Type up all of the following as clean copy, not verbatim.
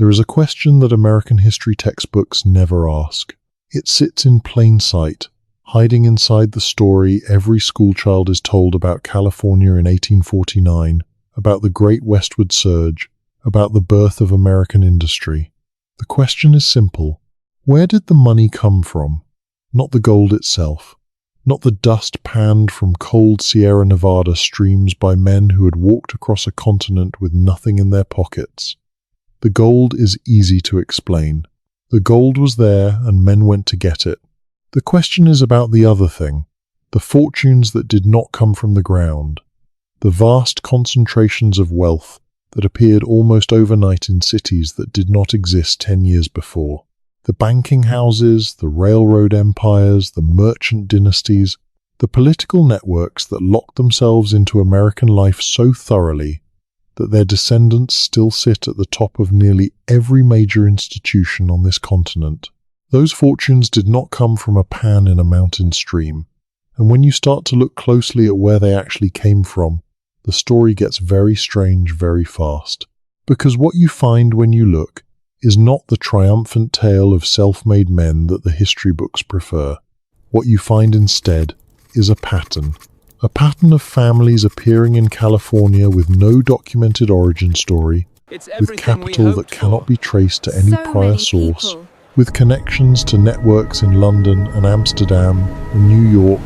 There is a question that American history textbooks never ask. It sits in plain sight, hiding inside the story every schoolchild is told about California in 1849, about the Great Westward Surge, about the birth of American industry. The question is simple. Where did the money come from? Not the gold itself. Not the dust panned from cold Sierra Nevada streams by men who had walked across a continent with nothing in their pockets. The gold is easy to explain. The gold was there and men went to get it. The question is about the other thing, the fortunes that did not come from the ground, the vast concentrations of wealth that appeared almost overnight in cities that did not exist 10 years before. The banking houses, the railroad empires, the merchant dynasties, the political networks that locked themselves into American life so thoroughly that their descendants still sit at the top of nearly every major institution on this continent. Those fortunes did not come from a pan in a mountain stream, and when you start to look closely at where they actually came from, the story gets very strange very fast. Because what you find when you look is not the triumphant tale of self-made men that the history books prefer. What you find instead is a pattern of families appearing in California with no documented origin story, with capital that cannot be traced to any prior source, with connections to networks in London and Amsterdam and New York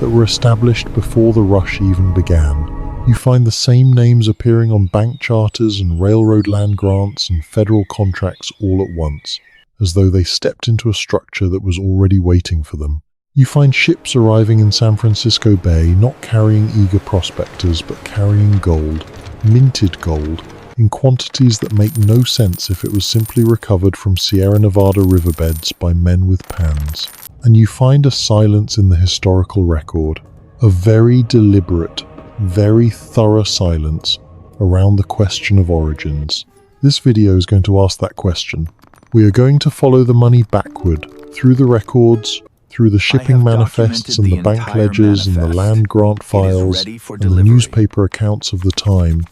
that were established before the rush even began. You find the same names appearing on bank charters and railroad land grants and federal contracts all at once, as though they stepped into a structure that was already waiting for them. You find ships arriving in San Francisco Bay not carrying eager prospectors but carrying gold, minted gold, in quantities that make no sense if it was simply recovered from Sierra Nevada riverbeds by men with pans. And you find a silence in the historical record, a very deliberate, very thorough silence around the question of origins. This video is going to ask that question. We are going to follow the money backward, through the records, through the shipping manifests and the bank ledgers and the land grant files and the newspaper accounts of the time,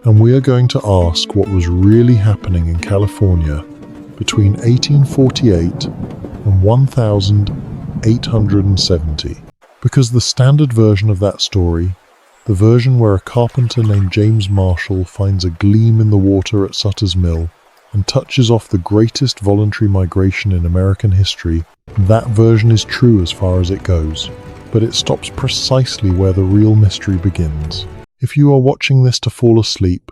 and we are going to ask what was really happening in California between 1848 and 1870. Because the standard version of that story, the version where a carpenter named James Marshall finds a gleam in the water at Sutter's Mill and touches off the greatest voluntary migration in American history, that version is true as far as it goes. But it stops precisely where the real mystery begins. If you are watching this to fall asleep,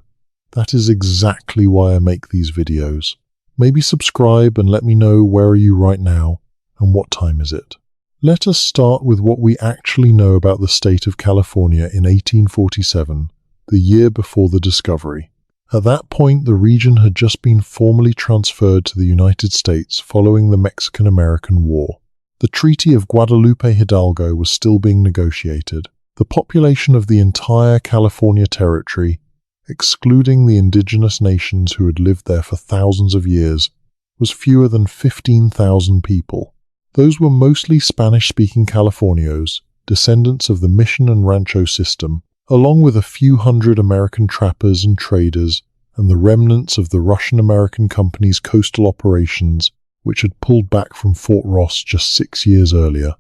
that is exactly why I make these videos. Maybe subscribe and let me know where are you right now and what time is it. Let us start with what we actually know about the state of California in 1847, the year before the discovery. At that point, the region had just been formally transferred to the United States following the Mexican-American War. The Treaty of Guadalupe Hidalgo was still being negotiated. The population of the entire California territory, excluding the indigenous nations who had lived there for thousands of years, was fewer than 15,000 people. Those were mostly Spanish-speaking Californios, descendants of the mission and rancho system, along with a few hundred American trappers and traders and the remnants of the Russian-American company's coastal operations, which had pulled back from Fort Ross just 6 years earlier.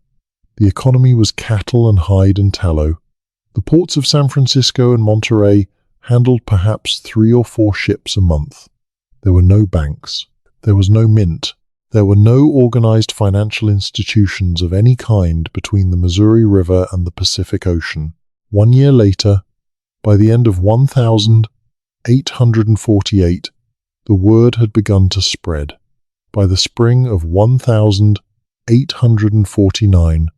The economy was cattle and hide and tallow. The ports of San Francisco and Monterey handled perhaps 3 or 4 ships a month. There were no banks. There was no mint. There were no organized financial institutions of any kind between the Missouri River and the Pacific Ocean. 1 year later, by the end of 1848, the word had begun to spread. By the spring of 1849,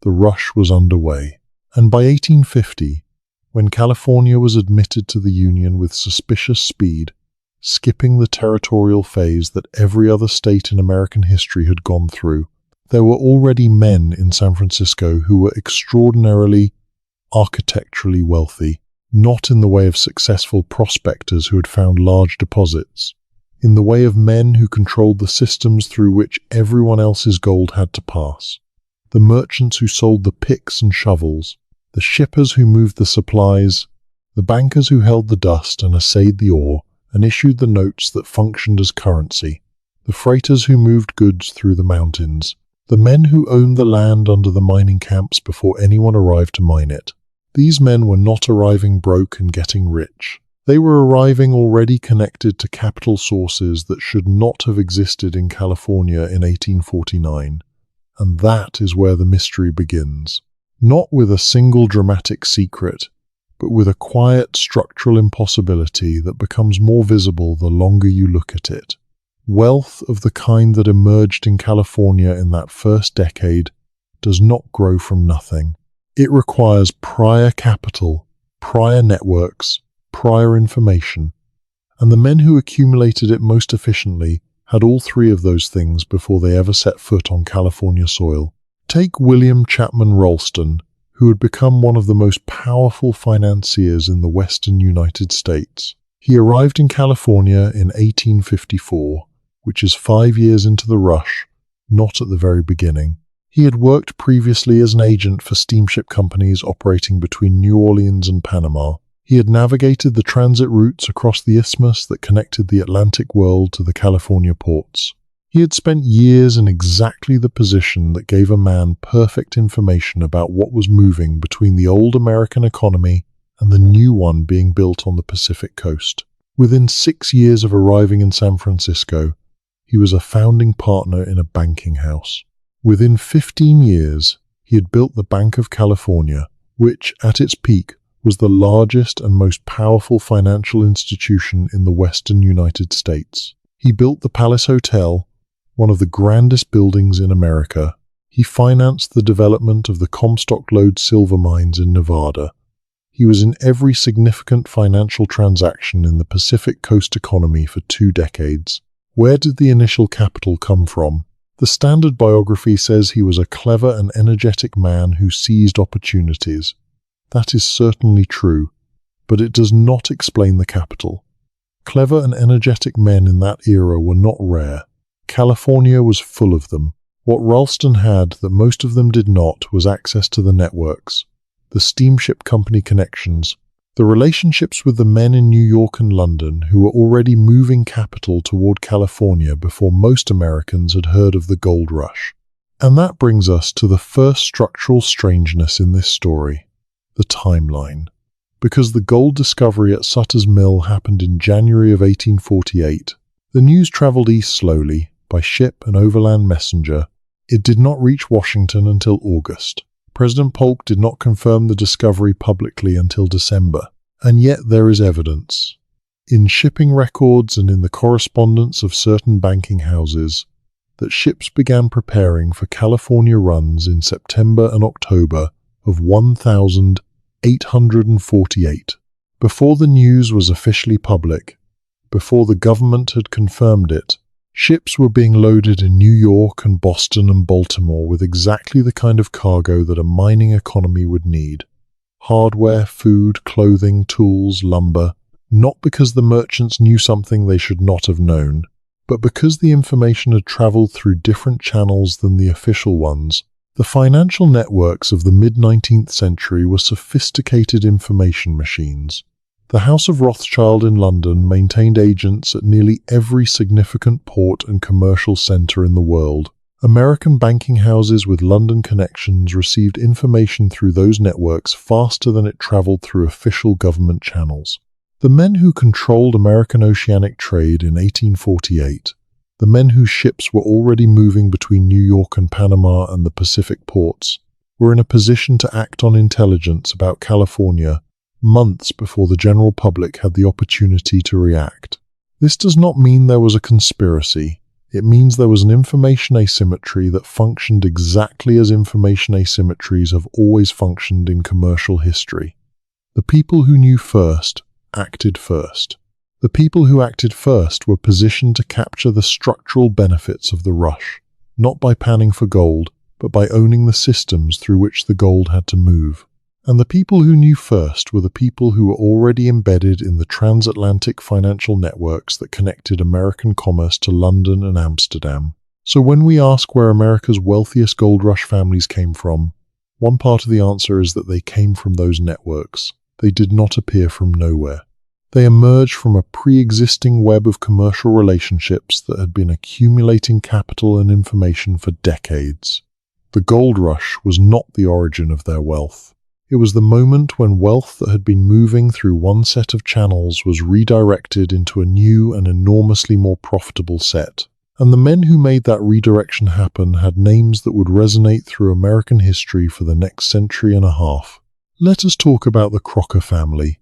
the rush was underway. And by 1850, when California was admitted to the Union with suspicious speed, skipping the territorial phase that every other state in American history had gone through, there were already men in San Francisco who were extraordinarily, architecturally wealthy, not in the way of successful prospectors who had found large deposits, in the way of men who controlled the systems through which everyone else's gold had to pass. The merchants who sold the picks and shovels, the shippers who moved the supplies, the bankers who held the dust and assayed the ore, and issued the notes that functioned as currency. The freighters who moved goods through the mountains. The men who owned the land under the mining camps before anyone arrived to mine it. These men were not arriving broke and getting rich. They were arriving already connected to capital sources that should not have existed in California in 1849. And that is where the mystery begins. Not with a single dramatic secret, but with a quiet structural impossibility that becomes more visible the longer you look at it. Wealth of the kind that emerged in California in that first decade does not grow from nothing. It requires prior capital, prior networks, prior information, and the men who accumulated it most efficiently had all three of those things before they ever set foot on California soil. Take William Chapman Ralston, who had become one of the most powerful financiers in the western United States. He arrived in California in 1854, which is 5 years into the rush, not at the very beginning. He had worked previously as an agent for steamship companies operating between New Orleans and Panama. He had navigated the transit routes across the isthmus that connected the Atlantic world to the California ports. He had spent years in exactly the position that gave a man perfect information about what was moving between the old American economy and the new one being built on the Pacific coast. Within 6 years of arriving in San Francisco, he was a founding partner in a banking house. Within 15 years, he had built the Bank of California, which, at its peak, was the largest and most powerful financial institution in the western United States. He built the Palace Hotel, one of the grandest buildings in America. He financed the development of the Comstock Lode silver mines in Nevada. He was in every significant financial transaction in the Pacific Coast economy for 2 decades. Where did the initial capital come from? The standard biography says he was a clever and energetic man who seized opportunities. That is certainly true, but it does not explain the capital. Clever and energetic men in that era were not rare. California was full of them. What Ralston had that most of them did not was access to the networks, the steamship company connections, the relationships with the men in New York and London who were already moving capital toward California before most Americans had heard of the gold rush. And that brings us to the first structural strangeness in this story, the timeline. Because the gold discovery at Sutter's Mill happened in January of 1848, the news traveled east slowly, by ship and overland messenger. It did not reach Washington until August. President Polk did not confirm the discovery publicly until December, and yet there is evidence. In shipping records and in the correspondence of certain banking houses, that ships began preparing for California runs in September and October of 1848. Before the news was officially public, before the government had confirmed it, ships were being loaded in New York and Boston and Baltimore with exactly the kind of cargo that a mining economy would need. Hardware, food, clothing, tools, lumber, not because the merchants knew something they should not have known, but because the information had traveled through different channels than the official ones. The financial networks of the mid-19th century were sophisticated information machines. The House of Rothschild in London maintained agents at nearly every significant port and commercial centre in the world. American banking houses with London connections received information through those networks faster than it travelled through official government channels. The men who controlled American oceanic trade in 1848, the men whose ships were already moving between New York and Panama and the Pacific ports, were in a position to act on intelligence about California months before the general public had the opportunity to react. This does not mean there was a conspiracy. It means there was an information asymmetry that functioned exactly as information asymmetries have always functioned in commercial history. The people who knew first acted first. The people who acted first were positioned to capture the structural benefits of the rush, not by panning for gold, but by owning the systems through which the gold had to move. And the people who knew first were the people who were already embedded in the transatlantic financial networks that connected American commerce to London and Amsterdam. So when we ask where America's wealthiest gold rush families came from, one part of the answer is that they came from those networks. They did not appear from nowhere. They emerged from a pre-existing web of commercial relationships that had been accumulating capital and information for decades. The gold rush was not the origin of their wealth. It was the moment when wealth that had been moving through one set of channels was redirected into a new and enormously more profitable set. And the men who made that redirection happen had names that would resonate through American history for the next century and a half. Let us talk about the Crocker family.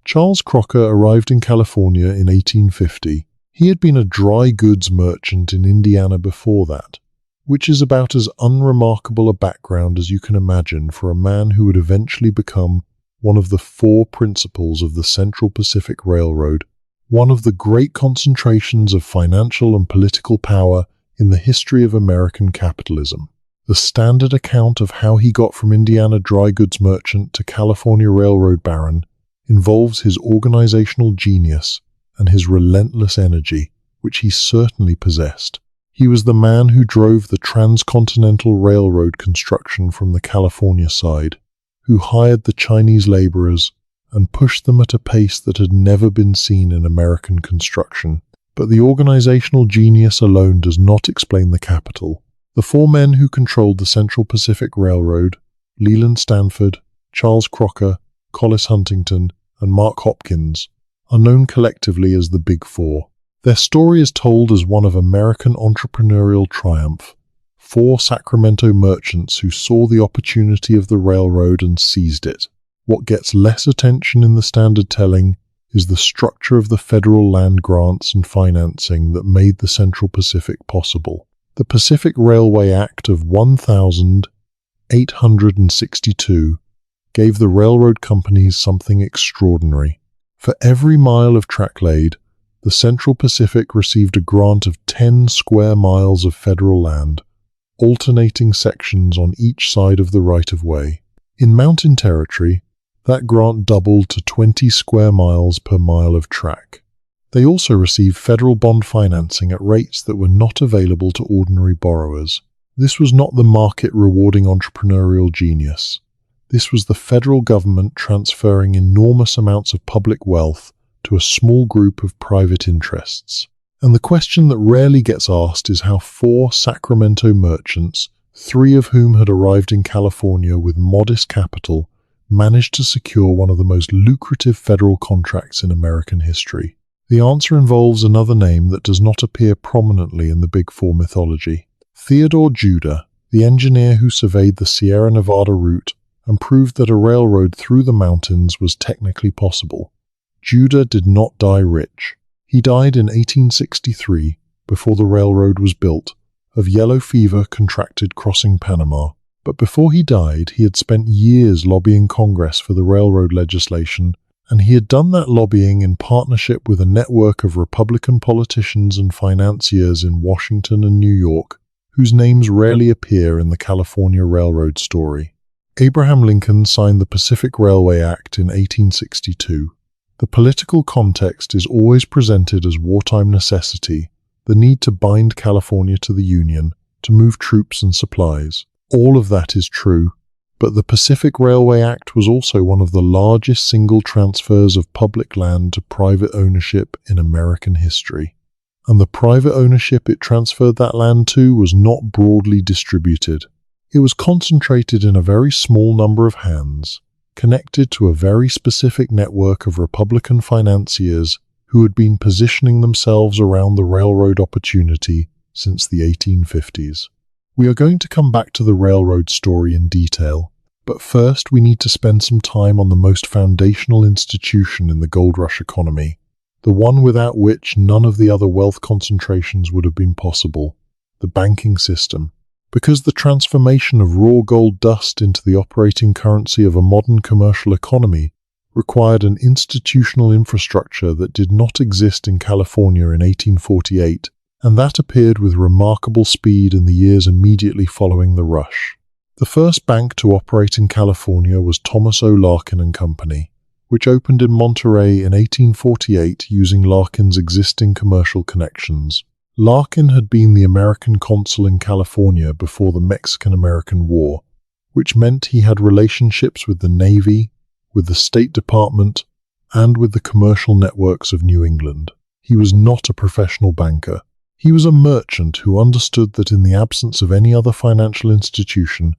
Charles Crocker arrived in California in 1850. He had been a dry goods merchant in Indiana before that, which is about as unremarkable a background as you can imagine for a man who would eventually become one of the four principals of the Central Pacific Railroad, one of the great concentrations of financial and political power in the history of American capitalism. The standard account of how he got from Indiana dry goods merchant to California railroad baron involves his organizational genius and his relentless energy, which he certainly possessed. He was the man who drove the transcontinental railroad construction from the California side, who hired the Chinese laborers and pushed them at a pace that had never been seen in American construction. But the organizational genius alone does not explain the capital. The four men who controlled the Central Pacific Railroad, Leland Stanford, Charles Crocker, Collis Huntington, and Mark Hopkins, are known collectively as the Big Four. Their story is told as one of American entrepreneurial triumph. Four Sacramento merchants who saw the opportunity of the railroad and seized it. What gets less attention in the standard telling is the structure of the federal land grants and financing that made the Central Pacific possible. The Pacific Railway Act of 1862 gave the railroad companies something extraordinary. For every mile of track laid, the Central Pacific received a grant of 10 square miles of federal land, alternating sections on each side of the right-of-way. In mountain territory, that grant doubled to 20 square miles per mile of track. They also received federal bond financing at rates that were not available to ordinary borrowers. This was not the market rewarding entrepreneurial genius. This was the federal government transferring enormous amounts of public wealth to a small group of private interests. And the question that rarely gets asked is how four Sacramento merchants, three of whom had arrived in California with modest capital, managed to secure one of the most lucrative federal contracts in American history. The answer involves another name that does not appear prominently in the Big Four mythology. Theodore Judah, the engineer who surveyed the Sierra Nevada route and proved that a railroad through the mountains was technically possible. Judah did not die rich. He died in 1863, before the railroad was built, of yellow fever contracted crossing Panama. But before he died, he had spent years lobbying Congress for the railroad legislation, and he had done that lobbying in partnership with a network of Republican politicians and financiers in Washington and New York, whose names rarely appear in the California Railroad story. Abraham Lincoln signed the Pacific Railway Act in 1862. The political context is always presented as wartime necessity, the need to bind California to the Union, to move troops and supplies. All of that is true, but the Pacific Railway Act was also one of the largest single transfers of public land to private ownership in American history. And the private ownership it transferred that land to was not broadly distributed. It was concentrated in a very small number of hands, connected to a very specific network of Republican financiers who had been positioning themselves around the railroad opportunity since the 1850s. We are going to come back to the railroad story in detail, but first we need to spend some time on the most foundational institution in the gold rush economy, the one without which none of the other wealth concentrations would have been possible, the banking system. Because the transformation of raw gold dust into the operating currency of a modern commercial economy required an institutional infrastructure that did not exist in California in 1848, and that appeared with remarkable speed in the years immediately following the rush. The first bank to operate in California was Thomas O. Larkin and Company, which opened in Monterey in 1848 using Larkin's existing commercial connections. Larkin had been the American consul in California before the Mexican-American War, which meant he had relationships with the Navy, with the State Department, and with the commercial networks of New England. He was not a professional banker. He was a merchant who understood that in the absence of any other financial institution,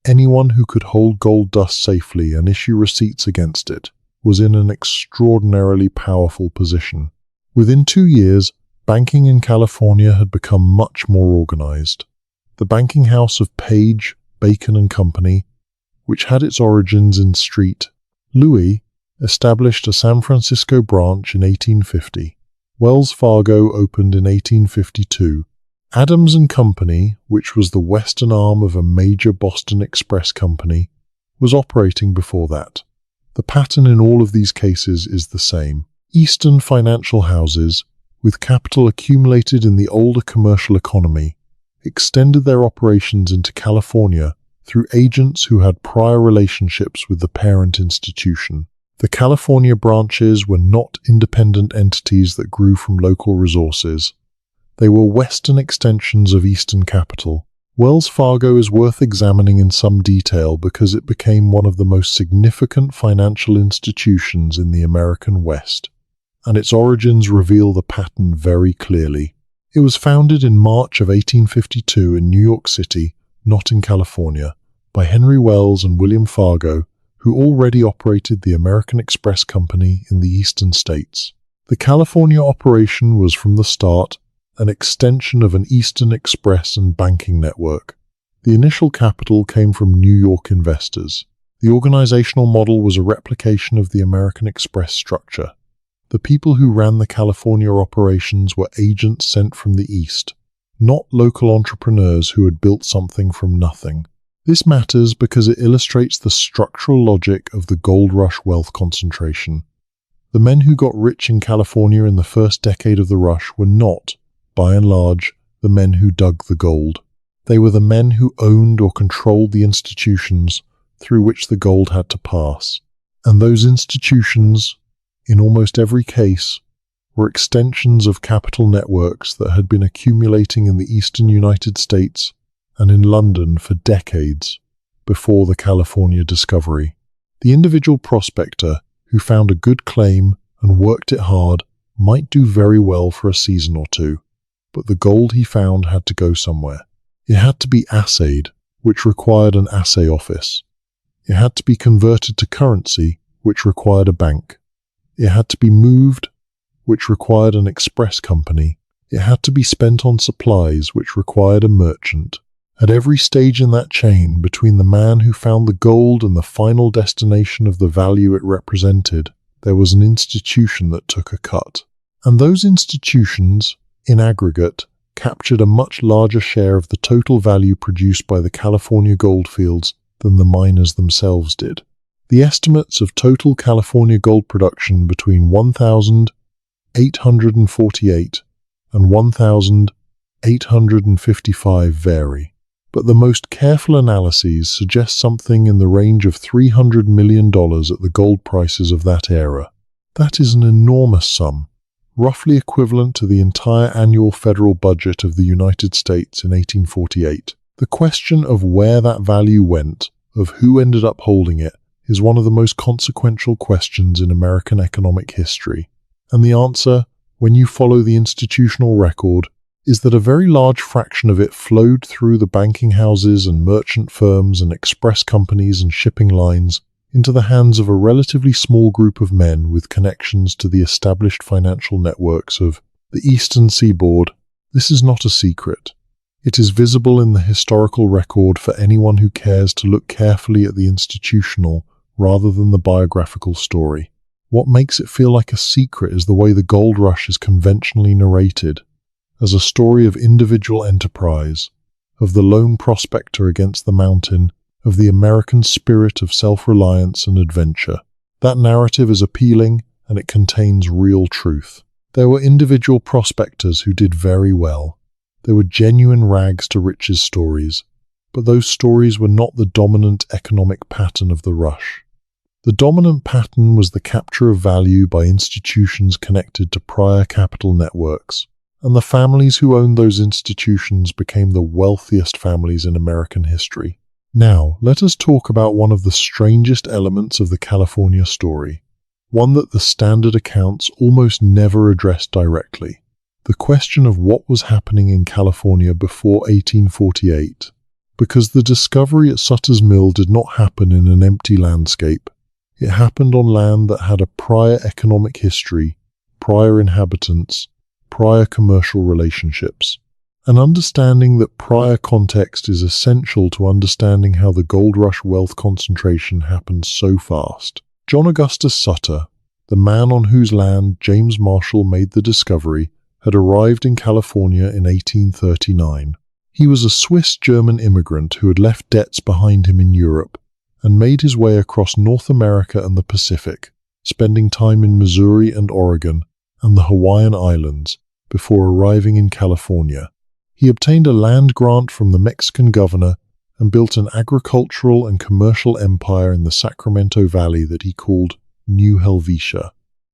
anyone who could hold gold dust safely and issue receipts against it was in an extraordinarily powerful position. Within 2 years, banking in California had become much more organized. The banking house of Page, Bacon and Company, which had its origins in Street Louis, established a San Francisco branch in 1850. Wells Fargo opened in 1852. Adams and Company, which was the western arm of a major Boston Express company, was operating before that. The pattern in all of these cases is the same. Eastern financial houses, with capital accumulated in the older commercial economy, extended their operations into California through agents who had prior relationships with the parent institution. The California branches were not independent entities that grew from local resources. They were western extensions of Eastern capital. Wells Fargo is worth examining in some detail because it became one of the most significant financial institutions in the American West, and its origins reveal the pattern very clearly. It was founded in March of 1852 in New York City, not in California, by Henry Wells and William Fargo, who already operated the American Express Company in the eastern states. The California operation was from the start an extension of an Eastern Express and banking network. The initial capital came from New York investors. The organizational model was a replication of the American Express structure. The people who ran the California operations were agents sent from the East, not local entrepreneurs who had built something from nothing. This matters because it illustrates the structural logic of the gold rush wealth concentration. The men who got rich in California in the first decade of the rush were not, by and large, the men who dug the gold. They were the men who owned or controlled the institutions through which the gold had to pass. And those institutions, in almost every case, were extensions of capital networks that had been accumulating in the eastern United States and in London for decades before the California discovery. The individual prospector who found a good claim and worked it hard might do very well for a season or two, but the gold he found had to go somewhere. It had to be assayed, which required an assay office. It had to be converted to currency, which required a bank. It had to be moved, which required an express company. It had to be spent on supplies, which required a merchant. At every stage in that chain, between the man who found the gold and the final destination of the value it represented, there was an institution that took a cut. And those institutions, in aggregate, captured a much larger share of the total value produced by the California goldfields than the miners themselves did. The estimates of total California gold production between 1,848 and 1,855 vary, but the most careful analyses suggest something in the range of $300 million at the gold prices of that era. That is an enormous sum, roughly equivalent to the entire annual federal budget of the United States in 1848. The question of where that value went, of who ended up holding it, is one of the most consequential questions in American economic history. And the answer, when you follow the institutional record, is that a very large fraction of it flowed through the banking houses and merchant firms and express companies and shipping lines into the hands of a relatively small group of men with connections to the established financial networks of the Eastern Seaboard. This is not a secret. It is visible in the historical record for anyone who cares to look carefully at the institutional rather than the biographical story. What makes it feel like a secret is the way the gold rush is conventionally narrated, as a story of individual enterprise, of the lone prospector against the mountain, of the American spirit of self-reliance and adventure. That narrative is appealing, and it contains real truth. There were individual prospectors who did very well. There were genuine rags to riches stories, but those stories were not the dominant economic pattern of the rush. The dominant pattern was the capture of value by institutions connected to prior capital networks, and the families who owned those institutions became the wealthiest families in American history. Now, let us talk about one of the strangest elements of the California story. one that the standard accounts almost never addressed directly: the question of what was happening in California before 1848. Because the discovery at Sutter's Mill did not happen in an empty landscape. It happened on land that had a prior economic history, prior inhabitants, prior commercial relationships. An understanding that prior context is essential to understanding how the gold rush wealth concentration happened so fast. John Augustus Sutter, the man on whose land James Marshall made the discovery, had arrived in California in 1839. He was a Swiss-German immigrant who had left debts behind him in Europe and made his way across North America and the Pacific, spending time in Missouri and Oregon and the Hawaiian Islands before arriving in California. He obtained a land grant from the Mexican governor and built an agricultural and commercial empire in the Sacramento Valley that he called New Helvetia.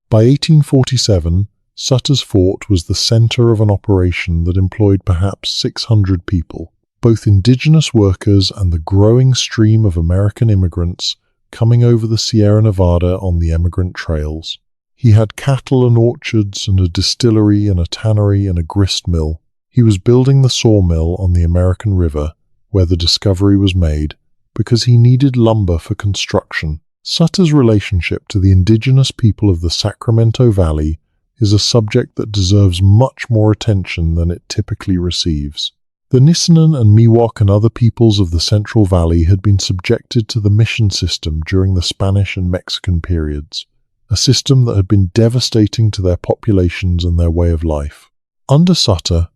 By 1847, Sutter's Fort was the center of an operation that employed perhaps 600 people, both indigenous workers and the growing stream of American immigrants coming over the Sierra Nevada on the emigrant trails. He had cattle and orchards and a distillery and a tannery and a grist mill. He was building the sawmill on the American River, where the discovery was made, because he needed lumber for construction. Sutter's relationship to the indigenous people of the Sacramento Valley is a subject that deserves much more attention than it typically receives. The Nisenan and Miwok and other peoples of the Central Valley had been subjected to the mission system during the Spanish and Mexican periods, a system that had been devastating to their populations and their way of life. Under Sutter,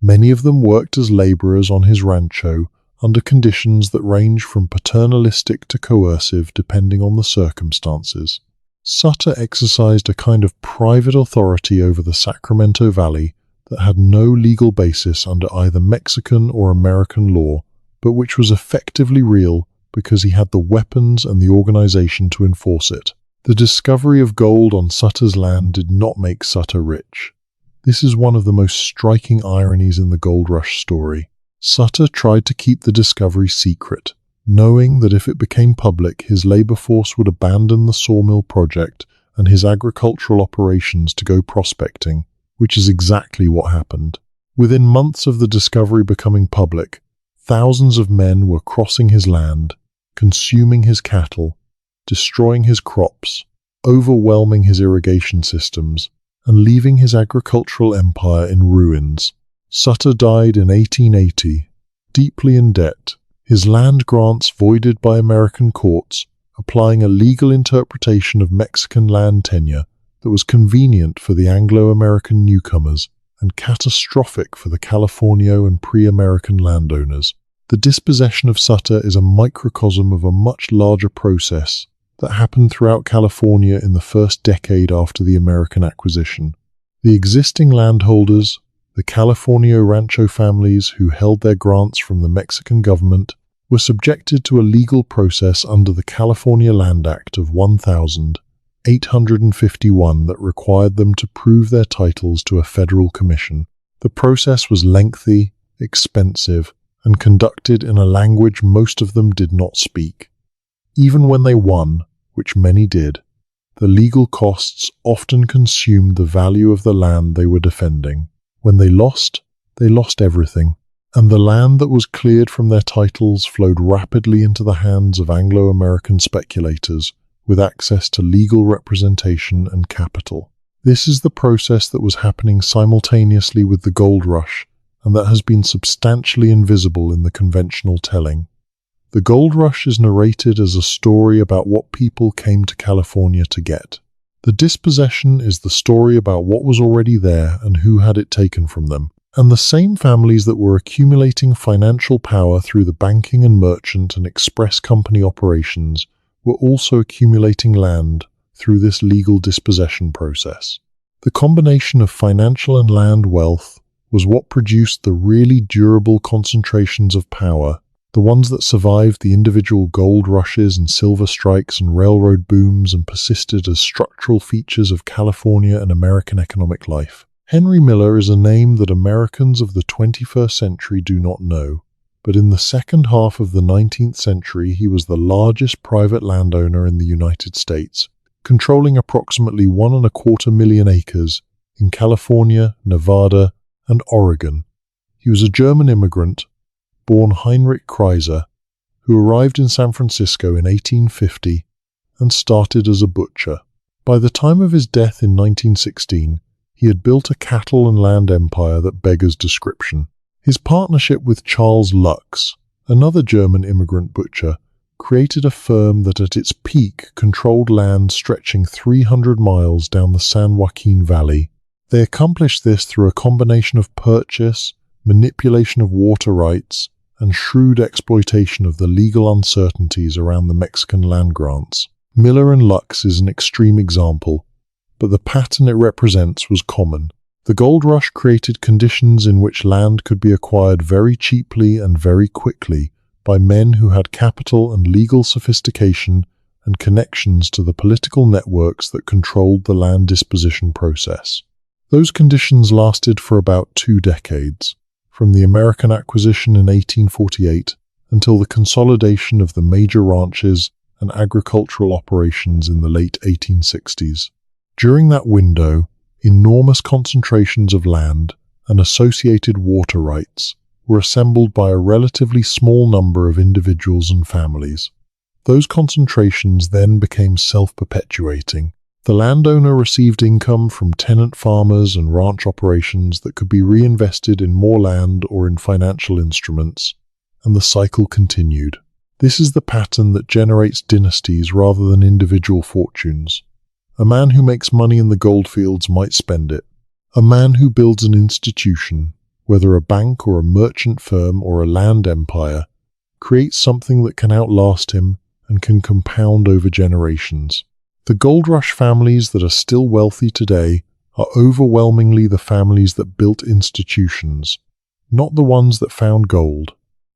many of them worked as laborers on his rancho under conditions that range from paternalistic to coercive depending on the circumstances. Sutter exercised a kind of private authority over the Sacramento Valley that had no legal basis under either Mexican or American law, but which was effectively real because he had the weapons and the organization to enforce it. The discovery of gold on Sutter's land did not make Sutter rich. This is one of the most striking ironies in the gold rush story. Sutter tried to keep the discovery secret, knowing that if it became public, his labor force would abandon the sawmill project and his agricultural operations to go prospecting, which is exactly what happened. Within months of the discovery becoming public, thousands of men were crossing his land, consuming his cattle, destroying his crops, overwhelming his irrigation systems, and leaving his agricultural empire in ruins. Sutter died in 1880, deeply in debt, his land grants voided by American courts, applying a legal interpretation of Mexican land tenure that was convenient for the Anglo-American newcomers and catastrophic for the Californio and pre-American landowners. The dispossession of Sutter is a microcosm of a much larger process that happened throughout California in the first decade after the American acquisition. The existing landholders, the Californio rancho families who held their grants from the Mexican government, were subjected to a legal process under the California Land Act of 1851 that required them to prove their titles to a federal commission. The process was lengthy, expensive, and conducted in a language most of them did not speak. Even when they won, which many did, the legal costs often consumed the value of the land they were defending. When they lost everything, and the land that was cleared from their titles flowed rapidly into the hands of Anglo-American speculators with access to legal representation and capital. This is the process that was happening simultaneously with the gold rush, and that has been substantially invisible in the conventional telling. The gold rush is narrated as a story about what people came to California to get. The dispossession is the story about what was already there and who had it taken from them. And the same families that were accumulating financial power through the banking and merchant and express company operations were also accumulating land through this legal dispossession process. The combination of financial and land wealth was what produced the really durable concentrations of power, the ones that survived the individual gold rushes and silver strikes and railroad booms and persisted as structural features of California and American economic life. Henry Miller is a name that Americans of the 21st century do not know, but in the second half of the 19th century he was the largest private landowner in the United States. controlling approximately 1.25 million acres in California, Nevada, and Oregon. He was a German immigrant, born Heinrich Kreiser, who arrived in San Francisco in 1850 and started as a butcher. By the time of his death in 1916, he had built a cattle and land empire that beggars description. His partnership with Charles Lux, another German immigrant butcher, created a firm that at its peak controlled land stretching 300 miles down the San Joaquin Valley. They accomplished this through a combination of purchase, manipulation of water rights, and shrewd exploitation of the legal uncertainties around the Mexican land grants. Miller and Lux is an extreme example, but the pattern it represents was common. The gold rush created conditions in which land could be acquired very cheaply and very quickly by men who had capital and legal sophistication and connections to the political networks that controlled the land disposition process. Those conditions lasted for about 2 decades, from the American acquisition in 1848 until the consolidation of the major ranches and agricultural operations in the late 1860s. During that window, enormous concentrations of land and associated water rights were assembled by a relatively small number of individuals and families. Those concentrations then became self-perpetuating. The landowner received income from tenant farmers and ranch operations that could be reinvested in more land or in financial instruments, and the cycle continued. This is the pattern that generates dynasties rather than individual fortunes. A man who makes money in the goldfields might spend it. A man who builds an institution, whether a bank or a merchant firm or a land empire, creates something that can outlast him and can compound over generations. The gold rush families that are still wealthy today are overwhelmingly the families that built institutions, not the ones that found gold.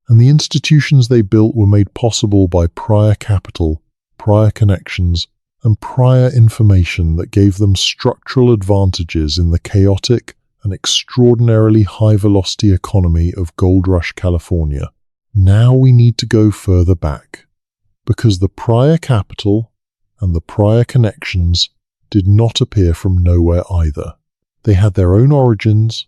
And the institutions they built were made possible by prior capital, prior connections, and prior information that gave them structural advantages in the chaotic and extraordinarily high-velocity economy of Gold Rush California. Now we need to go further back, because the prior capital and the prior connections did not appear from nowhere either. They had their own origins,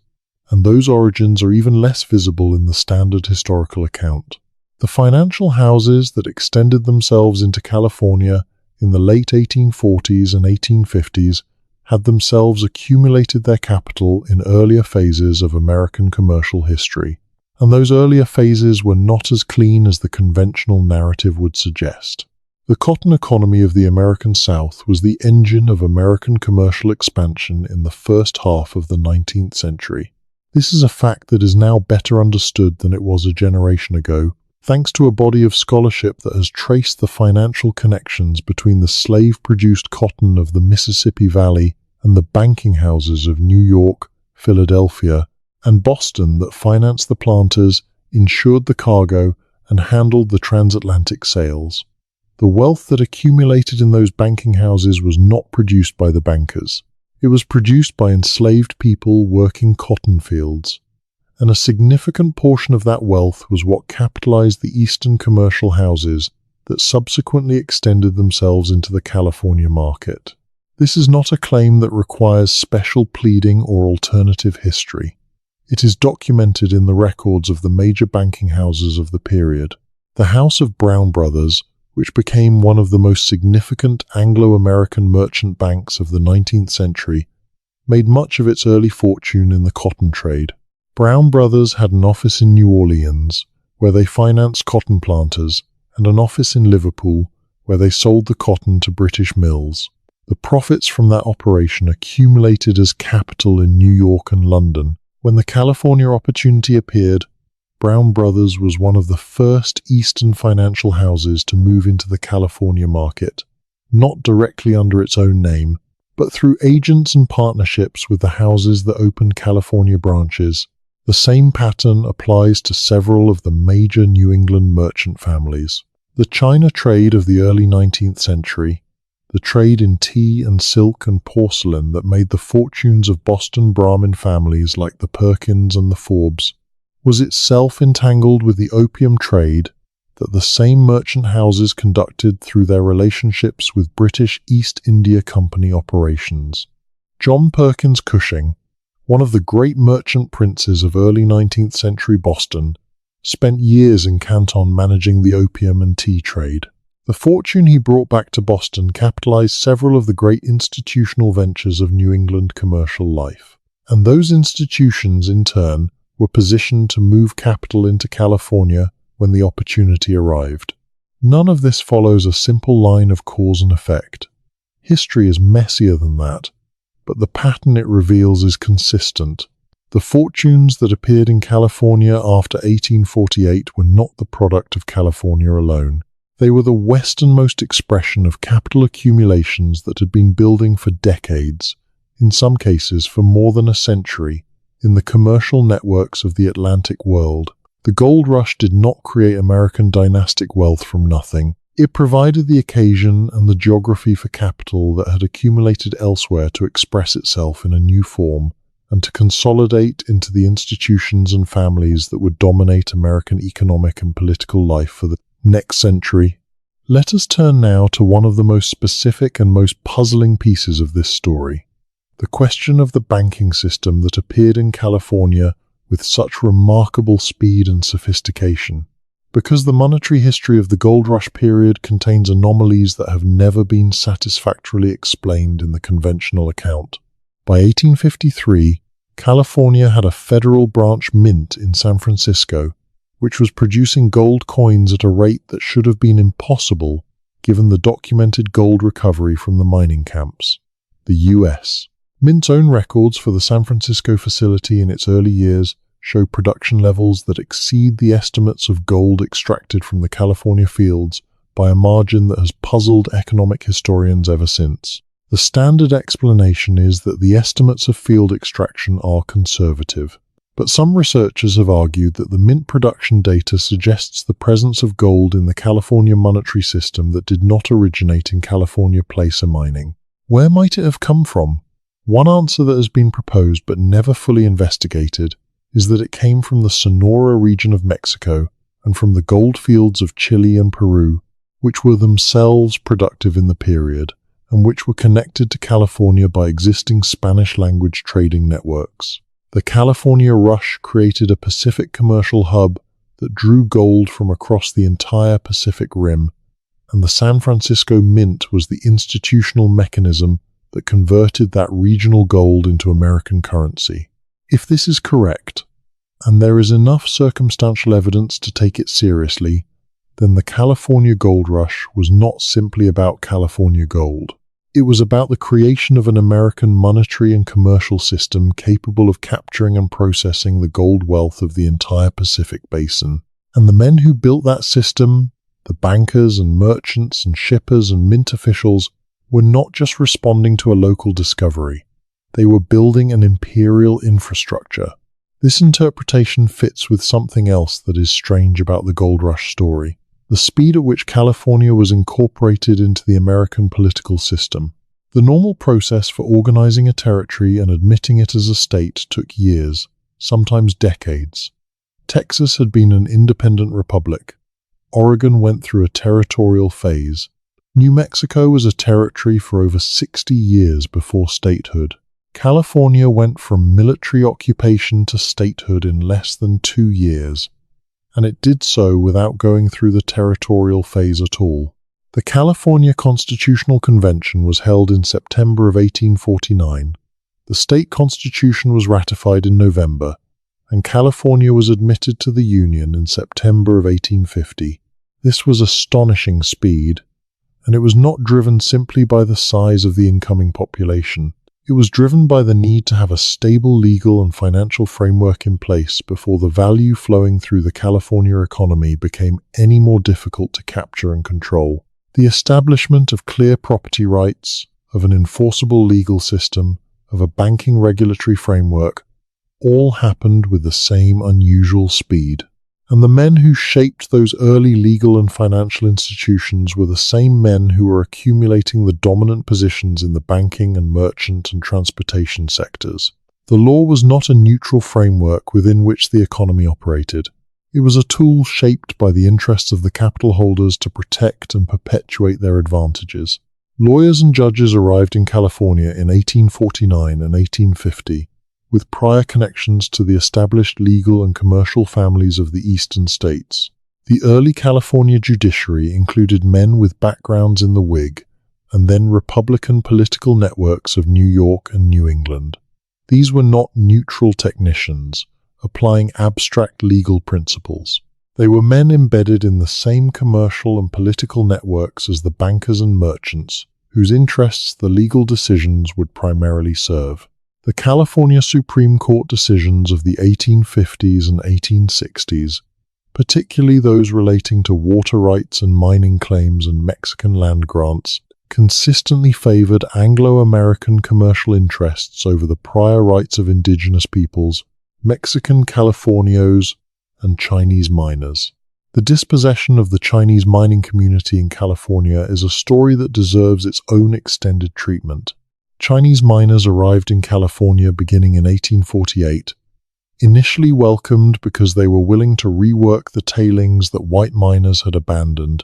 and those origins are even less visible in the standard historical account. The financial houses that extended themselves into California in the late 1840s and 1850s had themselves accumulated their capital in earlier phases of American commercial history, and those earlier phases were not as clean as the conventional narrative would suggest. The cotton economy of the American South was the engine of American commercial expansion in the first half of the 19th century. This is a fact that is now better understood than it was a generation ago, thanks to a body of scholarship that has traced the financial connections between the slave-produced cotton of the Mississippi Valley and the banking houses of New York, Philadelphia, and Boston that financed the planters, insured the cargo, and handled the transatlantic sales. The wealth that accumulated in those banking houses was not produced by the bankers. It was produced by enslaved people working cotton fields, and a significant portion of that wealth was what capitalized the eastern commercial houses that subsequently extended themselves into the California market. This is not a claim that requires special pleading or alternative history. It is documented in the records of the major banking houses of the period. The House of Brown Brothers, which became one of the most significant Anglo-American merchant banks of the 19th century, made much of its early fortune in the cotton trade. Brown Brothers had an office in New Orleans, where they financed cotton planters, and an office in Liverpool, where they sold the cotton to British mills. The profits from that operation accumulated as capital in New York and London. When the California opportunity appeared, Brown Brothers was one of the first Eastern financial houses to move into the California market, not directly under its own name, but through agents and partnerships with the houses that opened California branches. The same pattern applies to several of the major New England merchant families. The China trade of the early 19th century, the trade in tea and silk and porcelain that made the fortunes of Boston Brahmin families like the Perkins and the Forbes, was itself entangled with the opium trade that the same merchant houses conducted through their relationships with British East India Company operations. John Perkins Cushing, one of the great merchant princes of early 19th century Boston, spent years in Canton managing the opium and tea trade. The fortune he brought back to Boston capitalized several of the great institutional ventures of New England commercial life. And those institutions, in turn, were positioned to move capital into California when the opportunity arrived. None of this follows a simple line of cause and effect. History is messier than that, but the pattern it reveals is consistent. The fortunes that appeared in California after 1848 were not the product of California alone. They were the westernmost expression of capital accumulations that had been building for decades, in some cases for more than a century, in the commercial networks of the Atlantic world. The gold rush did not create American dynastic wealth from nothing. It provided the occasion and the geography for capital that had accumulated elsewhere to express itself in a new form and to consolidate into the institutions and families that would dominate American economic and political life for the next century. Let us turn now to one of the most specific and most puzzling pieces of this story: the question of the banking system that appeared in California with such remarkable speed and sophistication. Because the monetary history of the gold rush period contains anomalies that have never been satisfactorily explained in the conventional account. By 1853, California had a federal branch mint in San Francisco, which was producing gold coins at a rate that should have been impossible given the documented gold recovery from the mining camps. The U.S. Mint's own records for the San Francisco facility in its early years show production levels that exceed the estimates of gold extracted from the California fields by a margin that has puzzled economic historians ever since. The standard explanation is that the estimates of field extraction are conservative. But some researchers have argued that the mint production data suggests the presence of gold in the California monetary system that did not originate in California placer mining. Where might it have come from? One answer that has been proposed but never fully investigated is that it came from the Sonora region of Mexico and from the gold fields of Chile and Peru, which were themselves productive in the period and which were connected to California by existing Spanish-language trading networks. The California Rush created a Pacific commercial hub that drew gold from across the entire Pacific Rim, and the San Francisco Mint was the institutional mechanism that converted that regional gold into American currency. If this is correct, and there is enough circumstantial evidence to take it seriously, then the California Gold Rush was not simply about California gold. It was about the creation of an American monetary and commercial system capable of capturing and processing the gold wealth of the entire Pacific Basin. And the men who built that system, the bankers and merchants and shippers and mint officials, were not just responding to a local discovery. They were building an imperial infrastructure. This interpretation fits with something else that is strange about the gold rush story: the speed at which California was incorporated into the American political system. The normal process for organizing a territory and admitting it as a state took years, sometimes decades. Texas had been an independent republic. Oregon went through a territorial phase. New Mexico was a territory for over 60 years before statehood. California went from military occupation to statehood in less than 2 years, and it did so without going through the territorial phase at all. The California Constitutional Convention was held in September of 1849. The state constitution was ratified in November, and California was admitted to the Union in September of 1850. This was astonishing speed, and it was not driven simply by the size of the incoming population. It was driven by the need to have a stable legal and financial framework in place before the value flowing through the California economy became any more difficult to capture and control. The establishment of clear property rights, of an enforceable legal system, of a banking regulatory framework, all happened with the same unusual speed. And the men who shaped those early legal and financial institutions were the same men who were accumulating the dominant positions in the banking and merchant and transportation sectors. The law was not a neutral framework within which the economy operated. It was a tool shaped by the interests of the capital holders to protect and perpetuate their advantages. Lawyers and judges arrived in California in 1849 and 1850, with prior connections to the established legal and commercial families of the eastern states. The early California judiciary included men with backgrounds in the Whig and then Republican political networks of New York and New England. These were not neutral technicians, applying abstract legal principles. They were men embedded in the same commercial and political networks as the bankers and merchants, whose interests the legal decisions would primarily serve. The California Supreme Court decisions of the 1850s and 1860s, particularly those relating to water rights and mining claims and Mexican land grants, consistently favored Anglo-American commercial interests over the prior rights of indigenous peoples, Mexican Californios, and Chinese miners. The dispossession of the Chinese mining community in California is a story that deserves its own extended treatment. Chinese miners arrived in California beginning in 1848, initially welcomed because they were willing to rework the tailings that white miners had abandoned,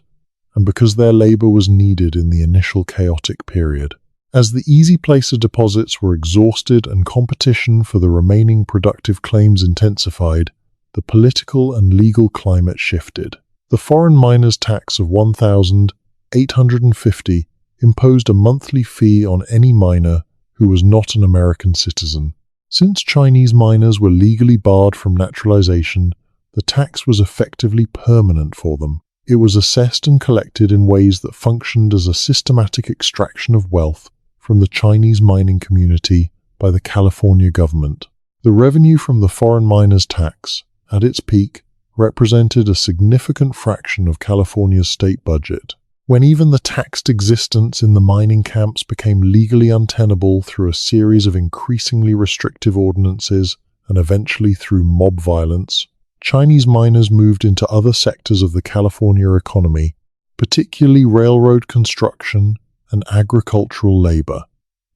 and because their labor was needed in the initial chaotic period. As the easy placer deposits were exhausted and competition for the remaining productive claims intensified, the political and legal climate shifted. The foreign miners' tax of $1,850 imposed a monthly fee on any miner who was not an American citizen. Since Chinese miners were legally barred from naturalization, the tax was effectively permanent for them. It was assessed and collected in ways that functioned as a systematic extraction of wealth from the Chinese mining community by the California government. The revenue from the foreign miners' tax, at its peak, represented a significant fraction of California's state budget. When even the taxed existence in the mining camps became legally untenable through a series of increasingly restrictive ordinances and eventually through mob violence, Chinese miners moved into other sectors of the California economy, particularly railroad construction and agricultural labor,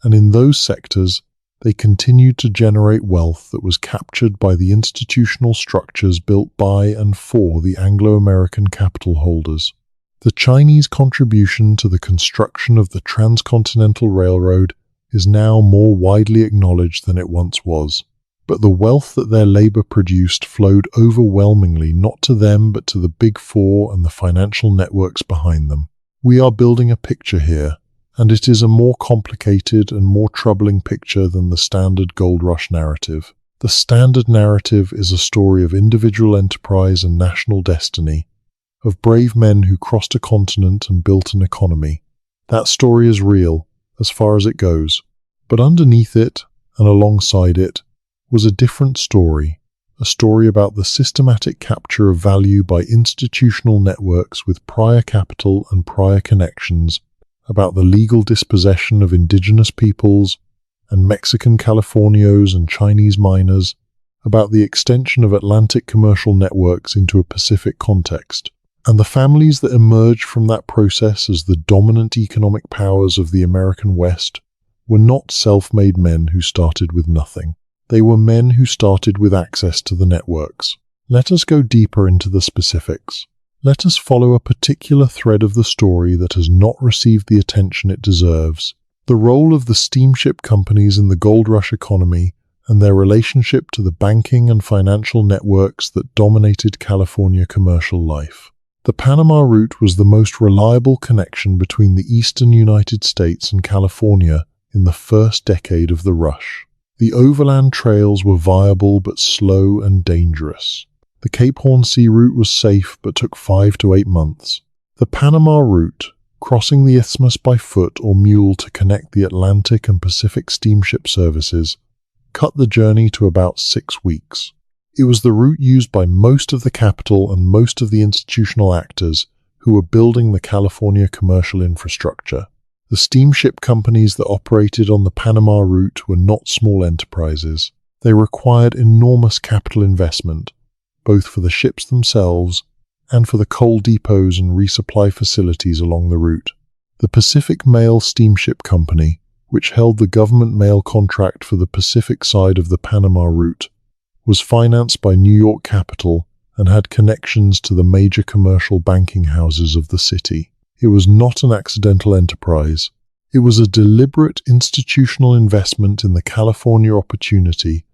and in those sectors, they continued to generate wealth that was captured by the institutional structures built by and for the Anglo-American capital holders. The Chinese contribution to the construction of the Transcontinental Railroad is now more widely acknowledged than it once was, but the wealth that their labor produced flowed overwhelmingly not to them but to the Big Four and the financial networks behind them. We are building a picture here, and it is a more complicated and more troubling picture than the standard gold rush narrative. The standard narrative is a story of individual enterprise and national destiny, of brave men who crossed a continent and built an economy. That story is real, as far as it goes, but underneath it, and alongside it, was a different story, a story about the systematic capture of value by institutional networks with prior capital and prior connections, about the legal dispossession of indigenous peoples and Mexican Californios and Chinese miners, about the extension of Atlantic commercial networks into a Pacific context, and the families that emerged from that process as the dominant economic powers of the American West were not self-made men who started with nothing. They were men who started with access to the networks. Let us go deeper into the specifics. Let us follow a particular thread of the story that has not received the attention it deserves: the role of the steamship companies in the gold rush economy and their relationship to the banking and financial networks that dominated California commercial life. The Panama route was the most reliable connection between the eastern United States and California in the first decade of the rush. The overland trails were viable but slow and dangerous. The Cape Horn Sea route was safe but took 5 to 8 months. The Panama route, crossing the isthmus by foot or mule to connect the Atlantic and Pacific steamship services, cut the journey to about 6 weeks. It was the route used by most of the capital and most of the institutional actors who were building the California commercial infrastructure. The steamship companies that operated on the Panama route were not small enterprises. They required enormous capital investment, both for the ships themselves and for the coal depots and resupply facilities along the route. The Pacific Mail Steamship Company, which held the government mail contract for the Pacific side of the Panama route, was financed by New York capital and had connections to the major commercial banking houses of the city. It was not an accidental enterprise. It was a deliberate institutional investment in the California opportunity,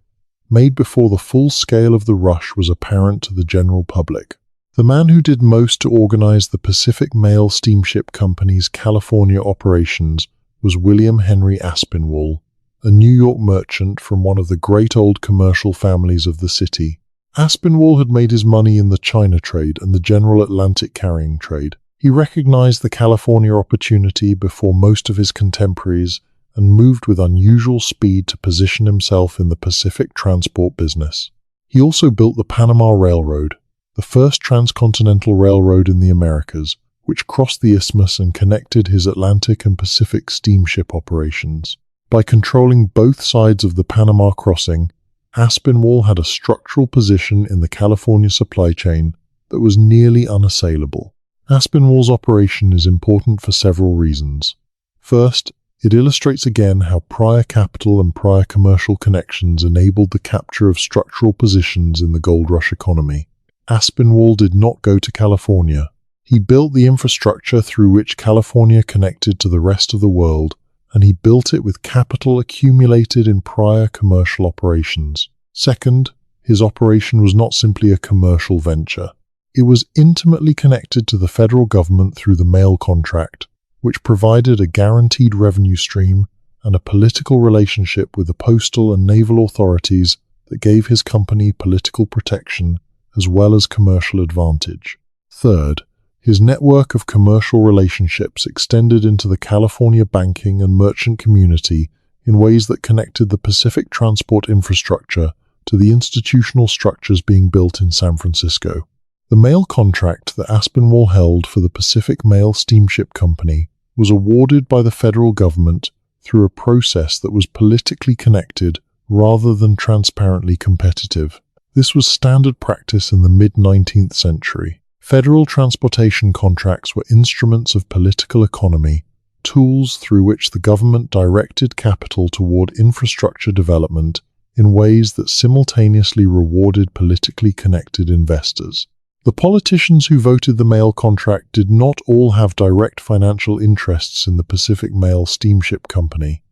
made before the full scale of the rush was apparent to the general public. The man who did most to organize the Pacific Mail Steamship Company's California operations was William Henry Aspinwall, a New York merchant from one of the great old commercial families of the city. Aspinwall had made his money in the China trade and the general Atlantic carrying trade. He recognized the California opportunity before most of his contemporaries and moved with unusual speed to position himself in the Pacific transport business. He also built the Panama Railroad, the first transcontinental railroad in the Americas, which crossed the isthmus and connected his Atlantic and Pacific steamship operations. By controlling both sides of the Panama crossing, Aspinwall had a structural position in the California supply chain that was nearly unassailable. Aspinwall's operation is important for several reasons. First, it illustrates again how prior capital and prior commercial connections enabled the capture of structural positions in the gold rush economy. Aspinwall did not go to California. He built the infrastructure through which California connected to the rest of the world, and he built it with capital accumulated in prior commercial operations. Second, his operation was not simply a commercial venture. It was intimately connected to the federal government through the mail contract, which provided a guaranteed revenue stream and a political relationship with the postal and naval authorities that gave his company political protection as well as commercial advantage. Third, his network of commercial relationships extended into the California banking and merchant community in ways that connected the Pacific transport infrastructure to the institutional structures being built in San Francisco. The mail contract that Aspinwall held for the Pacific Mail Steamship Company was awarded by the federal government through a process that was politically connected rather than transparently competitive. This was standard practice in the mid-19th century. Federal transportation contracts were instruments of political economy, tools through which the government directed capital toward infrastructure development in ways that simultaneously rewarded politically connected investors. The politicians who voted the mail contract did not all have direct financial interests in the Pacific Mail Steamship Company,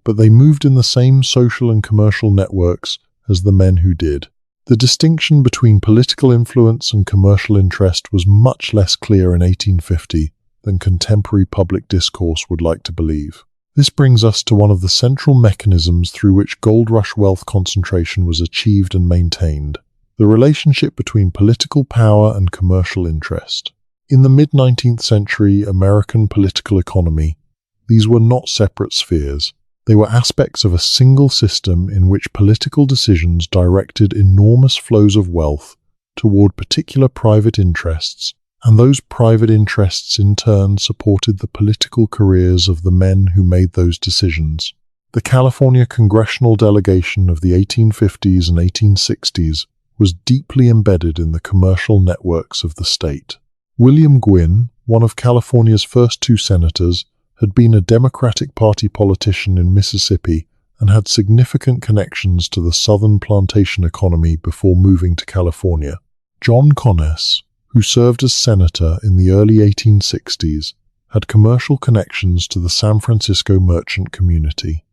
but they moved in the same social and commercial networks as the men who did. The distinction between political influence and commercial interest was much less clear in 1850 than contemporary public discourse would like to believe. This brings us to one of the central mechanisms through which gold rush wealth concentration was achieved and maintained: the relationship between political power and commercial interest. In the mid-19th century American political economy, these were not separate spheres. They were aspects of a single system in which political decisions directed enormous flows of wealth toward particular private interests, and those private interests in turn supported the political careers of the men who made those decisions. The California congressional delegation of the 1850s and 1860s was deeply embedded in the commercial networks of the state. William Gwin, one of California's first two senators, had been a Democratic Party politician in Mississippi and had significant connections to the southern plantation economy before moving to California. John Conness, who served as senator in the early 1860s, had commercial connections to the San Francisco merchant community.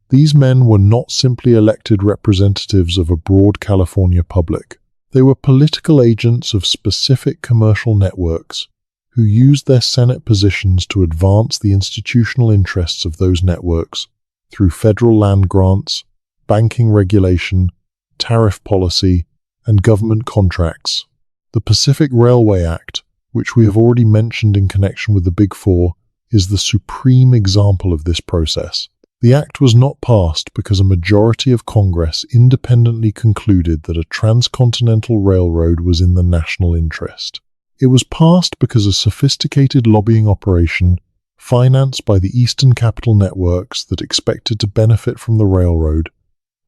These men were not simply elected representatives of a broad California public. They were political agents of specific commercial networks who used their Senate positions to advance the institutional interests of those networks through federal land grants, banking regulation, tariff policy, and government contracts. The Pacific Railway Act, which we have already mentioned in connection with the Big Four, is the supreme example of this process. The act was not passed because a majority of Congress independently concluded that a transcontinental railroad was in the national interest. It was passed because a sophisticated lobbying operation, financed by the Eastern capital networks that expected to benefit from the railroad,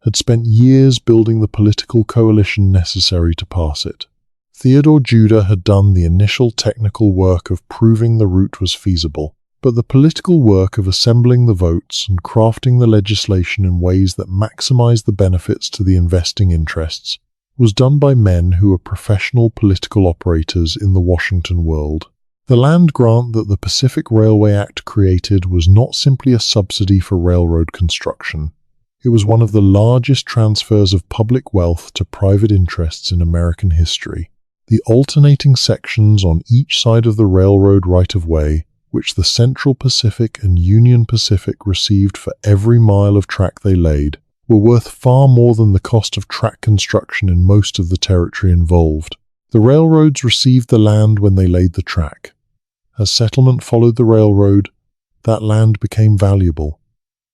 had spent years building the political coalition necessary to pass it. Theodore Judah had done the initial technical work of proving the route was feasible, but the political work of assembling the votes and crafting the legislation in ways that maximized the benefits to the investing interests was done by men who were professional political operators in the Washington world. The land grant that the Pacific Railway Act created was not simply a subsidy for railroad construction. It was one of the largest transfers of public wealth to private interests in American history. The alternating sections on each side of the railroad right-of-way, which the Central Pacific and Union Pacific received for every mile of track they laid, were worth far more than the cost of track construction in most of the territory involved. The railroads received the land when they laid the track. As settlement followed the railroad, that land became valuable.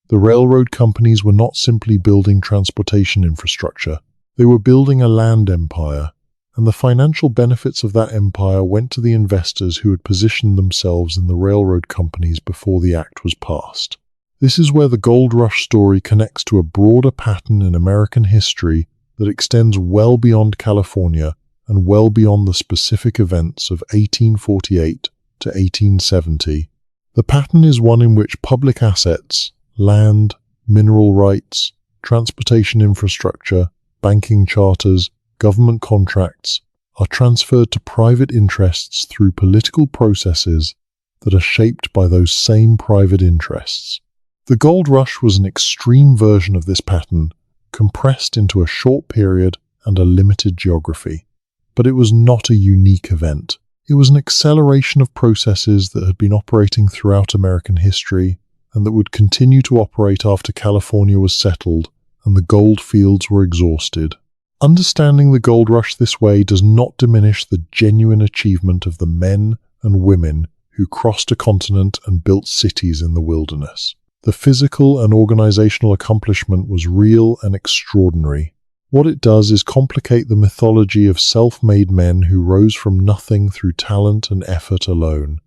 The railroad companies were not simply building transportation infrastructure. They were building a land empire, and the financial benefits of that empire went to the investors who had positioned themselves in the railroad companies before the act was passed. This is where the Gold Rush story connects to a broader pattern in American history that extends well beyond California and well beyond the specific events of 1848 to 1870. The pattern is one in which public assets, land, mineral rights, transportation infrastructure, banking charters, government contracts are transferred to private interests through political processes that are shaped by those same private interests. The Gold Rush was an extreme version of this pattern, compressed into a short period and a limited geography. But it was not a unique event. It was an acceleration of processes that had been operating throughout American history and that would continue to operate after California was settled and the gold fields were exhausted. Understanding the gold rush this way does not diminish the genuine achievement of the men and women who crossed a continent and built cities in the wilderness. The physical and organizational accomplishment was real and extraordinary. What it does is complicate the mythology of self-made men who rose from nothing through talent and effort alone.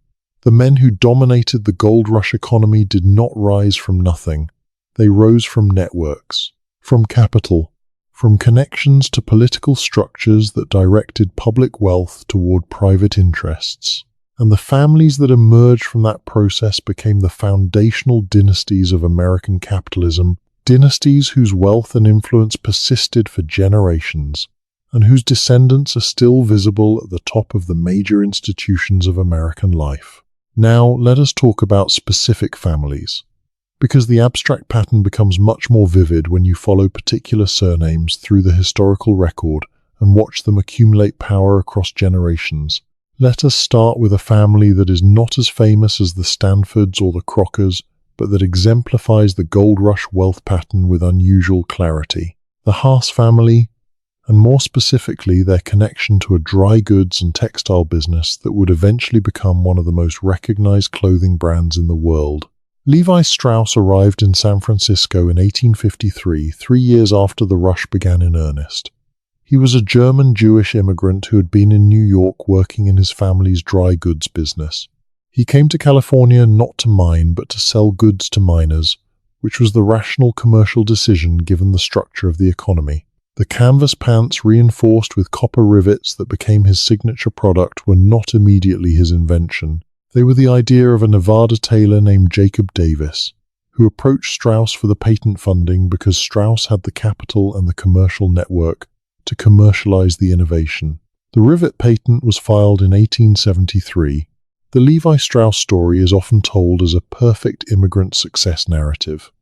The men who dominated the gold rush economy did not rise from nothing. They rose from networks, from capital, from connections to political structures that directed public wealth toward private interests. And the families that emerged from that process became the foundational dynasties of American capitalism, dynasties whose wealth and influence persisted for generations, and whose descendants are still visible at the top of the major institutions of American life. Now, let us talk about specific families, because the abstract pattern becomes much more vivid when you follow particular surnames through the historical record and watch them accumulate power across generations. Let us start with a family that is not as famous as the Stanfords or the Crockers, but that exemplifies the gold rush wealth pattern with unusual clarity. The Haas family, and more specifically their connection to a dry goods and textile business that would eventually become one of the most recognized clothing brands in the world. Levi Strauss arrived in San Francisco in 1853, 3 years after the rush began in earnest. He was a German Jewish immigrant who had been in New York working in his family's dry goods business. He came to California not to mine but to sell goods to miners, which was the rational commercial decision given the structure of the economy. The canvas pants reinforced with copper rivets that became his signature product were not immediately his invention. They were the idea of a Nevada tailor named Jacob Davis, who approached Strauss for the patent funding because Strauss had the capital and the commercial network to commercialize the innovation. The rivet patent was filed in 1873. The Levi Strauss story is often told as a perfect immigrant success narrative.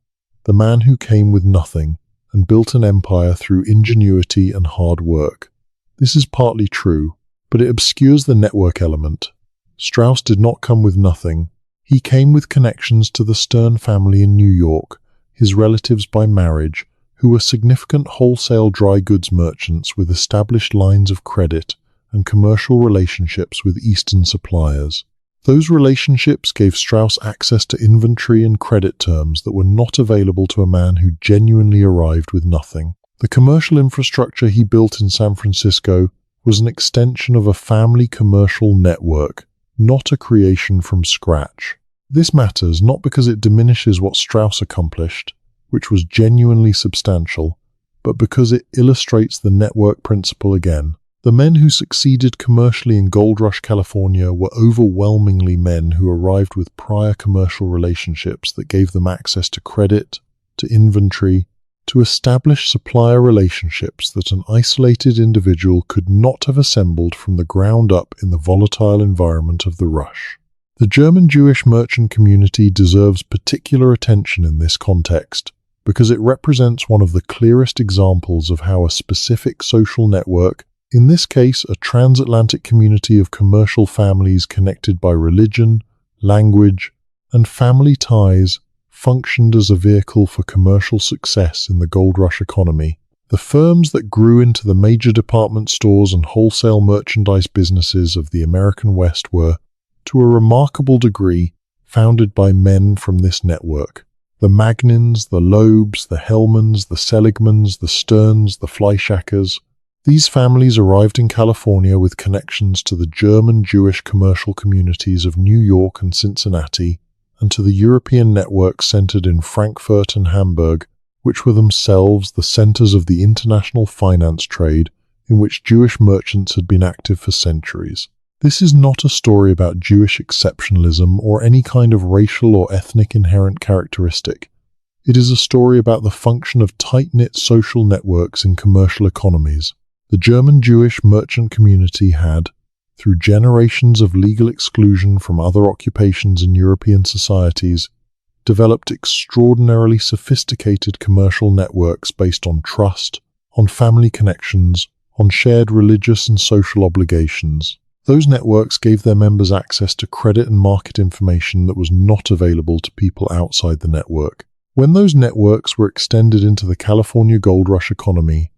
The man who came with nothing and built an empire through ingenuity and hard work. This is partly true, but it obscures the network element. Strauss did not come with nothing. He came with connections to the Stern family in New York, his relatives by marriage, who were significant wholesale dry goods merchants with established lines of credit and commercial relationships with Eastern suppliers. Those relationships gave Strauss access to inventory and credit terms that were not available to a man who genuinely arrived with nothing. The commercial infrastructure he built in San Francisco was an extension of a family commercial network, not a creation from scratch. This matters not because it diminishes what Strauss accomplished, which was genuinely substantial, but because it illustrates the network principle again. The men who succeeded commercially in Gold Rush, California were overwhelmingly men who arrived with prior commercial relationships that gave them access to credit, to inventory, to establish supplier relationships that an isolated individual could not have assembled from the ground up in the volatile environment of the rush. The German Jewish merchant community deserves particular attention in this context because it represents one of the clearest examples of how a specific social network, in this case a transatlantic community of commercial families connected by religion, language, and family ties, functioned as a vehicle for commercial success in the gold rush economy. The firms that grew into the major department stores and wholesale merchandise businesses of the American West were, to a remarkable degree, founded by men from this network. The Magnins, the Loebs, the Hellmans, the Seligmans, the Sterns, the Fleischackers. These families arrived in California with connections to the German Jewish commercial communities of New York and Cincinnati, and to the European networks centered in Frankfurt and Hamburg, which were themselves the centers of the international finance trade in which Jewish merchants had been active for centuries. This is not a story about Jewish exceptionalism or any kind of racial or ethnic inherent characteristic. It is a story about the function of tight-knit social networks in commercial economies. The German Jewish merchant community had, through generations of legal exclusion from other occupations in European societies, developed extraordinarily sophisticated commercial networks based on trust, on family connections, on shared religious and social obligations. Those networks gave their members access to credit and market information that was not available to people outside the network. When those networks were extended into the California gold rush economy,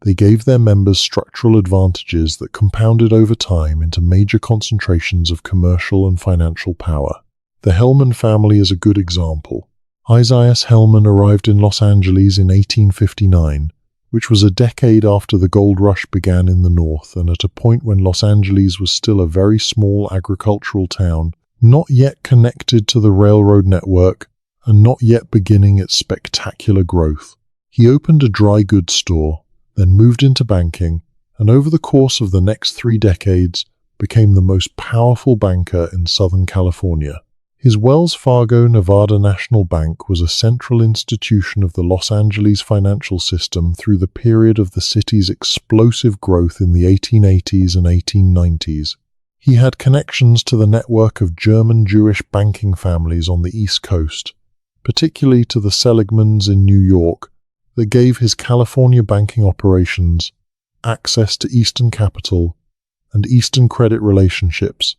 they gave their members structural advantages that compounded over time into major concentrations of commercial and financial power. The Hellman family is a good example. Isaias Hellman arrived in Los Angeles in 1859, which was a decade after the gold rush began in the north and at a point when Los Angeles was still a very small agricultural town, not yet connected to the railroad network and not yet beginning its spectacular growth. He opened a dry goods store, then moved into banking, and over the course of the next 3 decades became the most powerful banker in Southern California. His Wells Fargo Nevada National Bank was a central institution of the Los Angeles financial system through the period of the city's explosive growth in the 1880s and 1890s. He had connections to the network of German Jewish banking families on the East Coast, particularly to the Seligmans in New York, that gave his California banking operations access to Eastern capital and Eastern credit relationships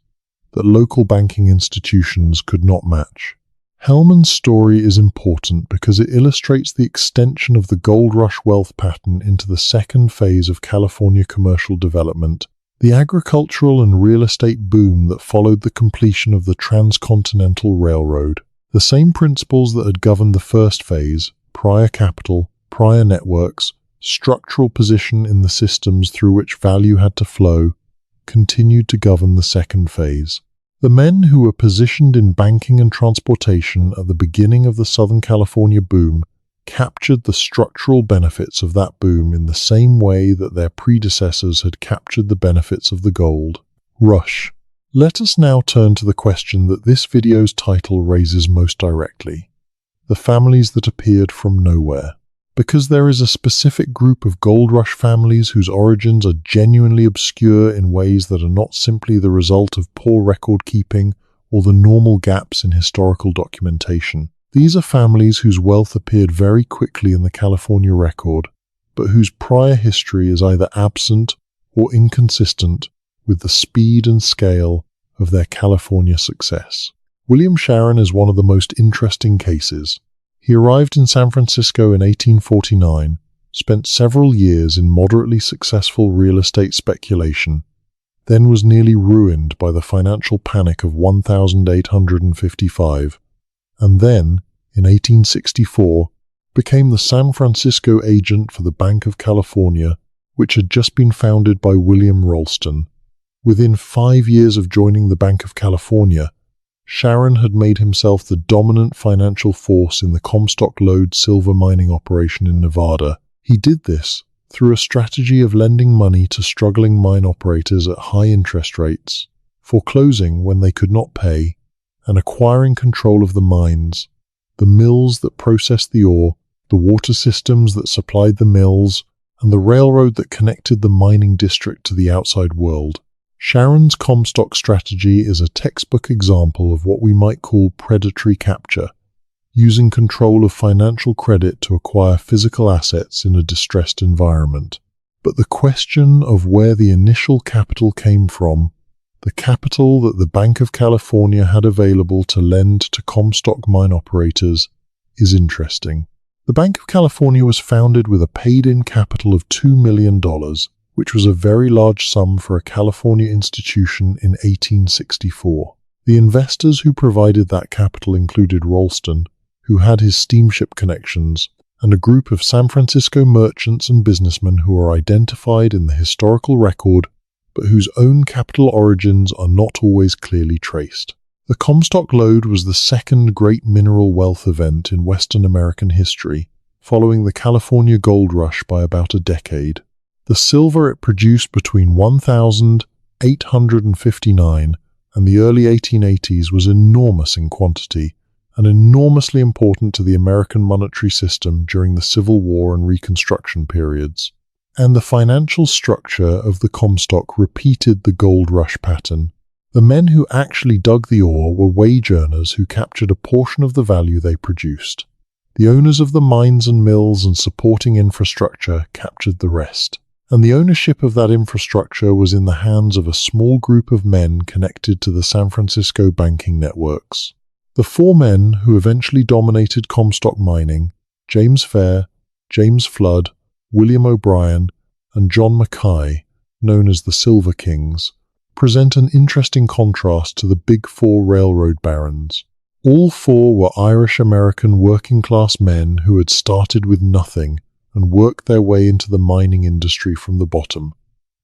that local banking institutions could not match. Hellman's story is important because it illustrates the extension of the gold rush wealth pattern into the second phase of California commercial development, the agricultural and real estate boom that followed the completion of the Transcontinental Railroad. The same principles that had governed the first phase, prior capital, prior networks, structural position in the systems through which value had to flow, continued to govern the second phase. The men who were positioned in banking and transportation at the beginning of the Southern California boom captured the structural benefits of that boom in the same way that their predecessors had captured the benefits of the gold rush. Let us now turn to the question that this video's title raises most directly: the families that appeared from nowhere. Because there is a specific group of gold rush families whose origins are genuinely obscure in ways that are not simply the result of poor record keeping or the normal gaps in historical documentation. These are families whose wealth appeared very quickly in the California record, but whose prior history is either absent or inconsistent with the speed and scale of their California success. William Sharon is one of the most interesting cases. He arrived in San Francisco in 1849, spent several years in moderately successful real estate speculation, then was nearly ruined by the financial panic of 1855, and then, in 1864, became the San Francisco agent for the Bank of California, which had just been founded by William Ralston. Within 5 years of joining the Bank of California, Sharon had made himself the dominant financial force in the Comstock Lode silver mining operation in Nevada. He did this through a strategy of lending money to struggling mine operators at high interest rates, foreclosing when they could not pay, and acquiring control of the mines, the mills that processed the ore, the water systems that supplied the mills, and the railroad that connected the mining district to the outside world. Sharon's Comstock strategy is a textbook example of what we might call predatory capture, using control of financial credit to acquire physical assets in a distressed environment. But the question of where the initial capital came from, the capital that the Bank of California had available to lend to Comstock mine operators, is interesting. The Bank of California was founded with a paid-in capital of $2 million, which was a very large sum for a California institution in 1864. The investors who provided that capital included Ralston, who had his steamship connections, and a group of San Francisco merchants and businessmen who are identified in the historical record, but whose own capital origins are not always clearly traced. The Comstock Lode was the second great mineral wealth event in Western American history, following the California gold rush by about a decade. The silver it produced between 1859 and the early 1880s was enormous in quantity, and enormously important to the American monetary system during the Civil War and Reconstruction periods. And the financial structure of the Comstock repeated the gold rush pattern. The men who actually dug the ore were wage earners who captured a portion of the value they produced. The owners of the mines and mills and supporting infrastructure captured the rest. And the ownership of that infrastructure was in the hands of a small group of men connected to the San Francisco banking networks. The four men who eventually dominated Comstock mining, James Fair, James Flood, William O'Brien, and John Mackay, known as the Silver Kings, present an interesting contrast to the Big Four railroad barons. All four were Irish-American working-class men who had started with nothing and worked their way into the mining industry from the bottom.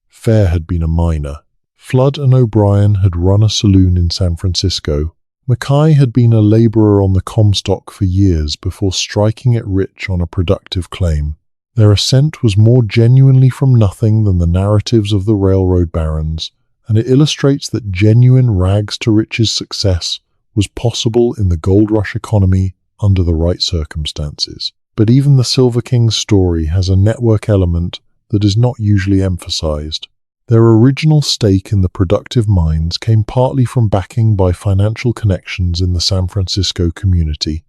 Fair had been a miner. Flood and O'Brien had run a saloon in San Francisco. Mackay had been a laborer on the Comstock for years before striking it rich on a productive claim. Their ascent was more genuinely from nothing than the narratives of the railroad barons, and it illustrates that genuine rags-to-riches success was possible in the gold rush economy under the right circumstances. But even the Silver King's story has a network element that is not usually emphasized. Their original stake in the productive mines came partly from backing by financial connections in the San Francisco community,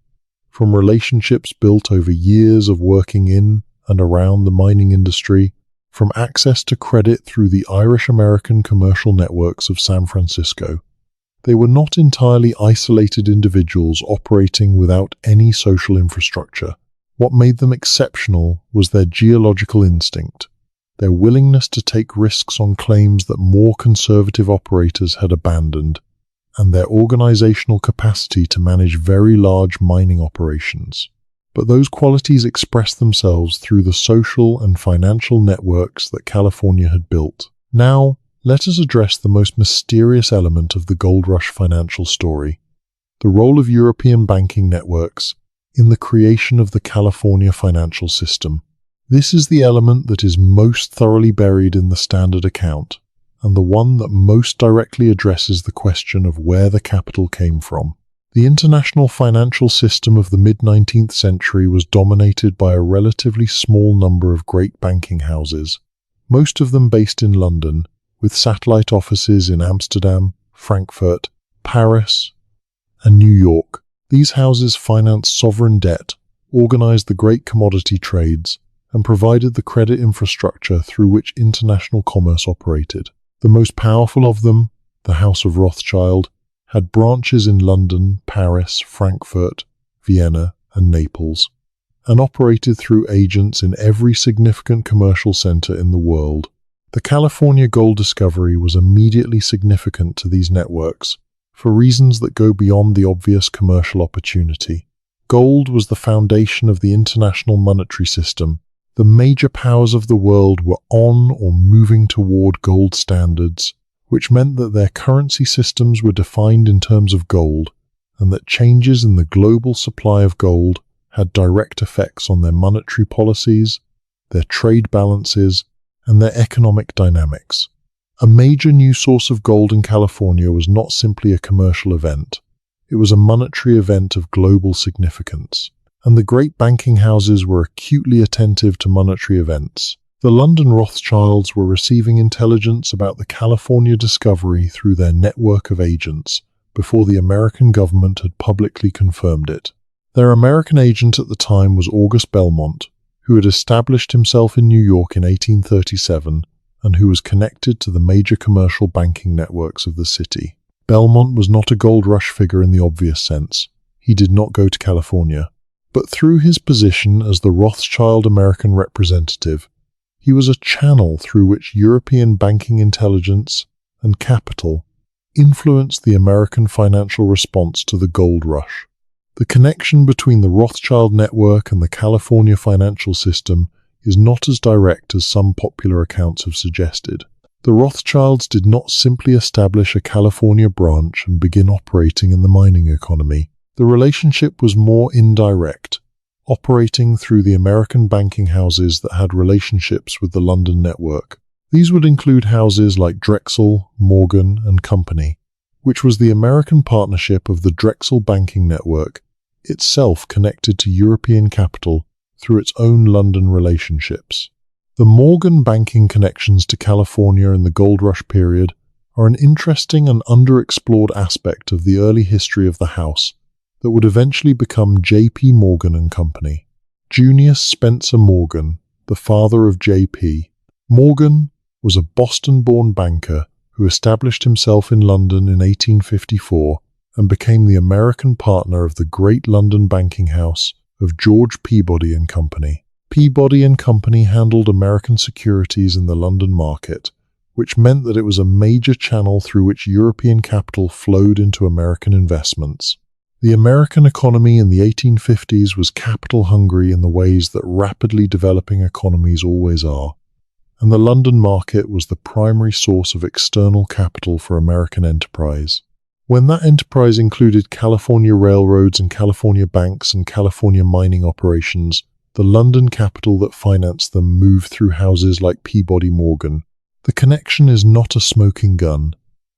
from relationships built over years of working in and around the mining industry, from access to credit through the Irish-American commercial networks of San Francisco. They were not entirely isolated individuals operating without any social infrastructure. What made them exceptional was their geological instinct, their willingness to take risks on claims that more conservative operators had abandoned, and their organizational capacity to manage very large mining operations. But those qualities expressed themselves through the social and financial networks that California had built. Now, let us address the most mysterious element of the gold rush financial story, the role of European banking networks in the creation of the California financial system. This is the element that is most thoroughly buried in the standard account, and the one that most directly addresses the question of where the capital came from. The international financial system of the mid-19th century was dominated by a relatively small number of great banking houses, most of them based in London, with satellite offices in Amsterdam, Frankfurt, Paris, and New York. These houses financed sovereign debt, organized the great commodity trades, and provided the credit infrastructure through which international commerce operated. The most powerful of them, the House of Rothschild, had branches in London, Paris, Frankfurt, Vienna, and Naples, and operated through agents in every significant commercial center in the world. The California gold discovery was immediately significant to these networks, for reasons that go beyond the obvious commercial opportunity. Gold was the foundation of the international monetary system. The major powers of the world were on or moving toward gold standards, which meant that their currency systems were defined in terms of gold, and that changes in the global supply of gold had direct effects on their monetary policies, their trade balances, and their economic dynamics. A major new source of gold in California was not simply a commercial event. It was a monetary event of global significance. and the great banking houses were acutely attentive to monetary events. The London Rothschilds were receiving intelligence about the California discovery through their network of agents before the American government had publicly confirmed it. Their American agent at the time was August Belmont, who had established himself in New York in 1837 and who was connected to the major commercial banking networks of the city. Belmont was not a gold rush figure in the obvious sense. He did not go to California. But through his position as the Rothschild American representative, he was a channel through which European banking intelligence and capital influenced the American financial response to the gold rush. The connection between the Rothschild network and the California financial system is not as direct as some popular accounts have suggested. The Rothschilds did not simply establish a California branch and begin operating in the mining economy. The relationship was more indirect, operating through the American banking houses that had relationships with the London network. These would include houses like Drexel, Morgan and Company, which was the American partnership of the Drexel banking network, itself connected to European capital through its own London relationships. The Morgan banking connections to California in the gold rush period are an interesting and underexplored aspect of the early history of the house that would eventually become J.P. Morgan and Company. Junius Spencer Morgan, the father of J.P. Morgan, was a Boston-born banker who established himself in London in 1854 and became the American partner of the great London banking house of George Peabody and Company. Peabody and Company handled American securities in the London market, which meant that it was a major channel through which European capital flowed into American investments. The American economy in the 1850s was capital-hungry in the ways that rapidly developing economies always are, and the London market was the primary source of external capital for American enterprise. When that enterprise included California railroads and California banks and California mining operations, the London capital that financed them moved through houses like Peabody Morgan. The connection is not a smoking gun.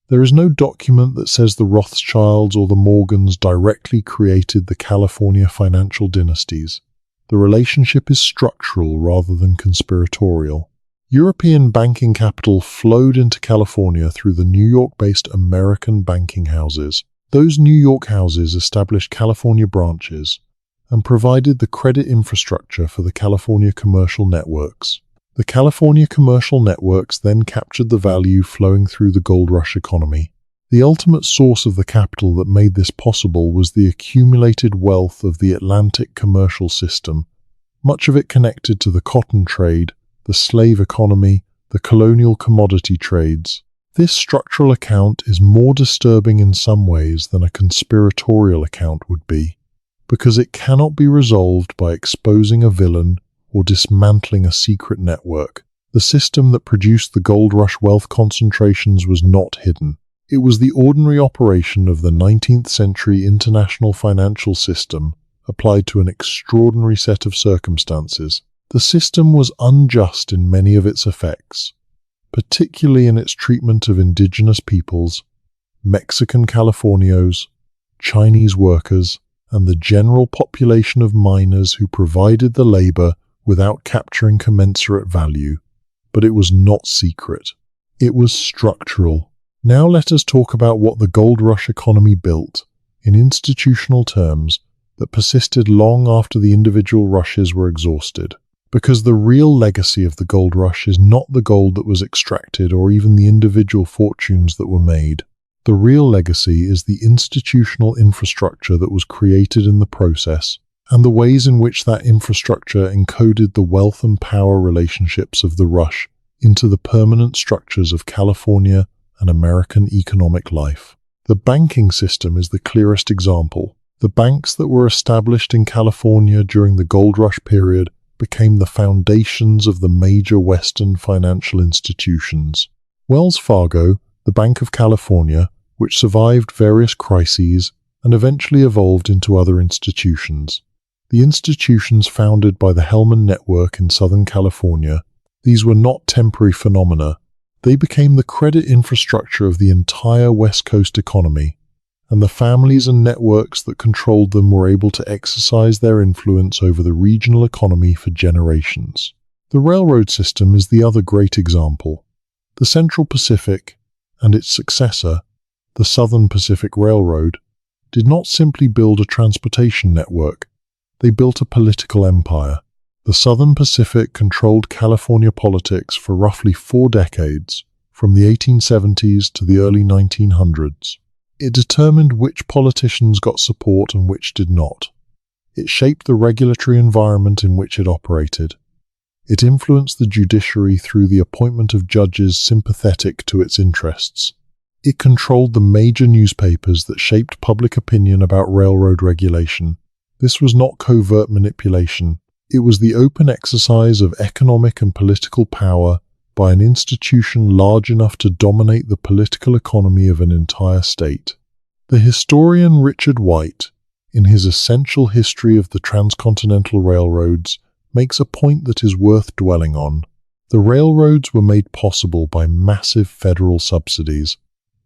There is no document that says the Rothschilds or the Morgans directly created the California financial dynasties. The relationship is structural rather than conspiratorial. European banking capital flowed into California through the New York-based American banking houses. Those New York houses established California branches and provided the credit infrastructure for the California commercial networks. The California commercial networks then captured the value flowing through the gold rush economy. The ultimate source of the capital that made this possible was the accumulated wealth of the Atlantic commercial system, much of it connected to the cotton trade, the slave economy, the colonial commodity trades. This structural account is more disturbing in some ways than a conspiratorial account would be, because it cannot be resolved by exposing a villain or dismantling a secret network. The system that produced the gold rush wealth concentrations was not hidden. It was the ordinary operation of the 19th century international financial system applied to an extraordinary set of circumstances. The system was unjust in many of its effects, particularly in its treatment of indigenous peoples, Mexican Californios, Chinese workers, and the general population of miners who provided the labor without capturing commensurate value. But it was not secret. It was structural. Now let us talk about what the gold rush economy built, in institutional terms, that persisted long after the individual rushes were exhausted. Because the real legacy of the gold rush is not the gold that was extracted or even the individual fortunes that were made. The real legacy is the institutional infrastructure that was created in the process, and the ways in which that infrastructure encoded the wealth and power relationships of the rush into the permanent structures of California and American economic life. The banking system is the clearest example. The banks that were established in California during the gold rush period became the foundations of the major Western financial institutions. Wells Fargo, the Bank of California, which survived various crises and eventually evolved into other institutions. The institutions founded by the Hellman Network in Southern California, these were not temporary phenomena. They became the credit infrastructure of the entire West Coast economy. and the families and networks that controlled them were able to exercise their influence over the regional economy for generations. The railroad system is the other great example. The Central Pacific and its successor, the Southern Pacific Railroad, did not simply build a transportation network, they built a political empire. The Southern Pacific controlled California politics for roughly 4 decades, from the 1870s to the early 1900s. It determined which politicians got support and which did not. It shaped the regulatory environment in which it operated. It influenced the judiciary through the appointment of judges sympathetic to its interests. It controlled the major newspapers that shaped public opinion about railroad regulation. This was not covert manipulation. It was the open exercise of economic and political power by an institution large enough to dominate the political economy of an entire state. The historian Richard White, in his essential history of the transcontinental railroads, makes a point that is worth dwelling on. The railroads were made possible by massive federal subsidies,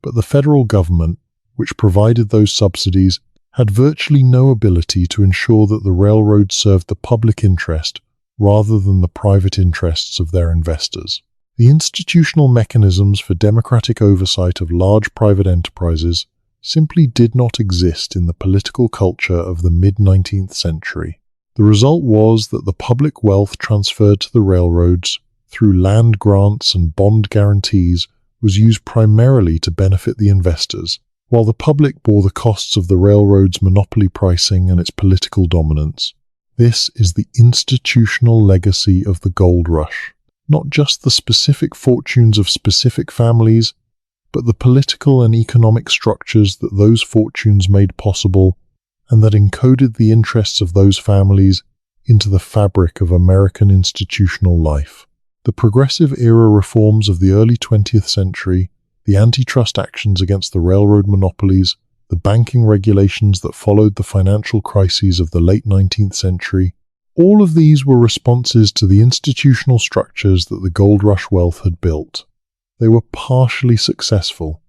but the federal government, which provided those subsidies, had virtually no ability to ensure that the railroads served the public interest rather than the private interests of their investors. The institutional mechanisms for democratic oversight of large private enterprises simply did not exist in the political culture of the mid-19th century. The result was that the public wealth transferred to the railroads through land grants and bond guarantees was used primarily to benefit the investors, while the public bore the costs of the railroad's monopoly pricing and its political dominance. This is the institutional legacy of the gold rush. Not just the specific fortunes of specific families, but the political and economic structures that those fortunes made possible and that encoded the interests of those families into the fabric of American institutional life. The progressive era reforms of the early 20th century, the antitrust actions against the railroad monopolies, the banking regulations that followed the financial crises of the late 19th century, all of these were responses to the institutional structures that the gold rush wealth had built. They were partially successful.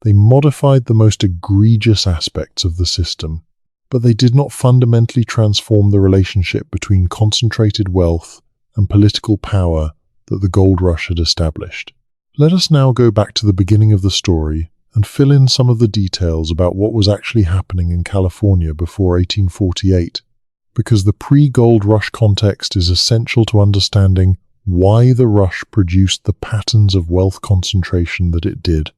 They modified the most egregious aspects of the system, but they did not fundamentally transform the relationship between concentrated wealth and political power that the gold rush had established. Let us now go back to the beginning of the story and fill in some of the details about what was actually happening in California before 1848, because the pre-gold rush context is essential to understanding why the rush produced the patterns of wealth concentration that it did,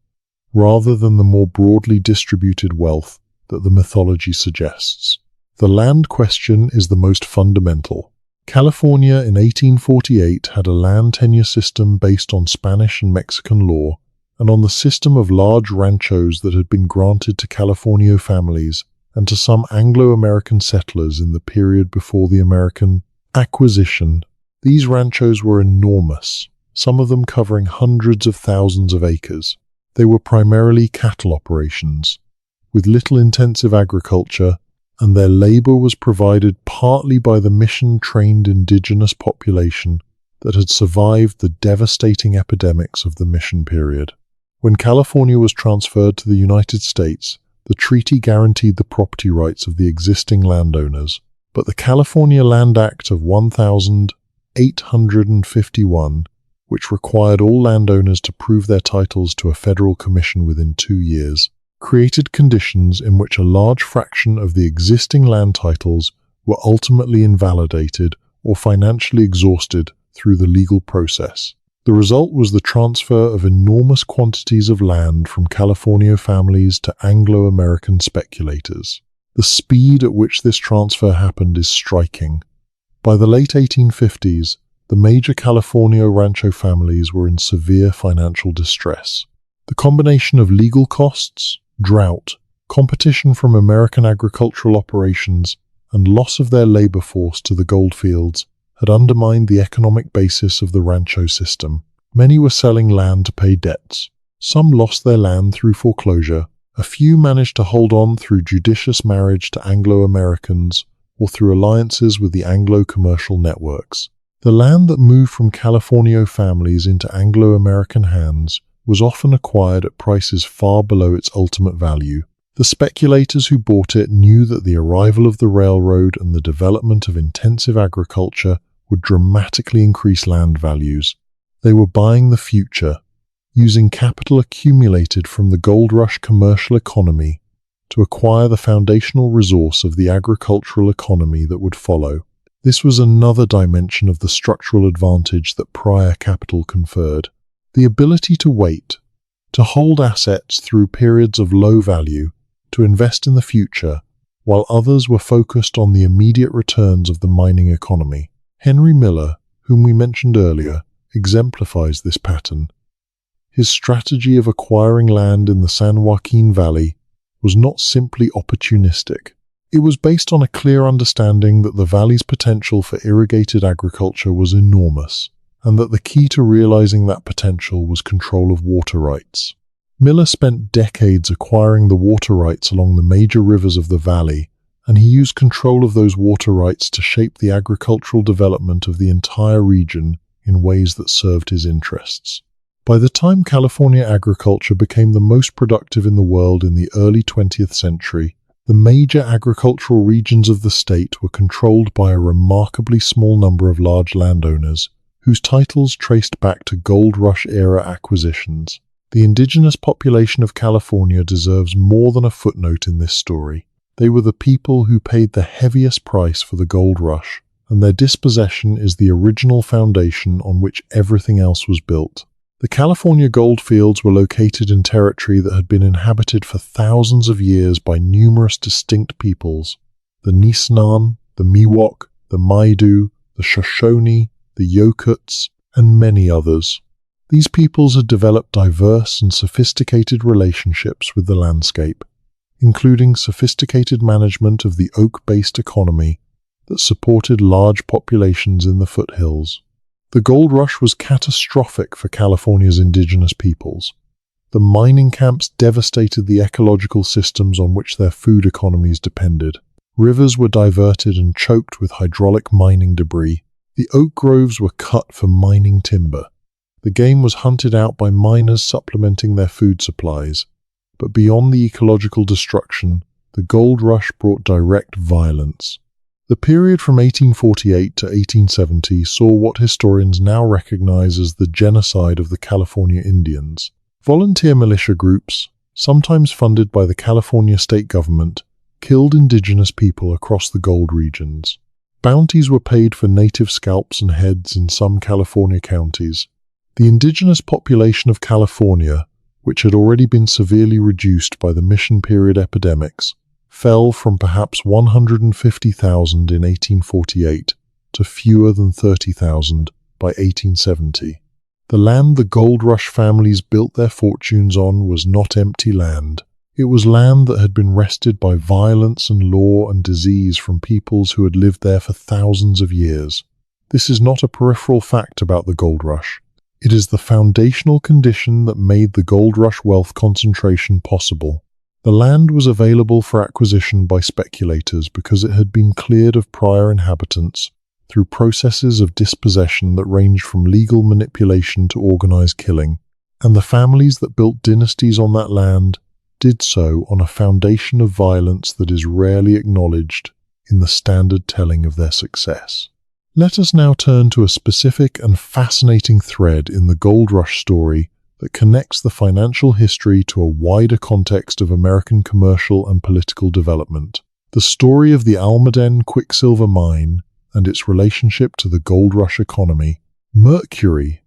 rather than the more broadly distributed wealth that the mythology suggests. The land question is the most fundamental. California in 1848 had a land tenure system based on Spanish and Mexican law, and on the system of large ranchos that had been granted to Californio families and to some Anglo-American settlers in the period before the American acquisition. These ranchos were enormous, some of them covering hundreds of thousands of acres. They were primarily cattle operations, with little intensive agriculture, and their labor was provided partly by the mission-trained indigenous population that had survived the devastating epidemics of the mission period. When California was transferred to the United States, the treaty guaranteed the property rights of the existing landowners, but the California Land Act of 1851, which required all landowners to prove their titles to a federal commission within 2 years, created conditions in which a large fraction of the existing land titles were ultimately invalidated or financially exhausted through the legal process. The result was the transfer of enormous quantities of land from California families to Anglo-American speculators. The speed at which this transfer happened is striking. By the late 1850s, the major California rancho families were in severe financial distress. The combination of legal costs, drought, competition from American agricultural operations, and loss of their labor force to the goldfields had undermined the economic basis of the rancho system. Many were selling land to pay debts. Some lost their land through foreclosure. A few managed to hold on through judicious marriage to Anglo-Americans or through alliances with the Anglo-commercial networks. The land that moved from Californio families into Anglo-American hands was often acquired at prices far below its ultimate value. The speculators who bought it knew that the arrival of the railroad and the development of intensive agriculture would dramatically increase land values. They were buying the future, using capital accumulated from the gold rush commercial economy to acquire the foundational resource of the agricultural economy that would follow. This was another dimension of the structural advantage that prior capital conferred. The ability to wait, to hold assets through periods of low value, to invest in the future, while others were focused on the immediate returns of the mining economy. Henry Miller, whom we mentioned earlier, exemplifies this pattern. His strategy of acquiring land in the San Joaquin Valley was not simply opportunistic. It was based on a clear understanding that the valley's potential for irrigated agriculture was enormous, and that the key to realizing that potential was control of water rights. Miller spent decades acquiring the water rights along the major rivers of the valley, and he used control of those water rights to shape the agricultural development of the entire region in ways that served his interests. By the time California agriculture became the most productive in the world in the early 20th century, the major agricultural regions of the state were controlled by a remarkably small number of large landowners, whose titles traced back to gold rush-era acquisitions. The indigenous population of California deserves more than a footnote in this story. They were the people who paid the heaviest price for the gold rush, and their dispossession is the original foundation on which everything else was built. The California gold fields were located in territory that had been inhabited for thousands of years by numerous distinct peoples: the Nisnan, the Miwok, the Maidu, the Shoshone, the Yokuts, and many others. These peoples had developed diverse and sophisticated relationships with the landscape, including sophisticated management of the oak-based economy that supported large populations in the foothills. The gold rush was catastrophic for California's indigenous peoples. The mining camps devastated the ecological systems on which their food economies depended. Rivers were diverted and choked with hydraulic mining debris. The oak groves were cut for mining timber. The game was hunted out by miners supplementing their food supplies. But beyond the ecological destruction, the gold rush brought direct violence. The period from 1848 to 1870 saw what historians now recognize as the genocide of the California Indians. Volunteer militia groups, sometimes funded by the California state government, killed indigenous people across the gold regions. Bounties were paid for native scalps and heads in some California counties. The indigenous population of California, which had already been severely reduced by the Mission Period epidemics, fell from perhaps 150,000 in 1848 to fewer than 30,000 by 1870. The land the gold rush families built their fortunes on was not empty land. It was land that had been wrested by violence and law and disease from peoples who had lived there for thousands of years. This is not a peripheral fact about the gold rush. It is the foundational condition that made the gold rush wealth concentration possible. The land was available for acquisition by speculators because it had been cleared of prior inhabitants through processes of dispossession that ranged from legal manipulation to organized killing, and the families that built dynasties on that land did so on a foundation of violence that is rarely acknowledged in the standard telling of their success. Let us now turn to a specific and fascinating thread in the gold rush story that connects the financial history to a wider context of American commercial and political development. The story of the Almaden quicksilver mine and its relationship to the gold rush economy. Mercury,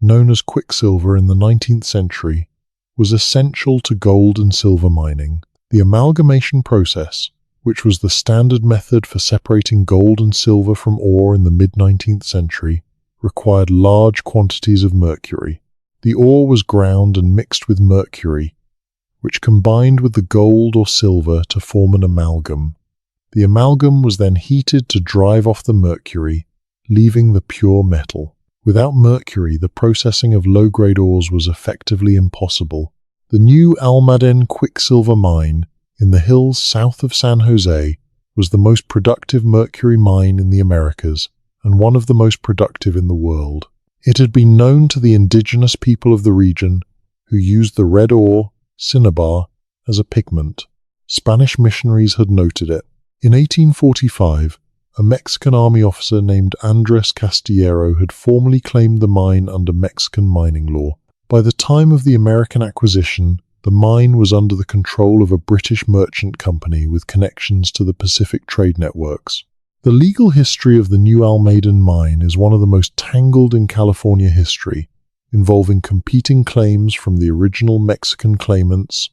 known as quicksilver in the 19th century, was essential to gold and silver mining. The amalgamation process, which was the standard method for separating gold and silver from ore in the mid-19th century, required large quantities of mercury. The ore was ground and mixed with mercury, which combined with the gold or silver to form an amalgam. The amalgam was then heated to drive off the mercury, leaving the pure metal. Without mercury, the processing of low-grade ores was effectively impossible. The new Almaden quicksilver mine in the hills south of San Jose was the most productive mercury mine in the Americas and one of the most productive in the world. It had been known to the indigenous people of the region, who used the red ore, cinnabar, as a pigment. Spanish missionaries had noted it. In 1845, a Mexican army officer named Andres Castillero had formally claimed the mine under Mexican mining law. By the time of the American acquisition, the mine was under the control of a British merchant company with connections to the Pacific trade networks. The legal history of the New Almaden mine is one of the most tangled in California history, involving competing claims from the original Mexican claimants,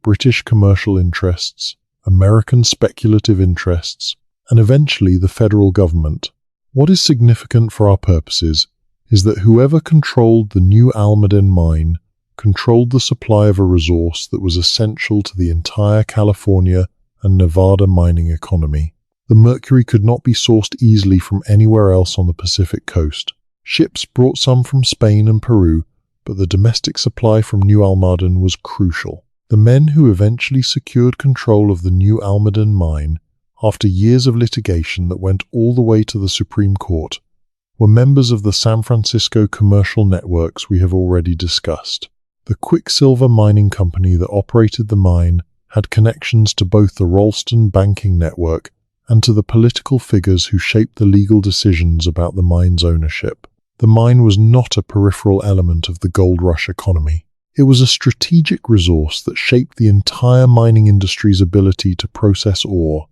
British commercial interests, American speculative interests, and eventually the federal government. What is significant for our purposes is that whoever controlled the New Almaden mine controlled the supply of a resource that was essential to the entire California and Nevada mining economy. The mercury could not be sourced easily from anywhere else on the Pacific coast. Ships brought some from Spain and Peru, but the domestic supply from New Almaden was crucial. The men who eventually secured control of the New Almaden mine, after years of litigation that went all the way to the Supreme Court, were members of the San Francisco commercial networks we have already discussed. The Quicksilver Mining Company that operated the mine had connections to both the Ralston banking network and to the political figures who shaped the legal decisions about the mine's ownership. The mine was not a peripheral element of the gold rush economy. It was a strategic resource that shaped the entire mining industry's ability to process ore,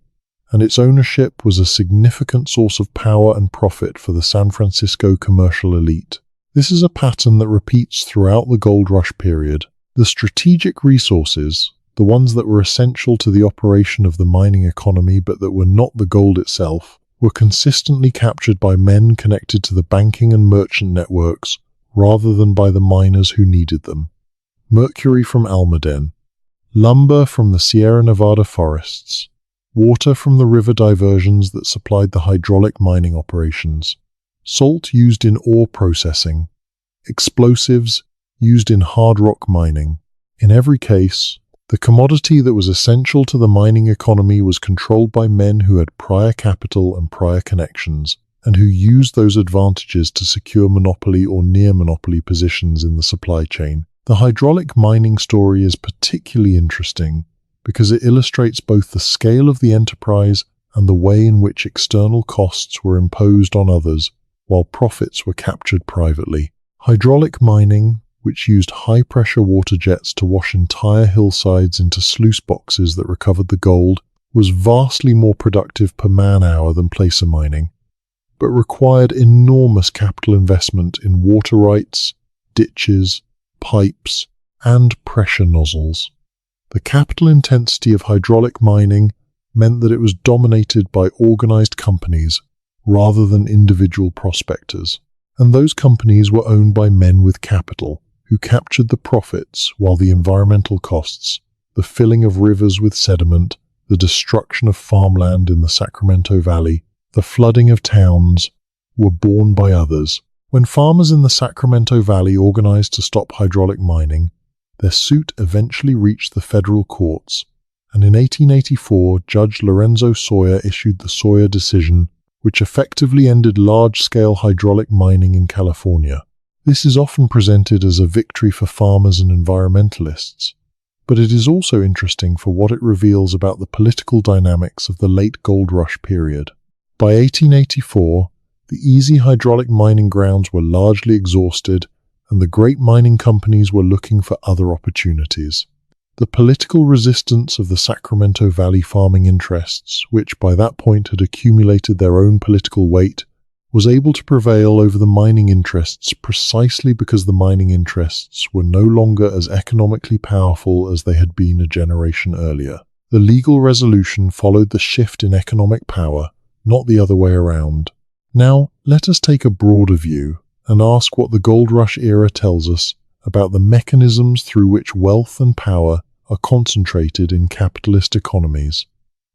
and its ownership was a significant source of power and profit for the San Francisco commercial elite. This is a pattern that repeats throughout the gold rush period. The strategic resources, the ones that were essential to the operation of the mining economy but that were not the gold itself, were consistently captured by men connected to the banking and merchant networks rather than by the miners who needed them. Mercury from Almaden, lumber from the Sierra Nevada forests, water from the river diversions that supplied the hydraulic mining operations, salt used in ore processing, explosives used in hard rock mining. In every case, the commodity that was essential to the mining economy was controlled by men who had prior capital and prior connections, and who used those advantages to secure monopoly or near-monopoly positions in the supply chain. The hydraulic mining story is particularly interesting because it illustrates both the scale of the enterprise and the way in which external costs were imposed on others while profits were captured privately. Hydraulic mining, which used high-pressure water jets to wash entire hillsides into sluice boxes that recovered the gold, was vastly more productive per man-hour than placer mining, but required enormous capital investment in water rights, ditches, pipes, and pressure nozzles. The capital intensity of hydraulic mining meant that it was dominated by organized companies rather than individual prospectors, and those companies were owned by men with capital, who captured the profits while the environmental costs, the filling of rivers with sediment, the destruction of farmland in the Sacramento Valley, the flooding of towns, were borne by others. When farmers in the Sacramento Valley organized to stop hydraulic mining, their suit eventually reached the federal courts, and in 1884 Judge Lorenzo Sawyer issued the Sawyer decision, which effectively ended large-scale hydraulic mining in California. This is often presented as a victory for farmers and environmentalists, but it is also interesting for what it reveals about the political dynamics of the late gold rush period. By 1884, the easy hydraulic mining grounds were largely exhausted, and the great mining companies were looking for other opportunities. The political resistance of the Sacramento Valley farming interests, which by that point had accumulated their own political weight, was able to prevail over the mining interests precisely because the mining interests were no longer as economically powerful as they had been a generation earlier. The legal resolution followed the shift in economic power, not the other way around. Now, let us take a broader view and ask what the Gold Rush era tells us about the mechanisms through which wealth and power are concentrated in capitalist economies.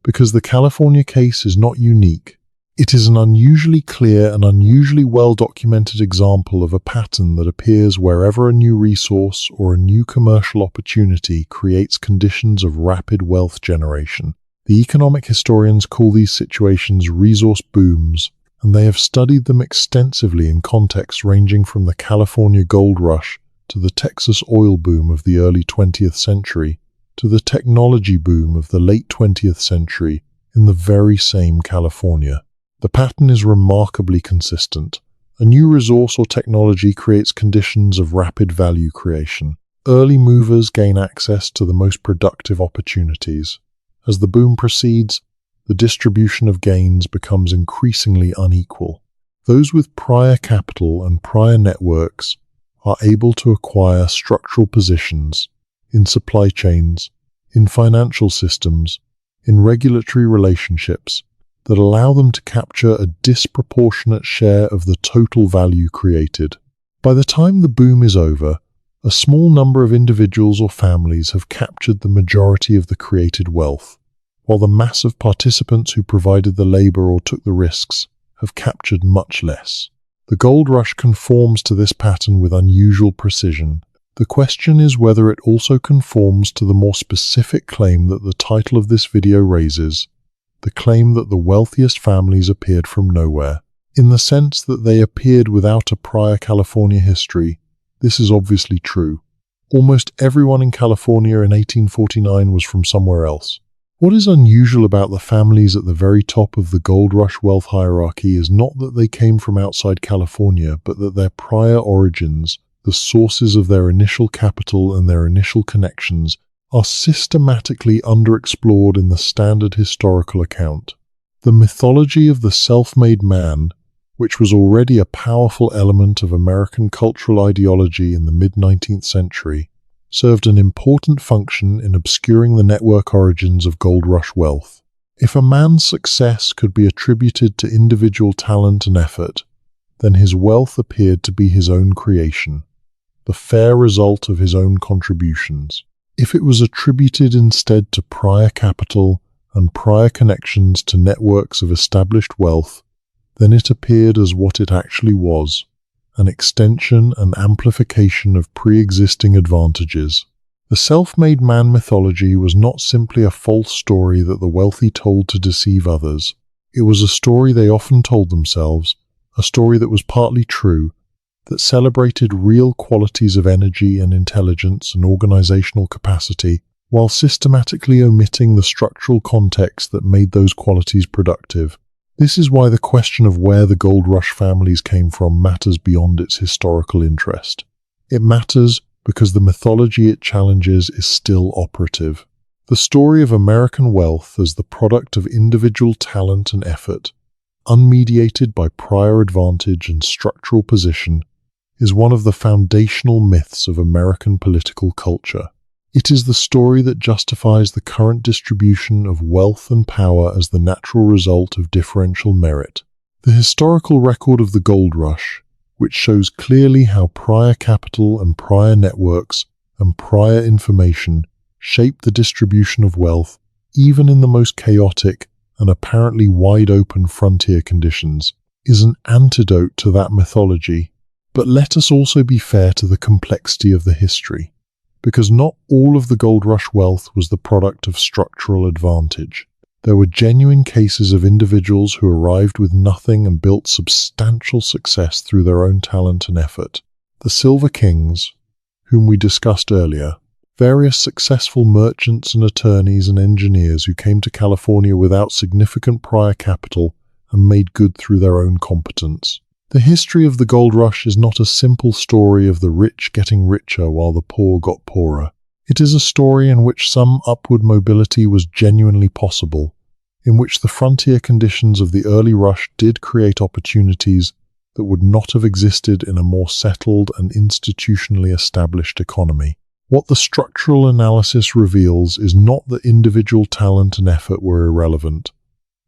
Because the California case is not unique, it is an unusually clear and unusually well-documented example of a pattern that appears wherever a new resource or a new commercial opportunity creates conditions of rapid wealth generation. The economic historians call these situations resource booms, and they have studied them extensively in contexts ranging from the California gold rush to the Texas oil boom of the early 20th century, to the technology boom of the late 20th century in the very same California. The pattern is remarkably consistent. A new resource or technology creates conditions of rapid value creation. Early movers gain access to the most productive opportunities. As the boom proceeds, the distribution of gains becomes increasingly unequal. Those with prior capital and prior networks are able to acquire structural positions in supply chains, in financial systems, in regulatory relationships that allow them to capture a disproportionate share of the total value created. By the time the boom is over, a small number of individuals or families have captured the majority of the created wealth, while the mass of participants who provided the labor or took the risks have captured much less. The gold rush conforms to this pattern with unusual precision. The question is whether it also conforms to the more specific claim that the title of this video raises, the claim that the wealthiest families appeared from nowhere. In the sense that they appeared without a prior California history, this is obviously true. Almost everyone in California in 1849 was from somewhere else. What is unusual about the families at the very top of the gold rush wealth hierarchy is not that they came from outside California, but that their prior origins, the sources of their initial capital and their initial connections, are systematically underexplored in the standard historical account. The mythology of the self-made man, which was already a powerful element of American cultural ideology in the mid-19th century, served an important function in obscuring the network origins of gold rush wealth. If a man's success could be attributed to individual talent and effort, then his wealth appeared to be his own creation, the fair result of his own contributions. If it was attributed instead to prior capital and prior connections to networks of established wealth, then it appeared as what it actually was, an extension and amplification of pre-existing advantages. The self-made man mythology was not simply a false story that the wealthy told to deceive others. It was a story they often told themselves, a story that was partly true, that celebrated real qualities of energy and intelligence and organizational capacity, while systematically omitting the structural context that made those qualities productive. This is why the question of where the gold rush families came from matters beyond its historical interest. It matters because the mythology it challenges is still operative. The story of American wealth as the product of individual talent and effort, unmediated by prior advantage and structural position, is one of the foundational myths of American political culture. It is the story that justifies the current distribution of wealth and power as the natural result of differential merit. The historical record of the gold rush, which shows clearly how prior capital and prior networks and prior information shape the distribution of wealth, even in the most chaotic and apparently wide-open frontier conditions, is an antidote to that mythology. But let us also be fair to the complexity of the history, because not all of the gold rush wealth was the product of structural advantage. There were genuine cases of individuals who arrived with nothing and built substantial success through their own talent and effort. The Silver Kings, whom we discussed earlier, various successful merchants and attorneys and engineers who came to California without significant prior capital and made good through their own competence. The history of the gold rush is not a simple story of the rich getting richer while the poor got poorer. It is a story in which some upward mobility was genuinely possible, in which the frontier conditions of the early rush did create opportunities that would not have existed in a more settled and institutionally established economy. What the structural analysis reveals is not that individual talent and effort were irrelevant,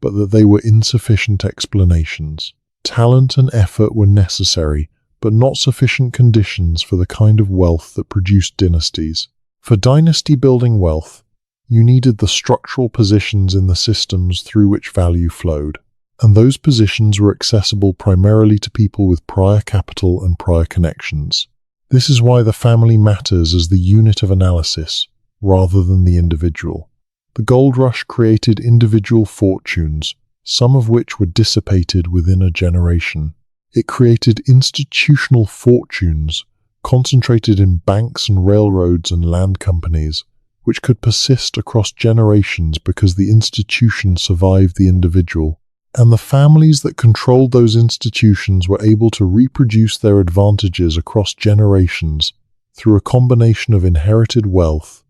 but that they were insufficient explanations. Talent and effort were necessary, but not sufficient conditions for the kind of wealth that produced dynasties. For dynasty-building wealth, you needed the structural positions in the systems through which value flowed, and those positions were accessible primarily to people with prior capital and prior connections. This is why the family matters as the unit of analysis, rather than the individual. The gold rush created individual fortunes, some of which were dissipated within a generation. It created institutional fortunes, concentrated in banks and railroads and land companies, which could persist across generations because the institution survived the individual. And the families that controlled those institutions were able to reproduce their advantages across generations through a combination of inherited wealth,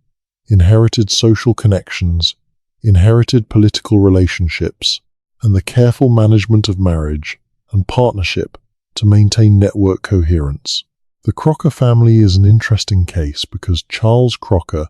inherited social connections, inherited political relationships, and the careful management of marriage and partnership to maintain network coherence. The Crocker family is an interesting case because Charles Crocker,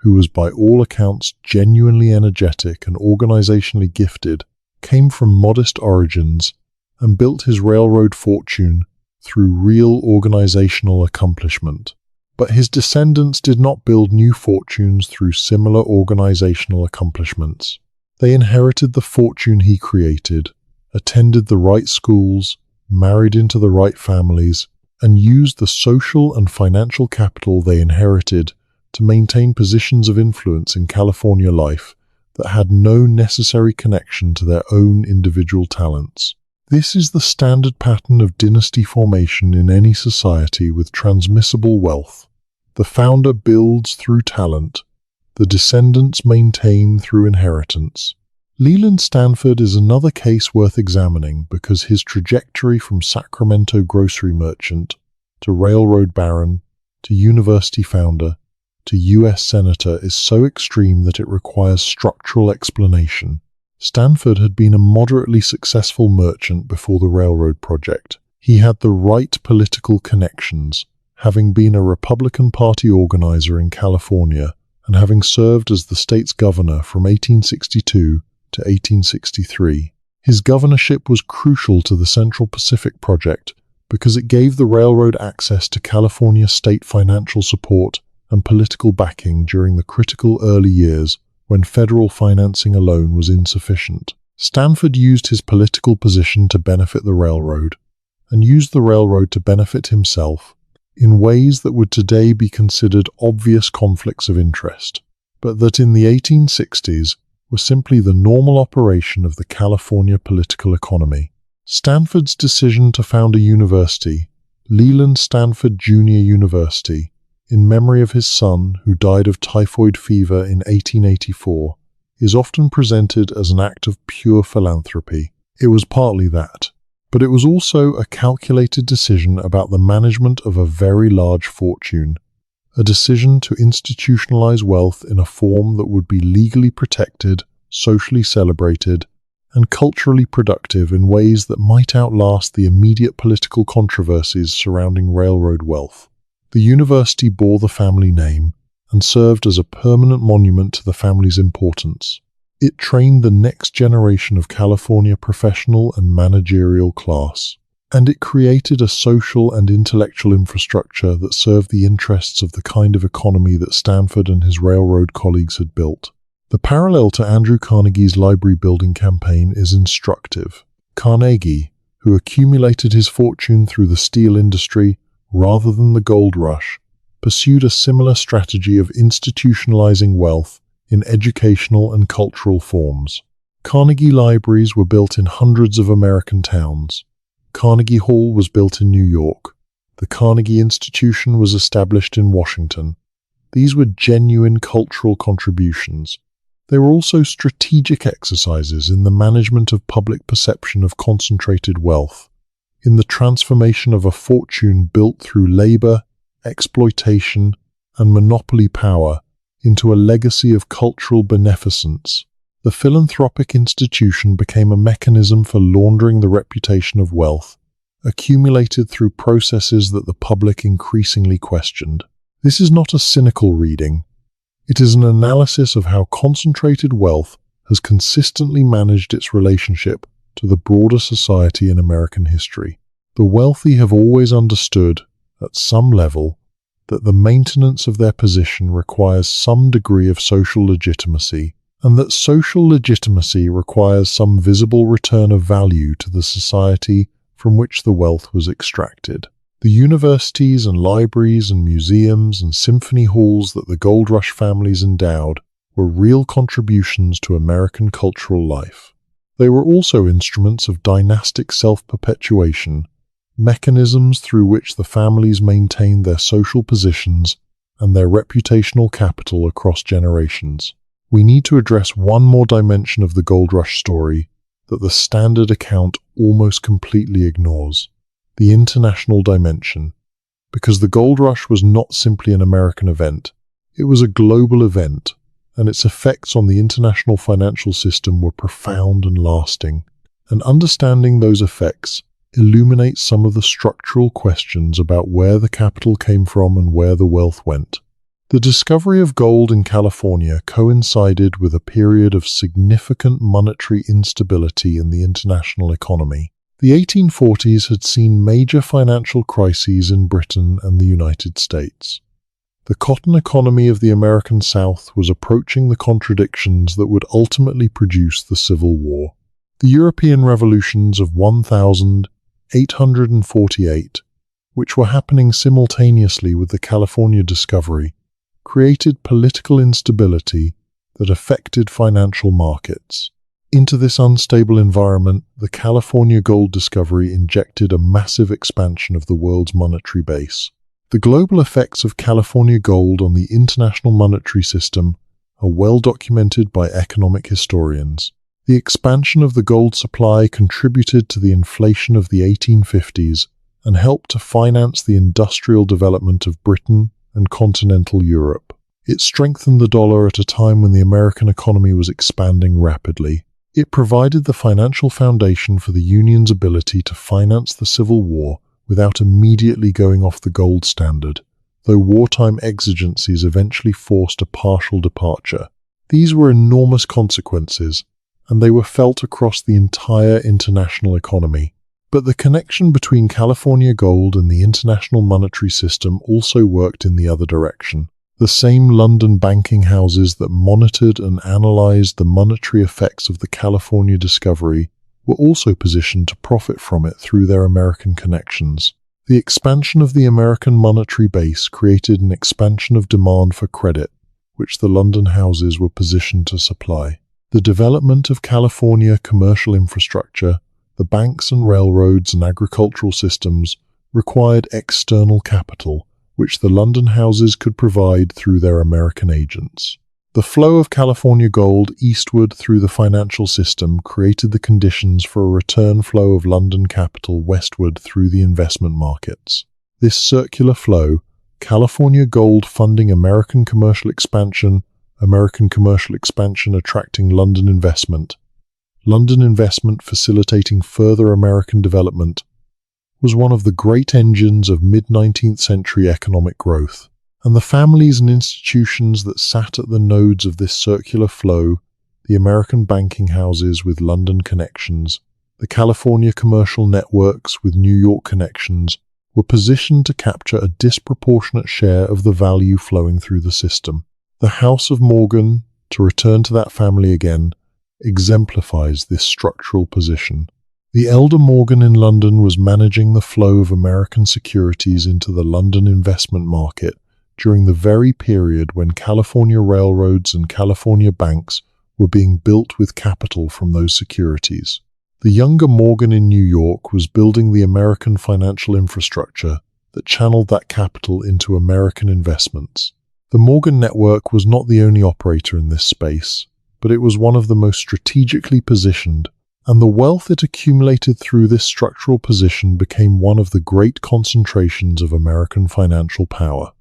who was by all accounts genuinely energetic and organizationally gifted, came from modest origins and built his railroad fortune through real organizational accomplishment. But his descendants did not build new fortunes through similar organizational accomplishments. They inherited the fortune he created, attended the right schools, married into the right families, and used the social and financial capital they inherited to maintain positions of influence in California life that had no necessary connection to their own individual talents. This is the standard pattern of dynasty formation in any society with transmissible wealth. The founder builds through talent, the descendants maintain through inheritance. Leland Stanford is another case worth examining because his trajectory from Sacramento grocery merchant to railroad baron to university founder to U.S. Senator is so extreme that it requires structural explanation. Stanford had been a moderately successful merchant before the railroad project. He had the right political connections, having been a Republican Party organizer in California and having served as the state's governor from 1862 to 1863. His governorship was crucial to the Central Pacific Project because it gave the railroad access to California state financial support and political backing during the critical early years when federal financing alone was insufficient. Stanford used his political position to benefit the railroad and used the railroad to benefit himself in ways that would today be considered obvious conflicts of interest, but that in the 1860s were simply the normal operation of the California political economy. Stanford's decision to found a university, Leland Stanford Junior University, in memory of his son who died of typhoid fever in 1884, is often presented as an act of pure philanthropy. It was partly that, but it was also a calculated decision about the management of a very large fortune, a decision to institutionalize wealth in a form that would be legally protected, socially celebrated, and culturally productive in ways that might outlast the immediate political controversies surrounding railroad wealth. The university bore the family name and served as a permanent monument to the family's importance. It trained the next generation of California professional and managerial class, and it created a social and intellectual infrastructure that served the interests of the kind of economy that Stanford and his railroad colleagues had built. The parallel to Andrew Carnegie's library building campaign is instructive. Carnegie, who accumulated his fortune through the steel industry rather than the gold rush, pursued a similar strategy of institutionalizing wealth in educational and cultural forms. Carnegie libraries were built in hundreds of American towns. Carnegie Hall was built in New York. The Carnegie Institution was established in Washington. These were genuine cultural contributions. They were also strategic exercises in the management of public perception of concentrated wealth, in the transformation of a fortune built through labor, exploitation, and monopoly power into a legacy of cultural beneficence. The philanthropic institution became a mechanism for laundering the reputation of wealth, accumulated through processes that the public increasingly questioned. This is not a cynical reading. It is an analysis of how concentrated wealth has consistently managed its relationship to the broader society in American history. The wealthy have always understood, at some level, that the maintenance of their position requires some degree of social legitimacy, and that social legitimacy requires some visible return of value to the society from which the wealth was extracted. The universities and libraries and museums and symphony halls that the Gold Rush families endowed were real contributions to American cultural life. They were also instruments of dynastic self-perpetuation, mechanisms through which the families maintained their social positions and their reputational capital across generations. We need to address one more dimension of the gold rush story that the standard account almost completely ignores: the international dimension. Because the gold rush was not simply an American event, it was a global event, and its effects on the international financial system were profound and lasting. And understanding those effects illuminates some of the structural questions about where the capital came from and where the wealth went. The discovery of gold in California coincided with a period of significant monetary instability in the international economy. The 1840s had seen major financial crises in Britain and the United States. The cotton economy of the American South was approaching the contradictions that would ultimately produce the Civil War. The European revolutions of 1848, which were happening simultaneously with the California discovery, created political instability that affected financial markets. Into this unstable environment, the California gold discovery injected a massive expansion of the world's monetary base. The global effects of California gold on the international monetary system are well documented by economic historians. The expansion of the gold supply contributed to the inflation of the 1850s and helped to finance the industrial development of Britain and continental Europe. It strengthened the dollar at a time when the American economy was expanding rapidly. It provided the financial foundation for the Union's ability to finance the Civil War without immediately going off the gold standard, though wartime exigencies eventually forced a partial departure. These were enormous consequences, and they were felt across the entire international economy. But the connection between California gold and the international monetary system also worked in the other direction. The same London banking houses that monitored and analyzed the monetary effects of the California discovery were also positioned to profit from it through their American connections. The expansion of the American monetary base created an expansion of demand for credit, which the London houses were positioned to supply. The development of California commercial infrastructure, the banks and railroads and agricultural systems, required external capital, which the London houses could provide through their American agents. The flow of California gold eastward through the financial system created the conditions for a return flow of London capital westward through the investment markets. This circular flow, California gold funding American commercial expansion attracting London investment facilitating further American development, was one of the great engines of mid-19th century economic growth. And the families and institutions that sat at the nodes of this circular flow, the American banking houses with London connections, the California commercial networks with New York connections, were positioned to capture a disproportionate share of the value flowing through the system. The House of Morgan, to return to that family again, exemplifies this structural position. The elder Morgan in London was managing the flow of American securities into the London investment market during the very period when California railroads and California banks were being built with capital from those securities. The younger Morgan in New York was building the American financial infrastructure that channeled that capital into American investments. The Morgan network was not the only operator in this space, but it was one of the most strategically positioned, and the wealth it accumulated through this structural position became one of the great concentrations of American financial power.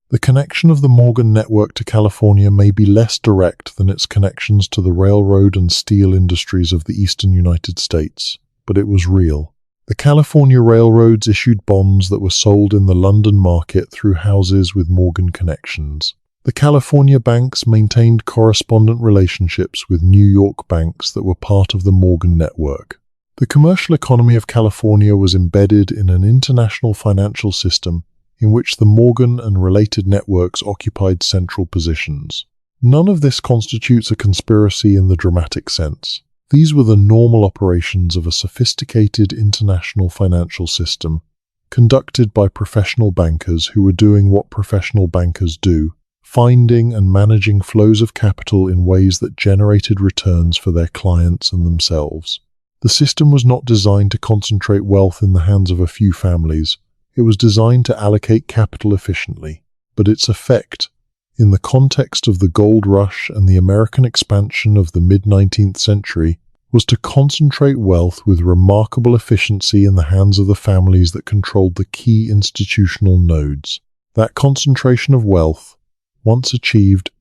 The connection of the Morgan network to California may be less direct than its connections to the railroad and steel industries of the eastern United States, but it was real. The California railroads issued bonds that were sold in the London market through houses with Morgan connections. The California banks maintained correspondent relationships with New York banks that were part of the Morgan network. The commercial economy of California was embedded in an international financial system in which the Morgan and related networks occupied central positions. None of this constitutes a conspiracy in the dramatic sense. These were the normal operations of a sophisticated international financial system, conducted by professional bankers who were doing what professional bankers do, finding and managing flows of capital in ways that generated returns for their clients and themselves. The system was not designed to concentrate wealth in the hands of a few families. It was designed to allocate capital efficiently. but its effect, in the context of the gold rush and the American expansion of the mid-19th century, was to concentrate wealth with remarkable efficiency in the hands of the families that controlled the key institutional nodes. That concentration of wealth, once achieved,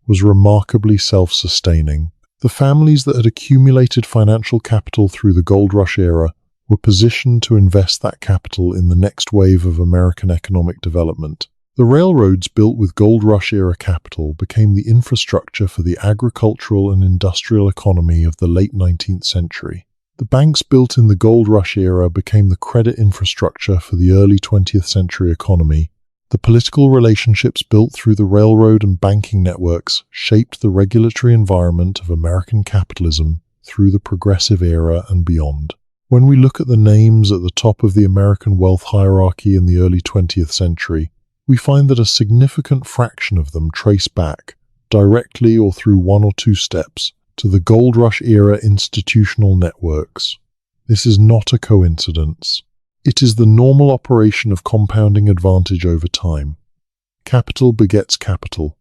was remarkably self-sustaining. The families that had accumulated financial capital through the gold rush era were positioned to invest that capital in the next wave of American economic development. The railroads built with gold rush era capital became the infrastructure for the agricultural and industrial economy of the late 19th century. The banks built in the gold rush era became the credit infrastructure for the early 20th century economy. The political relationships built through the railroad and banking networks shaped the regulatory environment of American capitalism through the progressive era and beyond. When we look at the names at the top of the American wealth hierarchy in the early 20th century, we find that a significant fraction of them trace back, directly or through one or two steps, to the gold rush era institutional networks. This is not a coincidence. It is the normal operation of compounding advantage over time. Capital begets capital.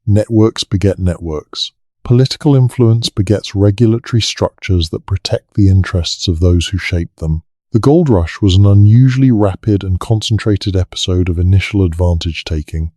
Networks beget networks. Political influence begets regulatory structures that protect the interests of those who shape them. The gold rush was an unusually rapid and concentrated episode of initial advantage taking,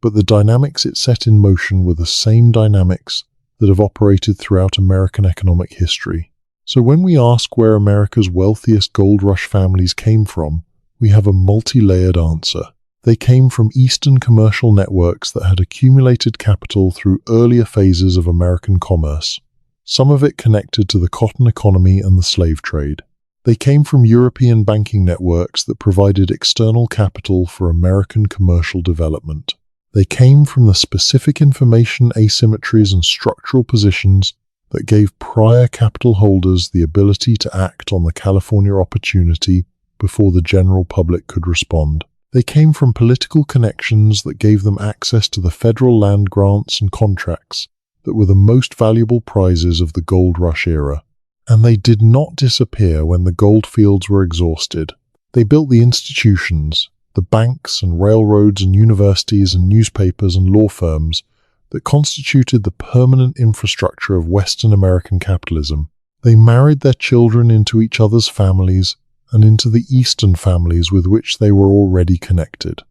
but the dynamics it set in motion were the same dynamics that have operated throughout American economic history. So when we ask where America's wealthiest gold rush families came from, we have a multi-layered answer. They came from Eastern commercial networks that had accumulated capital through earlier phases of American commerce, some of it connected to the cotton economy and the slave trade. They came from European banking networks that provided external capital for American commercial development. They came from the specific information asymmetries and structural positions that gave prior capital holders the ability to act on the California opportunity before the general public could respond. They came from political connections that gave them access to the federal land grants and contracts that were the most valuable prizes of the gold rush era. And they did not disappear when the gold fields were exhausted. They built the institutions, the banks and railroads and universities and newspapers and law firms that constituted the permanent infrastructure of Western American capitalism. They married their children into each other's families and into the Eastern families with which they were already connected.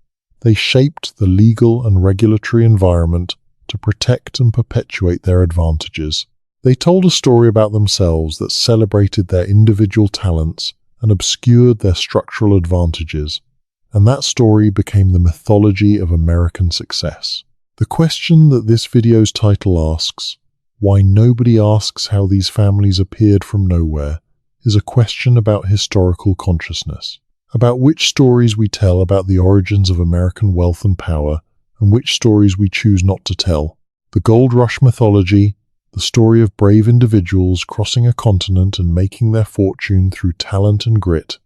They shaped the legal and regulatory environment to protect and perpetuate their advantages. They told a story about themselves that celebrated their individual talents and obscured their structural advantages, and that story became the mythology of American success. The question that this video's title asks, why nobody asks how these families appeared from nowhere, is a question about historical consciousness, about which stories we tell about the origins of American wealth and power, and which stories we choose not to tell. The gold rush mythology, the story of brave individuals crossing a continent and making their fortune through talent and grit,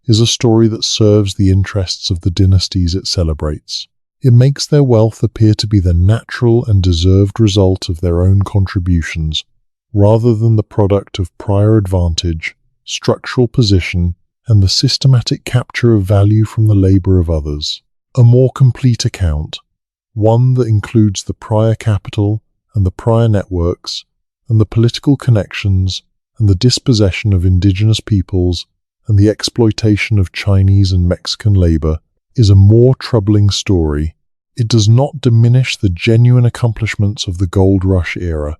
is a story that serves the interests of the dynasties it celebrates. It makes their wealth appear to be the natural and deserved result of their own contributions, rather than the product of prior advantage, structural position, and the systematic capture of value from the labor of others. A more complete account, one that includes the prior capital and the prior networks, and the political connections, and the dispossession of indigenous peoples, and the exploitation of Chinese and Mexican labor, is a more troubling story. It does not diminish the genuine accomplishments of the gold rush era.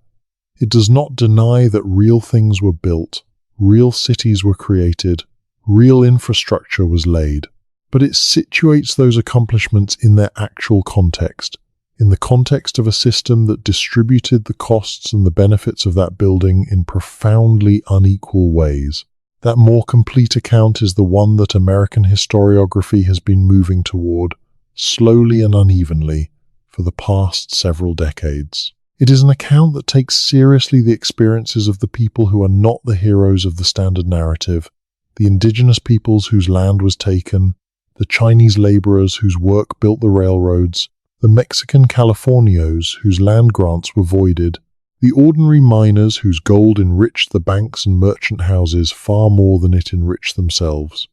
It does not deny that real things were built, real cities were created, real infrastructure was laid. But it situates those accomplishments in their actual context, in the context of a system that distributed the costs and the benefits of that building in profoundly unequal ways. That more complete account is the one that American historiography has been moving toward, slowly and unevenly, for the past several decades. It is an account that takes seriously the experiences of the people who are not the heroes of the standard narrative, the indigenous peoples whose land was taken, the Chinese laborers whose work built the railroads, the Mexican Californios whose land grants were voided, the ordinary miners whose gold enriched the banks and merchant houses far more than it enriched themselves.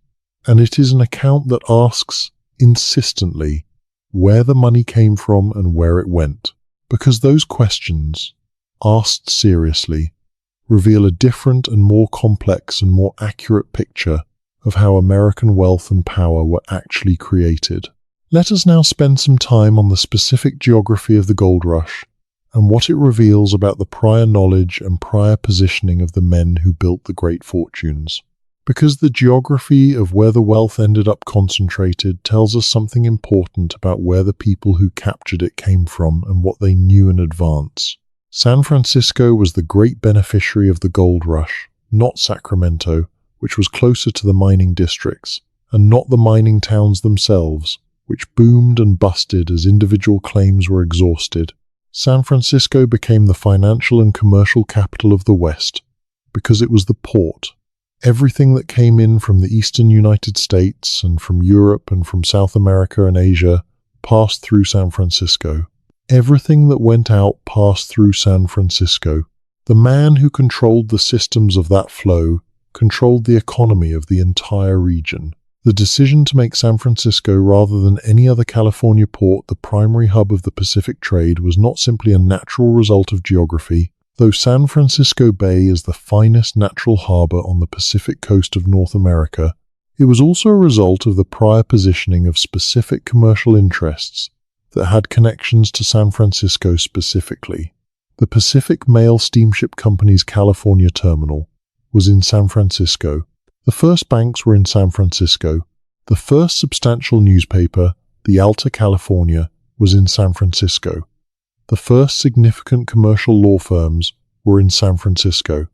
And it is an account that asks, insistently, where the money came from and where it went. Because those questions, asked seriously, reveal a different and more complex and more accurate picture of how American wealth and power were actually created. Let us now spend some time on the specific geography of the gold rush and what it reveals about the prior knowledge and prior positioning of the men who built the great fortunes. Because the geography of where the wealth ended up concentrated tells us something important about where the people who captured it came from and what they knew in advance. San Francisco was the great beneficiary of the gold rush, not Sacramento, which was closer to the mining districts, and not the mining towns themselves, which boomed and busted as individual claims were exhausted. San Francisco became the financial and commercial capital of the West because it was the port. Everything that came in from the eastern United States and from Europe and from South America and Asia passed through San Francisco. Everything that went out passed through San Francisco. The man who controlled the systems of that flow controlled the economy of the entire region. The decision to make San Francisco rather than any other California port the primary hub of the Pacific trade was not simply a natural result of geography. Though San Francisco Bay is the finest natural harbor on the Pacific coast of North America, it was also a result of the prior positioning of specific commercial interests that had connections to San Francisco specifically. The Pacific Mail Steamship Company's California terminal was in San Francisco. The first banks were in San Francisco. The first substantial newspaper, the Alta California, was in San Francisco. The first significant commercial law firms were in San Francisco.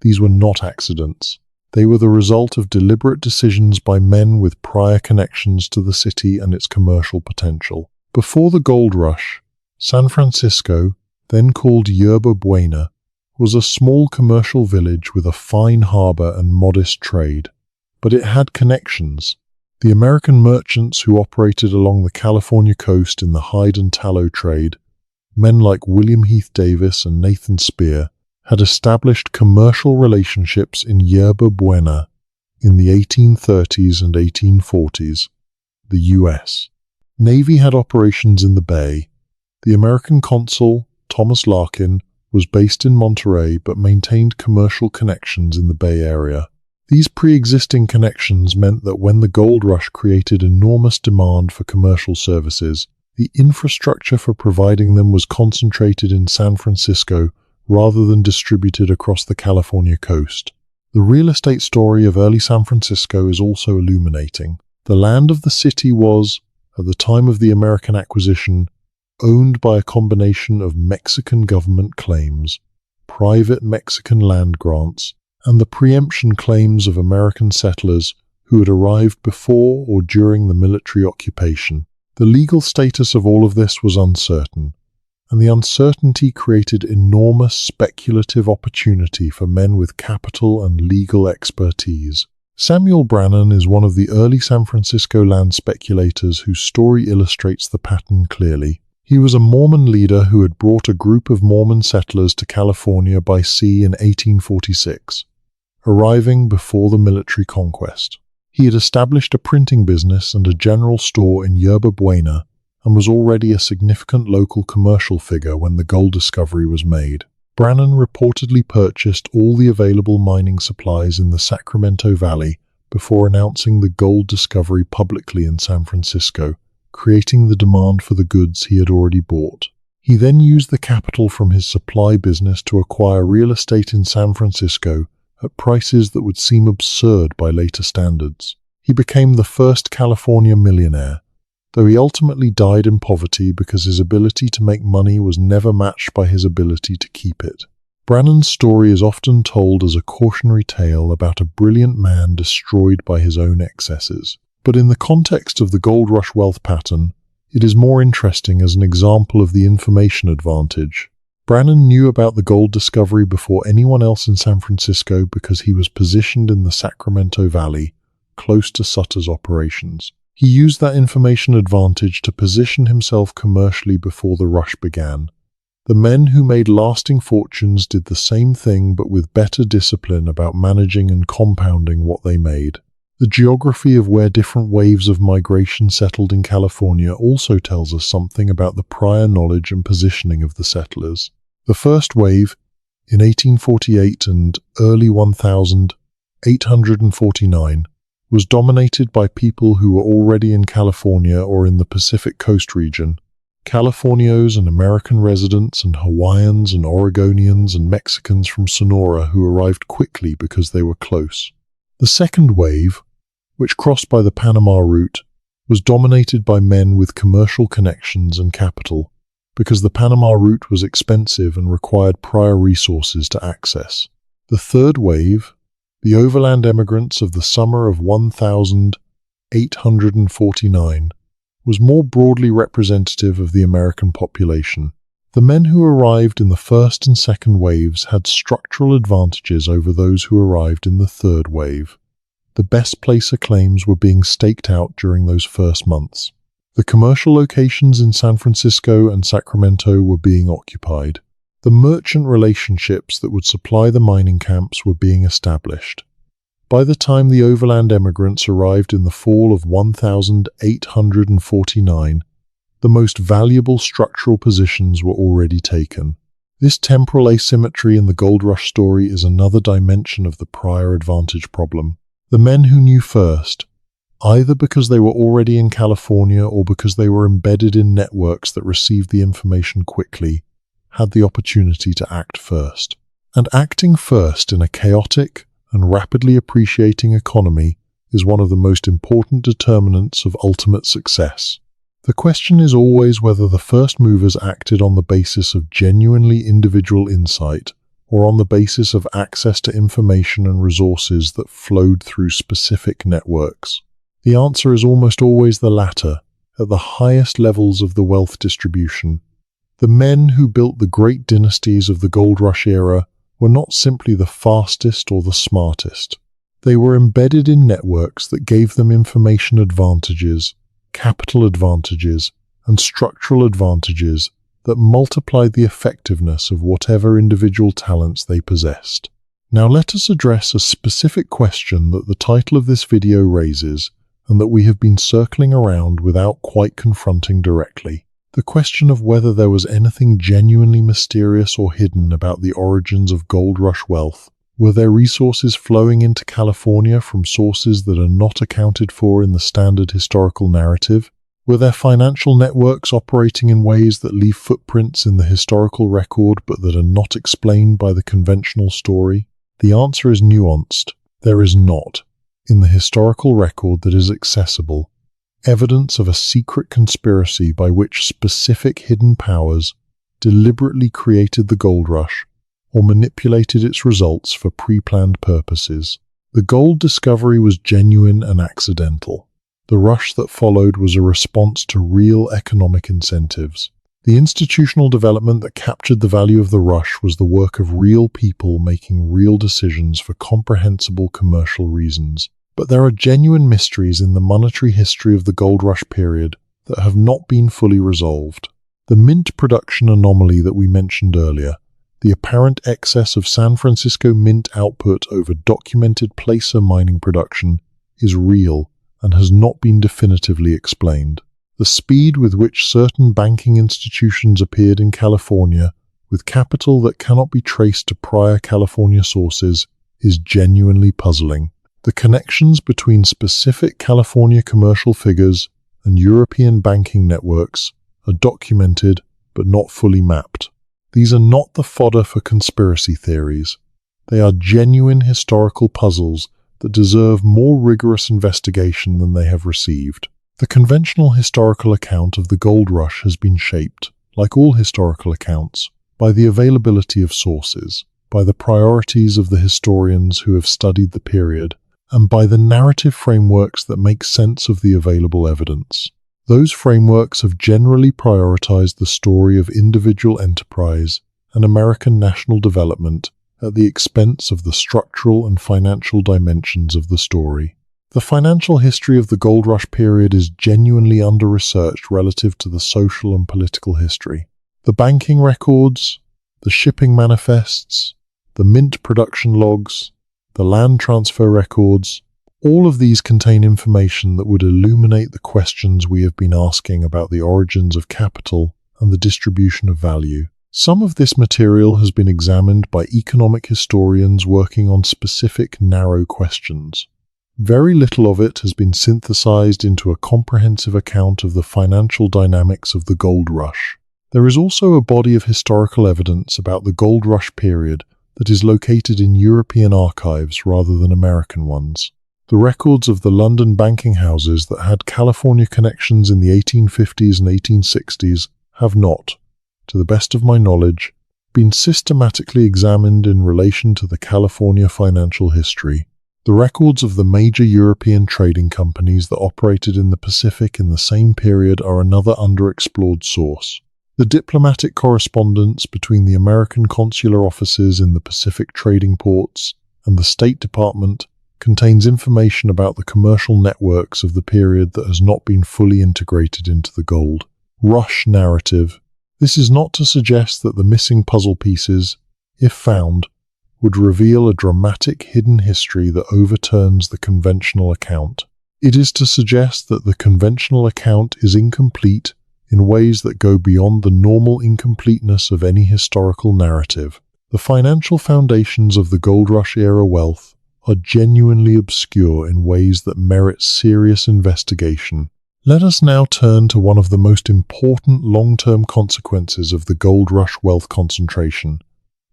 These were not accidents. They were the result of deliberate decisions by men with prior connections to the city and its commercial potential. Before the gold rush, San Francisco, then called Yerba Buena, was a small commercial village with a fine harbor and modest trade. But it had connections. The American merchants who operated along the California coast in the hide and tallow trade, men like William Heath Davis and Nathan Spear, had established commercial relationships in Yerba Buena in the 1830s and 1840s, the U.S. Navy had operations in the Bay. The American consul, Thomas Larkin, was based in Monterey but maintained commercial connections in the Bay Area. These pre-existing connections meant that when the gold rush created enormous demand for commercial services, the infrastructure for providing them was concentrated in San Francisco rather than distributed across the California coast. The real estate story of early San Francisco is also illuminating. The land of the city was, at the time of the American acquisition, owned by a combination of Mexican government claims, private Mexican land grants, and the preemption claims of American settlers who had arrived before or during the military occupation. The legal status of all of this was uncertain, and the uncertainty created enormous speculative opportunity for men with capital and legal expertise. Samuel Brannan is one of the early San Francisco land speculators whose story illustrates the pattern clearly. He was a Mormon leader who had brought a group of Mormon settlers to California by sea in 1846, arriving before the military conquest. He had established a printing business and a general store in Yerba Buena and was already a significant local commercial figure when the gold discovery was made. Brannan reportedly purchased all the available mining supplies in the Sacramento Valley before announcing the gold discovery publicly in San Francisco, creating the demand for the goods he had already bought. He then used the capital from his supply business to acquire real estate in San Francisco at prices that would seem absurd by later standards. He became the first California millionaire, though he ultimately died in poverty because his ability to make money was never matched by his ability to keep it. Brannan's story is often told as a cautionary tale about a brilliant man destroyed by his own excesses. But in the context of the gold rush wealth pattern, it is more interesting as an example of the information advantage. Brannan knew about the gold discovery before anyone else in San Francisco because he was positioned in the Sacramento Valley, close to Sutter's operations. He used that information advantage to position himself commercially before the rush began. The men who made lasting fortunes did the same thing but with better discipline about managing and compounding what they made. The geography of where different waves of migration settled in California also tells us something about the prior knowledge and positioning of the settlers. The first wave, in 1848 and early 1849, was dominated by people who were already in California or in the Pacific Coast region. Californios and American residents and Hawaiians and Oregonians and Mexicans from Sonora who arrived quickly because they were close. The second wave, which crossed by the Panama route, was dominated by men with commercial connections and capital, because the Panama route was expensive and required prior resources to access. The third wave, the overland emigrants of the summer of 1849, was more broadly representative of the American population. The men who arrived in the first and second waves had structural advantages over those who arrived in the third wave. The best placer claims were being staked out during those first months. The commercial locations in San Francisco and Sacramento were being occupied. The merchant relationships that would supply the mining camps were being established. By the time the overland emigrants arrived in the fall of 1849, the most valuable structural positions were already taken. This temporal asymmetry in the gold rush story is another dimension of the prior advantage problem. The men who knew first, either because they were already in California or because they were embedded in networks that received the information quickly, had the opportunity to act first. And acting first in a chaotic and rapidly appreciating economy is one of the most important determinants of ultimate success. The question is always whether the first movers acted on the basis of genuinely individual insight or on the basis of access to information and resources that flowed through specific networks. The answer is almost always the latter, at the highest levels of the wealth distribution. The men who built the great dynasties of the gold rush era were not simply the fastest or the smartest. They were embedded in networks that gave them information advantages, capital advantages, and structural advantages that multiplied the effectiveness of whatever individual talents they possessed. Now let us address a specific question that the title of this video raises and that we have been circling around without quite confronting directly. The question of whether there was anything genuinely mysterious or hidden about the origins of gold rush wealth. Were there resources flowing into California from sources that are not accounted for in the standard historical narrative? Were there financial networks operating in ways that leave footprints in the historical record but that are not explained by the conventional story? The answer is nuanced. There is not, in the historical record that is accessible, evidence of a secret conspiracy by which specific hidden powers deliberately created the gold rush or manipulated its results for pre-planned purposes. The gold discovery was genuine and accidental. The rush that followed was a response to real economic incentives. The institutional development that captured the value of the rush was the work of real people making real decisions for comprehensible commercial reasons. But there are genuine mysteries in the monetary history of the gold rush period that have not been fully resolved. The mint production anomaly that we mentioned earlier, the apparent excess of San Francisco mint output over documented placer mining production, is real and has not been definitively explained. The speed with which certain banking institutions appeared in California, with capital that cannot be traced to prior California sources, is genuinely puzzling. The connections between specific California commercial figures and European banking networks are documented but not fully mapped. These are not the fodder for conspiracy theories. They are genuine historical puzzles that deserve more rigorous investigation than they have received. The conventional historical account of the gold rush has been shaped, like all historical accounts, by the availability of sources, by the priorities of the historians who have studied the period, and by the narrative frameworks that make sense of the available evidence. Those frameworks have generally prioritized the story of individual enterprise and American national development at the expense of the structural and financial dimensions of the story. The financial history of the gold rush period is genuinely under-researched relative to the social and political history. The banking records, the shipping manifests, the mint production logs, the land transfer records, All of these contain information that would illuminate the questions we have been asking about the origins of capital and the distribution of value. Some of this material has been examined by economic historians working on specific narrow questions. Very little of it has been synthesized into a comprehensive account of the financial dynamics of the gold rush. There is also a body of historical evidence about the gold rush period that is located in European archives rather than American ones. The records of the London banking houses that had California connections in the 1850s and 1860s have not, to the best of my knowledge, been systematically examined in relation to the California financial history. The records of the major European trading companies that operated in the Pacific in the same period are another underexplored source. The diplomatic correspondence between the American consular offices in the Pacific trading ports and the State Department contains information about the commercial networks of the period that has not been fully integrated into the gold rush narrative. This is not to suggest that the missing puzzle pieces, if found, would reveal a dramatic hidden history that overturns the conventional account. It is to suggest that the conventional account is incomplete in ways that go beyond the normal incompleteness of any historical narrative. The financial foundations of the gold rush era wealth are genuinely obscure in ways that merit serious investigation. Let us now turn to one of the most important long-term consequences of the gold rush wealth concentration: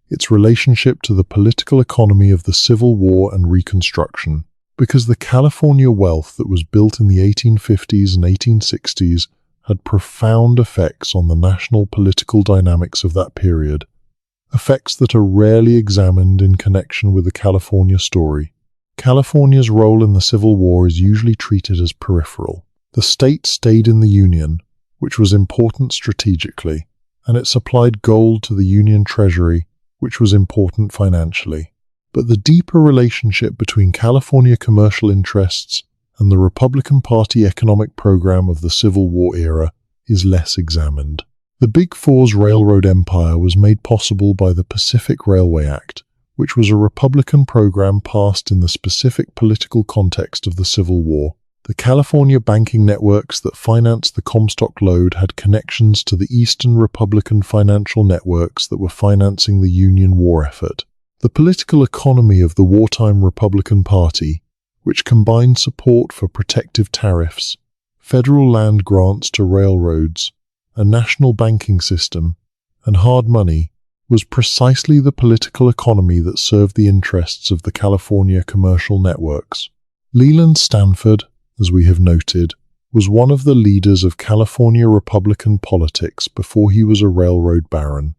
its relationship to the political economy of the Civil War and Reconstruction. Because the California wealth that was built in the 1850s and 1860s had profound effects on the national political dynamics of that period, effects that are rarely examined in connection with the California story. California's role in the Civil War is usually treated as peripheral. The state stayed in the Union, which was important strategically, and it supplied gold to the Union Treasury, which was important financially. But the deeper relationship between California commercial interests and the Republican Party economic program of the Civil War era is less examined. The Big Four's railroad empire was made possible by the Pacific Railway Act, which was a Republican program passed in the specific political context of the Civil War. The California banking networks that financed the Comstock Lode had connections to the Eastern Republican financial networks that were financing the Union war effort. The political economy of the wartime Republican Party, which combined support for protective tariffs, federal land grants to railroads, a national banking system, and hard money, was precisely the political economy that served the interests of the California commercial networks. Leland Stanford, as we have noted, was one of the leaders of California Republican politics before he was a railroad baron.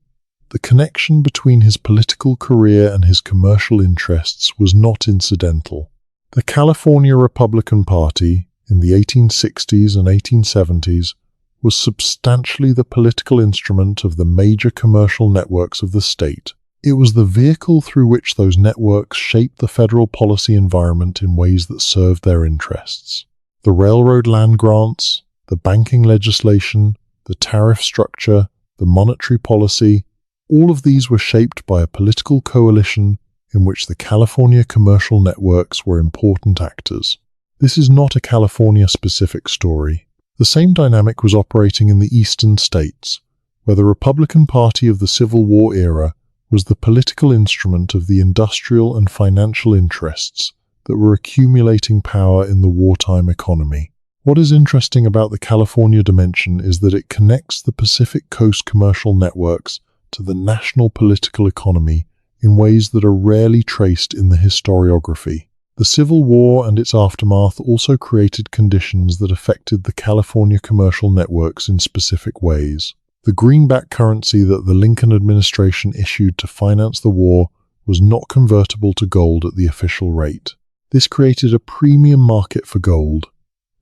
The connection between his political career and his commercial interests was not incidental. The California Republican Party, in the 1860s and 1870s, was substantially the political instrument of the major commercial networks of the state. It was the vehicle through which those networks shaped the federal policy environment in ways that served their interests. The railroad land grants, the banking legislation, the tariff structure, the monetary policy, all of these were shaped by a political coalition in which the California commercial networks were important actors. This is not a California-specific story. The same dynamic was operating in the eastern states, where the Republican Party of the Civil War era was the political instrument of the industrial and financial interests that were accumulating power in the wartime economy. What is interesting about the California dimension is that it connects the Pacific Coast commercial networks to the national political economy in ways that are rarely traced in the historiography. The Civil War and its aftermath also created conditions that affected the California commercial networks in specific ways. The greenback currency that the Lincoln administration issued to finance the war was not convertible to gold at the official rate. This created a premium market for gold,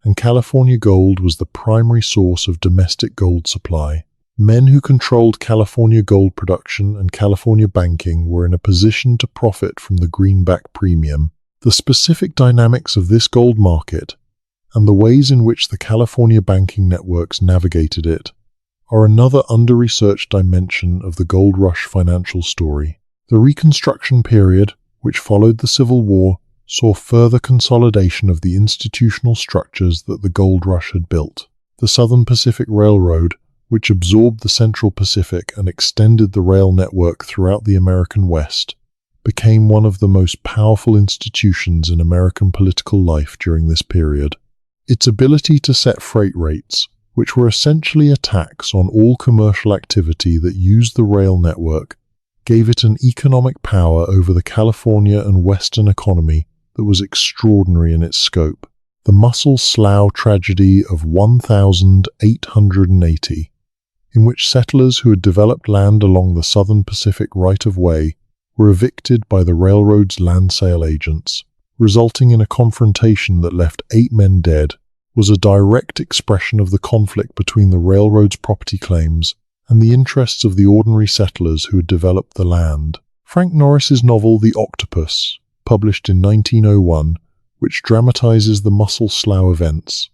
and California gold was the primary source of domestic gold supply. Men who controlled California gold production and California banking were in a position to profit from the greenback premium. The specific dynamics of this gold market, and the ways in which the California banking networks navigated it, are another under-researched dimension of the gold rush financial story. The Reconstruction period, which followed the Civil War, saw further consolidation of the institutional structures that the gold rush had built. The Southern Pacific Railroad, which absorbed the Central Pacific and extended the rail network throughout the American West, became one of the most powerful institutions in American political life during this period. Its ability to set freight rates, which were essentially a tax on all commercial activity that used the rail network, gave it an economic power over the California and Western economy that was extraordinary in its scope. The Muscle Slough tragedy of 1880, in which settlers who had developed land along the Southern Pacific right-of-way were evicted by the railroad's land sale agents, resulting in a confrontation that left 8 men dead, was a direct expression of the conflict between the railroad's property claims and the interests of the ordinary settlers who had developed the land. Frank Norris's novel The Octopus, published in 1901, which dramatizes the Muscle Slough events,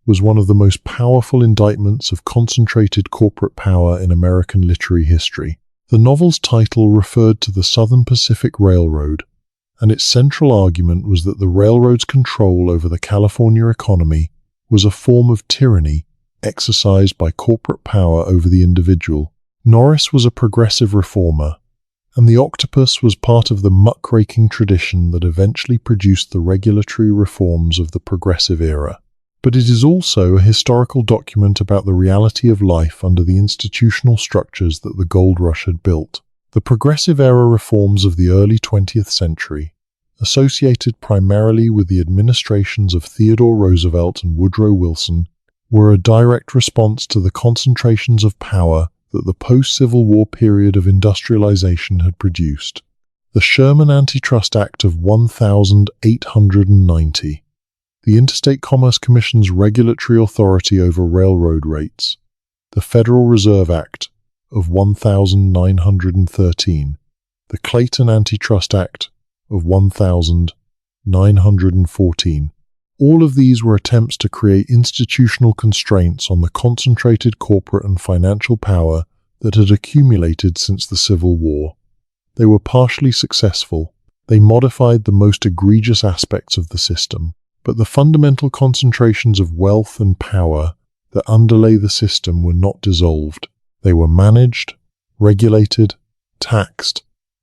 was one of the most powerful indictments of concentrated corporate power in American literary history. The novel's title referred to the Southern Pacific Railroad, and its central argument was that the railroad's control over the California economy was a form of tyranny exercised by corporate power over the individual. Norris was a progressive reformer, and The Octopus was part of the muckraking tradition that eventually produced the regulatory reforms of the progressive era. But it is also a historical document about the reality of life under the institutional structures that the gold rush had built. The progressive era reforms of the early 20th century, associated primarily with the administrations of Theodore Roosevelt and Woodrow Wilson, were a direct response to the concentrations of power that the post-Civil War period of industrialization had produced. The Sherman Antitrust Act of 1890, the Interstate Commerce Commission's regulatory authority over railroad rates, the Federal Reserve Act of 1913, the Clayton Antitrust Act of 1914. All of these were attempts to create institutional constraints on the concentrated corporate and financial power that had accumulated since the Civil War. They were partially successful. They modified the most egregious aspects of the system, but the fundamental concentrations of wealth and power that underlay the system were not dissolved. They were managed, regulated, taxed,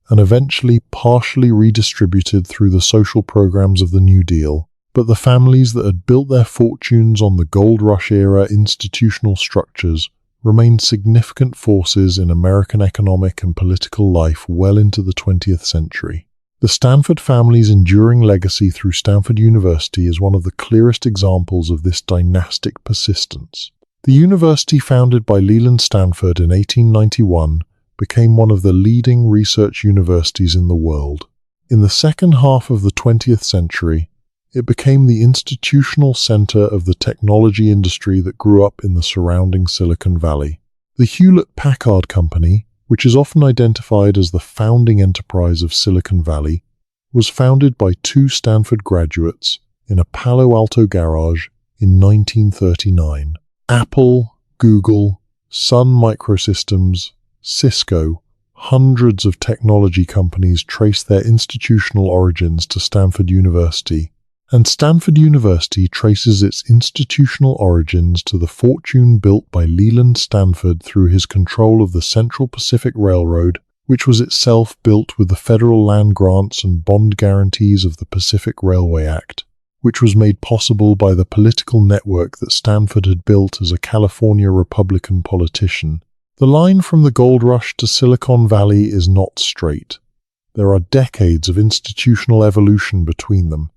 and eventually partially redistributed through the social programs of the New Deal. But the families that had built their fortunes on the Gold Rush era institutional structures remained significant forces in American economic and political life well into the 20th century. The Stanford family's enduring legacy through Stanford University is one of the clearest examples of this dynastic persistence. The university, founded by Leland Stanford in 1891, became one of the leading research universities in the world. In the second half of the 20th century, it became the institutional center of the technology industry that grew up in the surrounding Silicon Valley. The Hewlett-Packard Company, which is often identified as the founding enterprise of Silicon Valley, was founded by 2 Stanford graduates in a Palo Alto garage in 1939. Apple, Google, Sun Microsystems, Cisco, hundreds of technology companies trace their institutional origins to Stanford University, and Stanford University traces its institutional origins to the fortune built by Leland Stanford through his control of the Central Pacific Railroad, which was itself built with the federal land grants and bond guarantees of the Pacific Railway Act, which was made possible by the political network that Stanford had built as a California Republican politician. The line from the gold rush to Silicon Valley is not straight. There are decades of institutional evolution between them,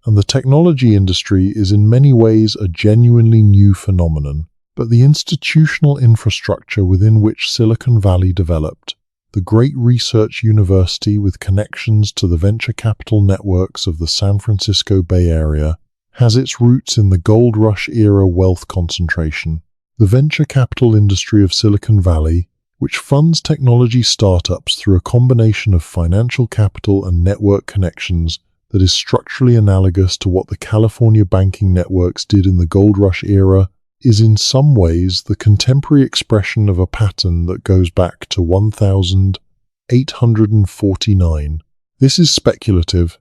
and the technology industry is in many ways a genuinely new phenomenon. But the institutional infrastructure within which Silicon Valley developed, the great research university with connections to the venture capital networks of the San Francisco Bay Area, has its roots in the gold rush era wealth concentration. The venture capital industry of Silicon Valley, which funds technology startups through a combination of financial capital and network connections, that is structurally analogous to what the California banking networks did in the gold rush era, is in some ways the contemporary expression of a pattern that goes back to 1849. This is speculative,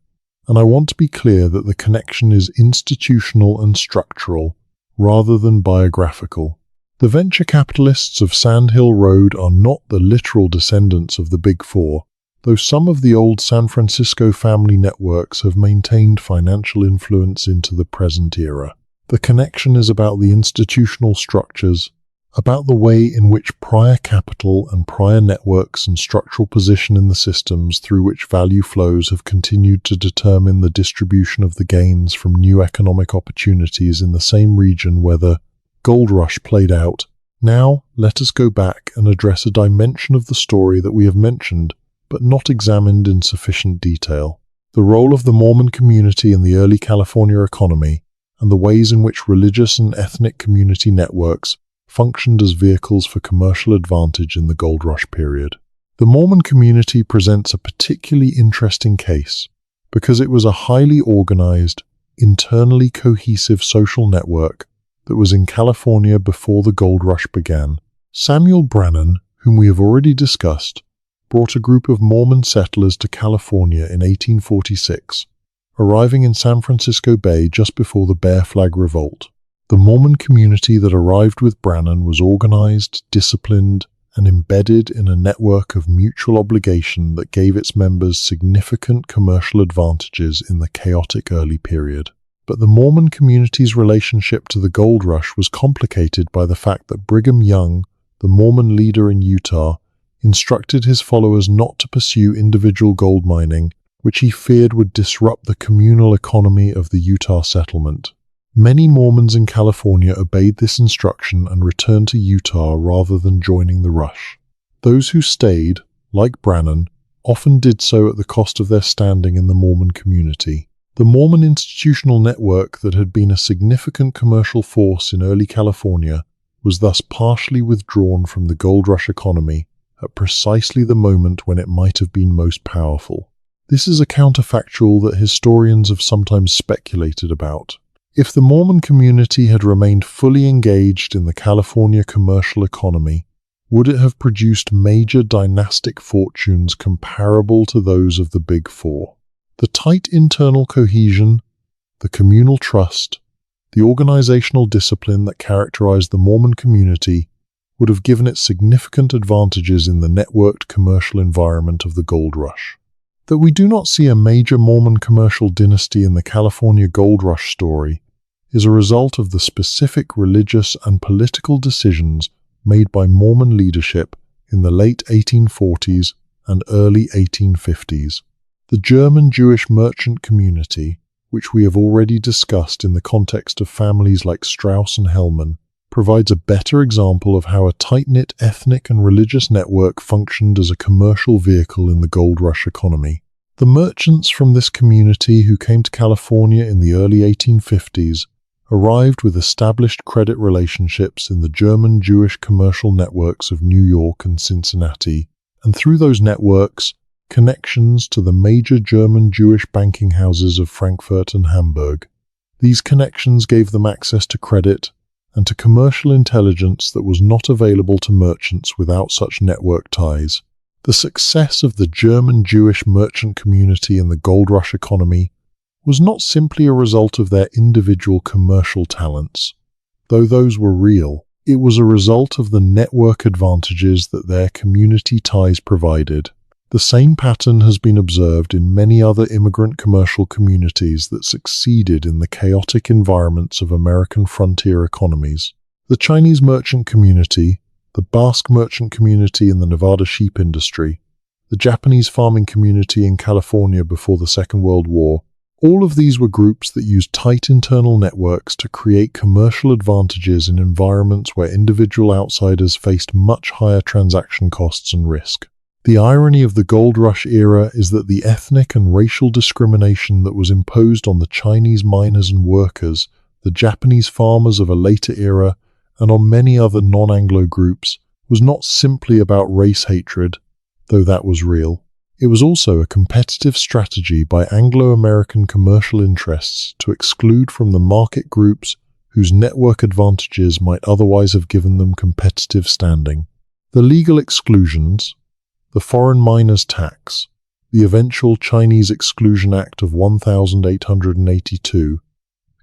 And I want to be clear that the connection is institutional and structural, rather than biographical. The venture capitalists of Sand Hill Road are not the literal descendants of the Big Four, though some of the old San Francisco family networks have maintained financial influence into the present era. The connection is about the institutional structures, about the way in which prior capital and prior networks and structural position in the systems through which value flows have continued to determine the distribution of the gains from new economic opportunities in the same region where the gold rush played out. Now, let us go back and address a dimension of the story that we have mentioned, but not examined in sufficient detail: the role of the Mormon community in the early California economy, and the ways in which religious and ethnic community networks functioned as vehicles for commercial advantage in the gold rush period. The Mormon community presents a particularly interesting case because it was a highly organized, internally cohesive social network that was in California before the gold rush began. Samuel Brannan, whom we have already discussed, brought a group of Mormon settlers to California in 1846, arriving in San Francisco Bay just before the Bear Flag Revolt. The Mormon community that arrived with Brannan was organized, disciplined, and embedded in a network of mutual obligation that gave its members significant commercial advantages in the chaotic early period. But the Mormon community's relationship to the gold rush was complicated by the fact that Brigham Young, the Mormon leader in Utah, instructed his followers not to pursue individual gold mining, which he feared would disrupt the communal economy of the Utah settlement. Many Mormons in California obeyed this instruction and returned to Utah rather than joining the rush. Those who stayed, like Brannan, often did so at the cost of their standing in the Mormon community. The Mormon institutional network that had been a significant commercial force in early California was thus partially withdrawn from the gold rush economy at precisely the moment when it might have been most powerful. This is a counterfactual that historians have sometimes speculated about. If the Mormon community had remained fully engaged in the California commercial economy, would it have produced major dynastic fortunes comparable to those of the Big Four? The tight internal cohesion, the communal trust, the organizational discipline that characterized the Mormon community would have given it significant advantages in the networked commercial environment of the gold rush. That we do not see a major Mormon commercial dynasty in the California gold rush story is a result of the specific religious and political decisions made by Mormon leadership in the late 1840s and early 1850s. The German Jewish merchant community, which we have already discussed in the context of families like Strauss and Hellman, provides a better example of how a tight-knit ethnic and religious network functioned as a commercial vehicle in the gold rush economy. The merchants from this community who came to California in the early 1850s arrived with established credit relationships in the German Jewish commercial networks of New York and Cincinnati, and through those networks, connections to the major German Jewish banking houses of Frankfurt and Hamburg. These connections gave them access to credit and to commercial intelligence that was not available to merchants without such network ties. The success of the German Jewish merchant community in the gold rush economy was not simply a result of their individual commercial talents, though those were real. It was a result of the network advantages that their community ties provided. The same pattern has been observed in many other immigrant commercial communities that succeeded in the chaotic environments of American frontier economies. The Chinese merchant community, the Basque merchant community in the Nevada sheep industry, the Japanese farming community in California before the Second World War, all of these were groups that used tight internal networks to create commercial advantages in environments where individual outsiders faced much higher transaction costs and risk. The irony of the gold rush era is that the ethnic and racial discrimination that was imposed on the Chinese miners and workers, the Japanese farmers of a later era, and on many other non-Anglo groups, was not simply about race hatred, though that was real. It was also a competitive strategy by Anglo-American commercial interests to exclude from the market groups whose network advantages might otherwise have given them competitive standing. The legal exclusions, the foreign miners' tax, the eventual Chinese Exclusion Act of 1882,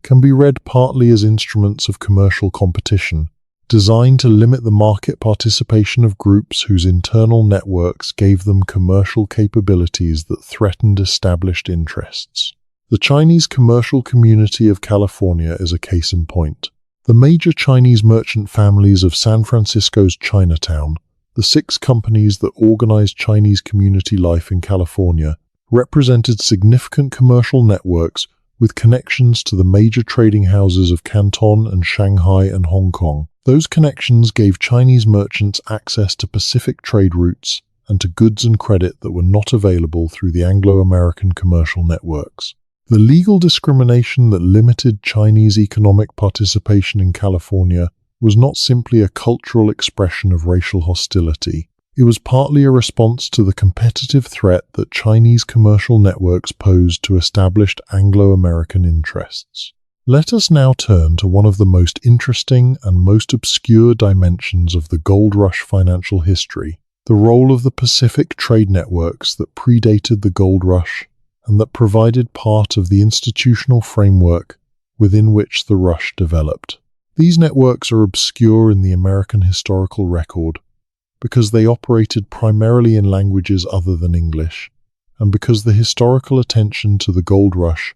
can be read partly as instruments of commercial competition, designed to limit the market participation of groups whose internal networks gave them commercial capabilities that threatened established interests. The Chinese commercial community of California is a case in point. The major Chinese merchant families of San Francisco's Chinatown, the 6 companies that organized Chinese community life in California, represented significant commercial networks with connections to the major trading houses of Canton and Shanghai and Hong Kong. Those connections gave Chinese merchants access to Pacific trade routes and to goods and credit that were not available through the Anglo-American commercial networks. The legal discrimination that limited Chinese economic participation in California was not simply a cultural expression of racial hostility. It was partly a response to the competitive threat that Chinese commercial networks posed to established Anglo-American interests. Let us now turn to one of the most interesting and most obscure dimensions of the gold rush financial history, the role of the Pacific trade networks that predated the gold rush and that provided part of the institutional framework within which the rush developed. These networks are obscure in the American historical record because they operated primarily in languages other than English, and because the historical attention to the gold rush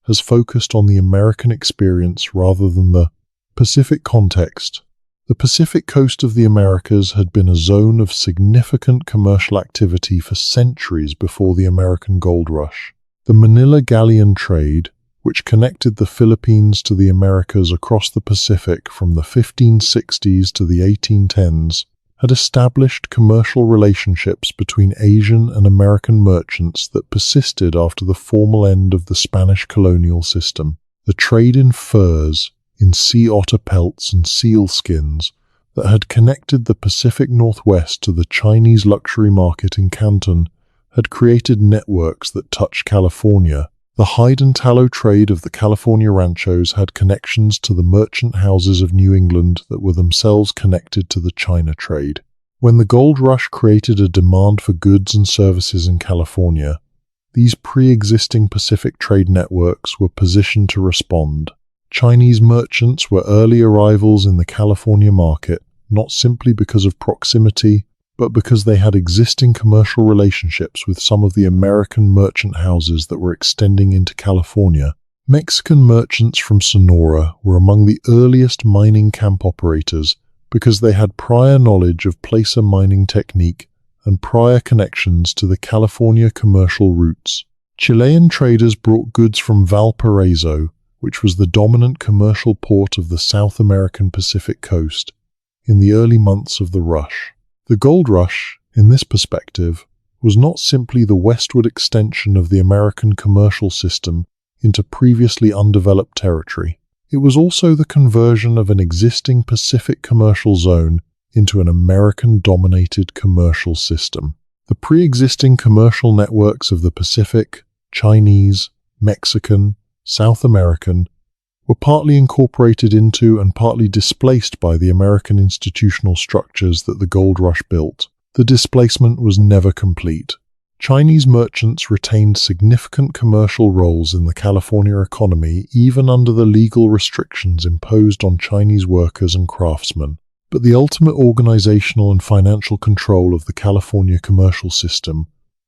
has focused on the American experience rather than the Pacific context. The Pacific coast of the Americas had been a zone of significant commercial activity for centuries before the American gold rush. The Manila Galleon trade, which connected the Philippines to the Americas across the Pacific from the 1560s to the 1810s, had established commercial relationships between Asian and American merchants that persisted after the formal end of the Spanish colonial system. The trade in furs, in sea otter pelts and seal skins, that had connected the Pacific Northwest to the Chinese luxury market in Canton had created networks that touched California. The hide and tallow trade of the California ranchos had connections to the merchant houses of New England that were themselves connected to the China trade. When the gold rush created a demand for goods and services in California, these pre-existing Pacific trade networks were positioned to respond. Chinese merchants were early arrivals in the California market, not simply because of proximity, but because they had existing commercial relationships with some of the American merchant houses that were extending into California. Mexican merchants from Sonora were among the earliest mining camp operators because they had prior knowledge of placer mining technique and prior connections to the California commercial routes. Chilean traders brought goods from Valparaiso, which was the dominant commercial port of the South American Pacific coast, in the early months of the rush. The gold rush, in this perspective, was not simply the westward extension of the American commercial system into previously undeveloped territory. It was also the conversion of an existing Pacific commercial zone into an American-dominated commercial system. The pre-existing commercial networks of the Pacific, Chinese, Mexican, South American, were partly incorporated into and partly displaced by the American institutional structures that the gold rush built. The displacement was never complete. Chinese merchants retained significant commercial roles in the California economy even under the legal restrictions imposed on Chinese workers and craftsmen. But the ultimate organizational and financial control of the California commercial system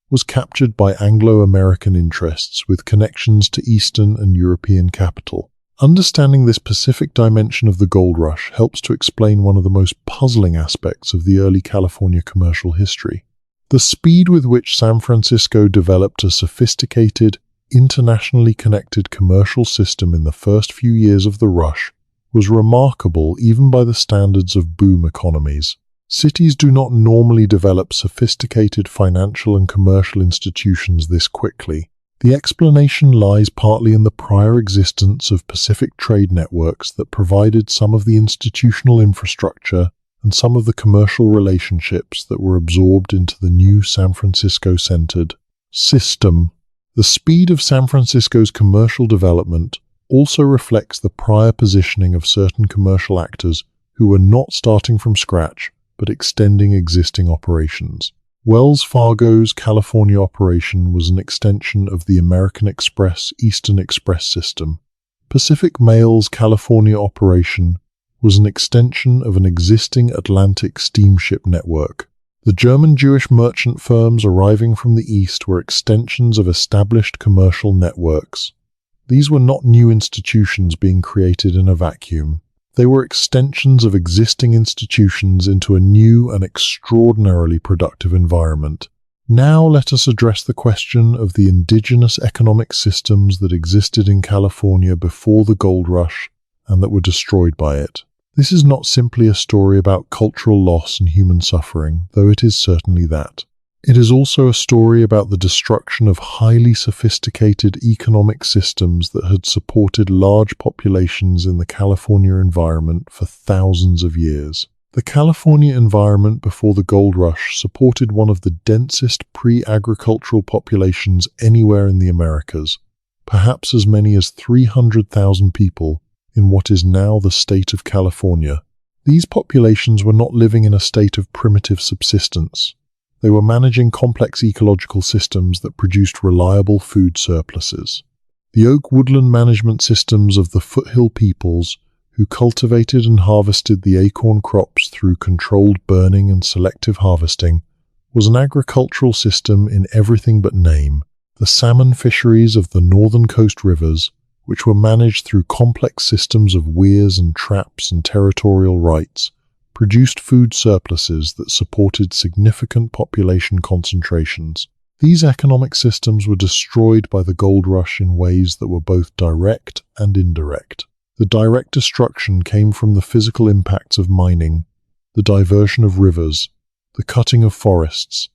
was captured by Anglo-American interests with connections to Eastern and European capital. Understanding this Pacific dimension of the gold rush helps to explain one of the most puzzling aspects of the early California commercial history. The speed with which San Francisco developed a sophisticated, internationally connected commercial system in the first few years of the rush was remarkable even by the standards of boom economies. Cities do not normally develop sophisticated financial and commercial institutions this quickly. The explanation lies partly in the prior existence of Pacific trade networks that provided some of the institutional infrastructure and some of the commercial relationships that were absorbed into the new San Francisco-centered system. The speed of San Francisco's commercial development also reflects the prior positioning of certain commercial actors who were not starting from scratch but extending existing operations. Wells Fargo's California operation was an extension of the American Express Eastern Express system. Pacific Mail's California operation was an extension of an existing Atlantic steamship network. The German Jewish merchant firms arriving from the east were extensions of established commercial networks. These were not new institutions being created in a vacuum. They were extensions of existing institutions into a new and extraordinarily productive environment. Now let us address the question of the indigenous economic systems that existed in California before the gold rush and that were destroyed by it. This is not simply a story about cultural loss and human suffering, though it is certainly that. It is also a story about the destruction of highly sophisticated economic systems that had supported large populations in the California environment for thousands of years. The California environment before the gold rush supported one of the densest pre-agricultural populations anywhere in the Americas, perhaps as many as 300,000 people in what is now the state of California. These populations were not living in a state of primitive subsistence. They were managing complex ecological systems that produced reliable food surpluses. The oak woodland management systems of the foothill peoples, who cultivated and harvested the acorn crops through controlled burning and selective harvesting, was an agricultural system in everything but name. The salmon fisheries of the northern coast rivers, which were managed through complex systems of weirs and traps and territorial rights, produced food surpluses that supported significant population concentrations. These economic systems were destroyed by the gold rush in ways that were both direct and indirect. The direct destruction came from the physical impacts of mining, the diversion of rivers, the cutting of forests,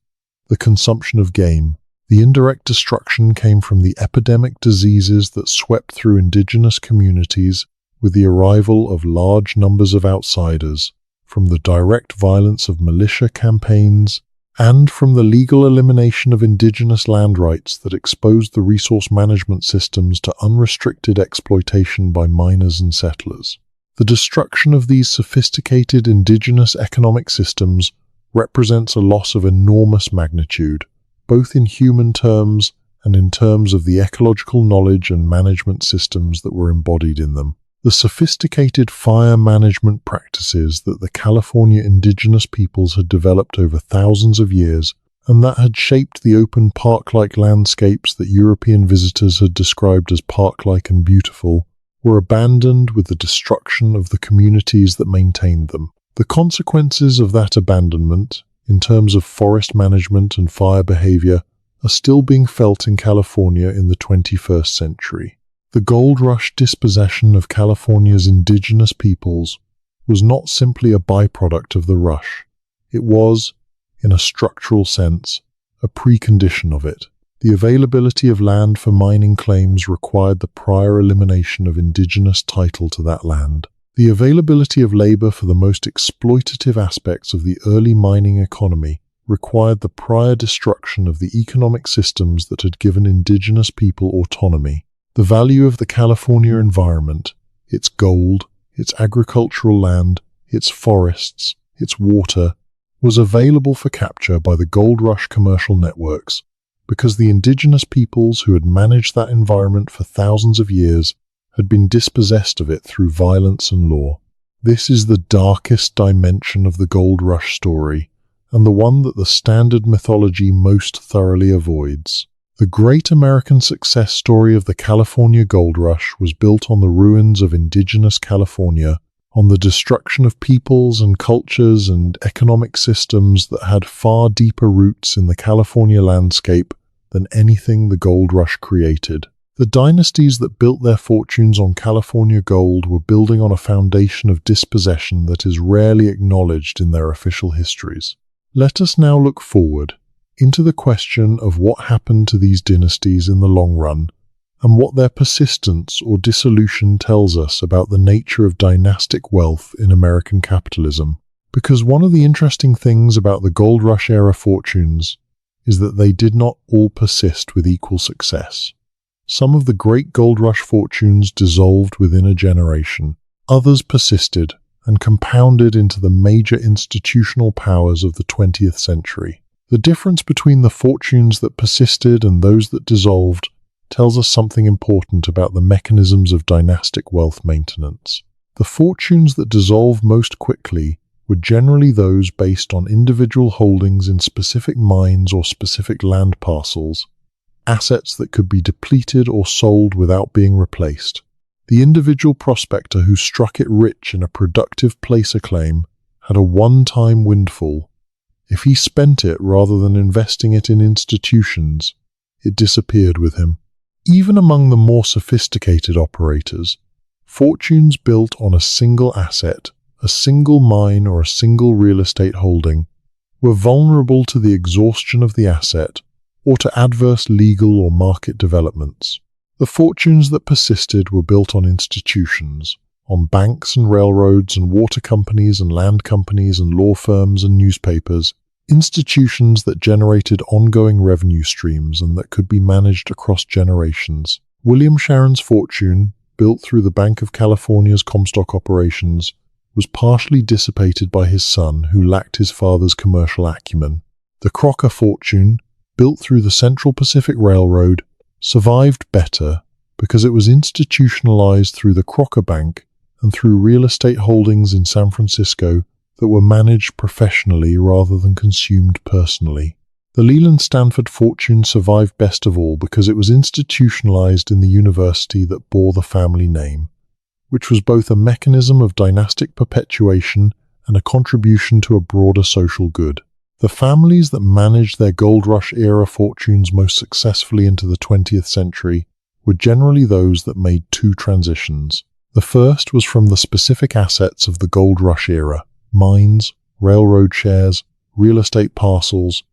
the consumption of game. The indirect destruction came from the epidemic diseases that swept through indigenous communities with the arrival of large numbers of outsiders, from the direct violence of militia campaigns, and from the legal elimination of indigenous land rights that exposed the resource management systems to unrestricted exploitation by miners and settlers. The destruction of these sophisticated indigenous economic systems represents a loss of enormous magnitude, both in human terms and in terms of the ecological knowledge and management systems that were embodied in them. The sophisticated fire management practices that the California indigenous peoples had developed over thousands of years and that had shaped the open park-like landscapes that European visitors had described as park-like and beautiful were abandoned with the destruction of the communities that maintained them. The consequences of that abandonment, in terms of forest management and fire behavior, are still being felt in California in the 21st century. The gold rush dispossession of California's indigenous peoples was not simply a byproduct of the rush. It was, in a structural sense, a precondition of it. The availability of land for mining claims required the prior elimination of indigenous title to that land. The availability of labor for the most exploitative aspects of the early mining economy required the prior destruction of the economic systems that had given indigenous people autonomy. The value of the California environment, its gold, its agricultural land, its forests, its water, was available for capture by the gold rush commercial networks because the indigenous peoples who had managed that environment for thousands of years had been dispossessed of it through violence and law. This is the darkest dimension of the gold rush story, and the one that the standard mythology most thoroughly avoids. The great American success story of the California Gold Rush was built on the ruins of indigenous California, on the destruction of peoples and cultures and economic systems that had far deeper roots in the California landscape than anything the gold rush created. The dynasties that built their fortunes on California gold were building on a foundation of dispossession that is rarely acknowledged in their official histories. Let us now look forward into the question of what happened to these dynasties in the long run, and what their persistence or dissolution tells us about the nature of dynastic wealth in American capitalism. Because one of the interesting things about the gold rush era fortunes is that they did not all persist with equal success. Some of the great gold rush fortunes dissolved within a generation. Others persisted and compounded into the major institutional powers of the 20th century. The difference between the fortunes that persisted and those that dissolved tells us something important about the mechanisms of dynastic wealth maintenance. The fortunes that dissolve most quickly were generally those based on individual holdings in specific mines or specific land parcels, assets that could be depleted or sold without being replaced. The individual prospector who struck it rich in a productive placer claim had a one-time windfall. If he spent it rather than investing it in institutions, it disappeared with him. Even among the more sophisticated operators, fortunes built on a single asset, a single mine or a single real estate holding, were vulnerable to the exhaustion of the asset or to adverse legal or market developments. The fortunes that persisted were built on institutions, on banks and railroads and water companies and land companies and law firms and newspapers, institutions that generated ongoing revenue streams and that could be managed across generations. William Sharon's fortune, built through the Bank of California's Comstock operations, was partially dissipated by his son, who lacked his father's commercial acumen. The Crocker fortune, built through the Central Pacific Railroad, survived better because it was institutionalized through the Crocker Bank and through real estate holdings in San Francisco that were managed professionally rather than consumed personally. The Leland Stanford fortune survived best of all because it was institutionalized in the university that bore the family name, which was both a mechanism of dynastic perpetuation and a contribution to a broader social good. The families that managed their Gold Rush-era fortunes most successfully into the 20th century were generally those that made two transitions. The first was from the specific assets of the Gold Rush era, mines, railroad shares, real estate parcels,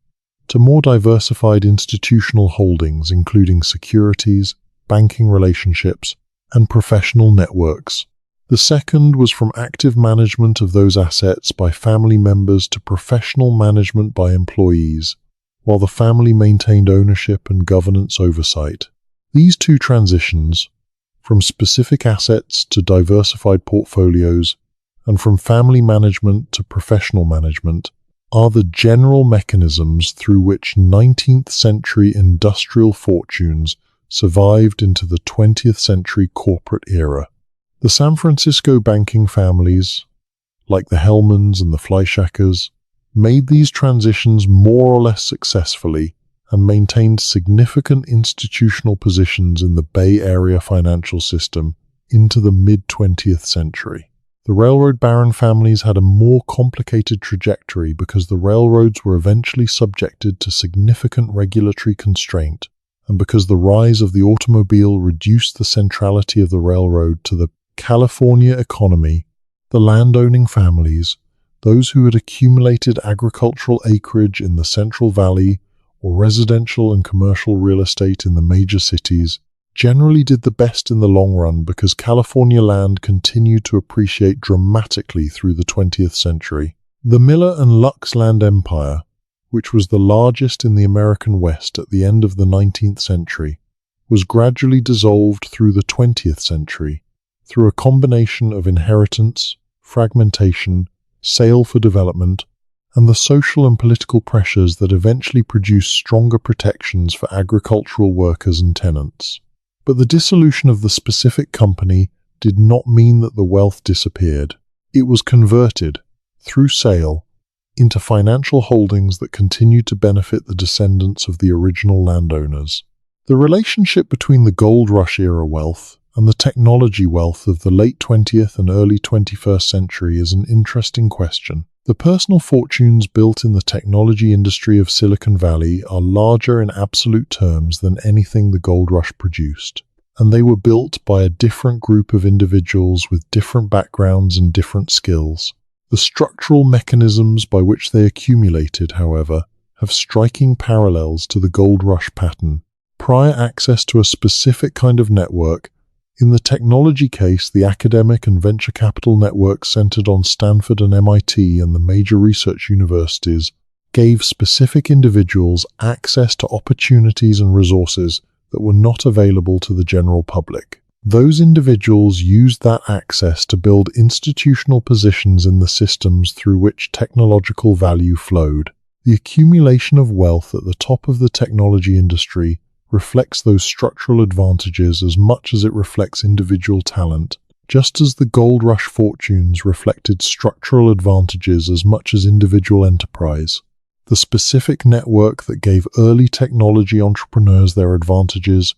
to more diversified institutional holdings including securities, banking relationships, and professional networks. The second was from active management of those assets by family members to professional management by employees, while the family maintained ownership and governance oversight. These two transitions, from specific assets to diversified portfolios, and from family management to professional management, are the general mechanisms through which 19th century industrial fortunes survived into the 20th century corporate era. The San Francisco banking families, like the Hellmans and the Fleischhackers, made these transitions more or less successfully and maintained significant institutional positions in the Bay Area financial system into the mid-20th century. The railroad baron families had a more complicated trajectory because the railroads were eventually subjected to significant regulatory constraint, and because the rise of the automobile reduced the centrality of the railroad to the California economy. The landowning families, those who had accumulated agricultural acreage in the Central Valley or residential and commercial real estate in the major cities, generally did the best in the long run because California land continued to appreciate dramatically through the 20th century. The Miller and Lux land empire, which was the largest in the American West at the end of the 19th century, was gradually dissolved through the 20th century through a combination of inheritance, fragmentation, sale for development, and the social and political pressures that eventually produced stronger protections for agricultural workers and tenants. But the dissolution of the specific company did not mean that the wealth disappeared. It was converted, through sale, into financial holdings that continued to benefit the descendants of the original landowners. The relationship between the Gold Rush-era wealth and the technology wealth of the late 20th and early 21st century is an interesting question. The personal fortunes built in the technology industry of Silicon Valley are larger in absolute terms than anything the Gold Rush produced, and they were built by a different group of individuals with different backgrounds and different skills. The structural mechanisms by which they accumulated, however, have striking parallels to the Gold Rush pattern. Prior access to a specific kind of network. In the technology case, the academic and venture capital networks centered on Stanford and MIT and the major research universities gave specific individuals access to opportunities and resources that were not available to the general public. Those individuals used that access to build institutional positions in the systems through which technological value flowed. The accumulation of wealth at the top of the technology industry reflects those structural advantages as much as it reflects individual talent, just as the gold rush fortunes reflected structural advantages as much as individual enterprise. The specific network that gave early technology entrepreneurs their advantages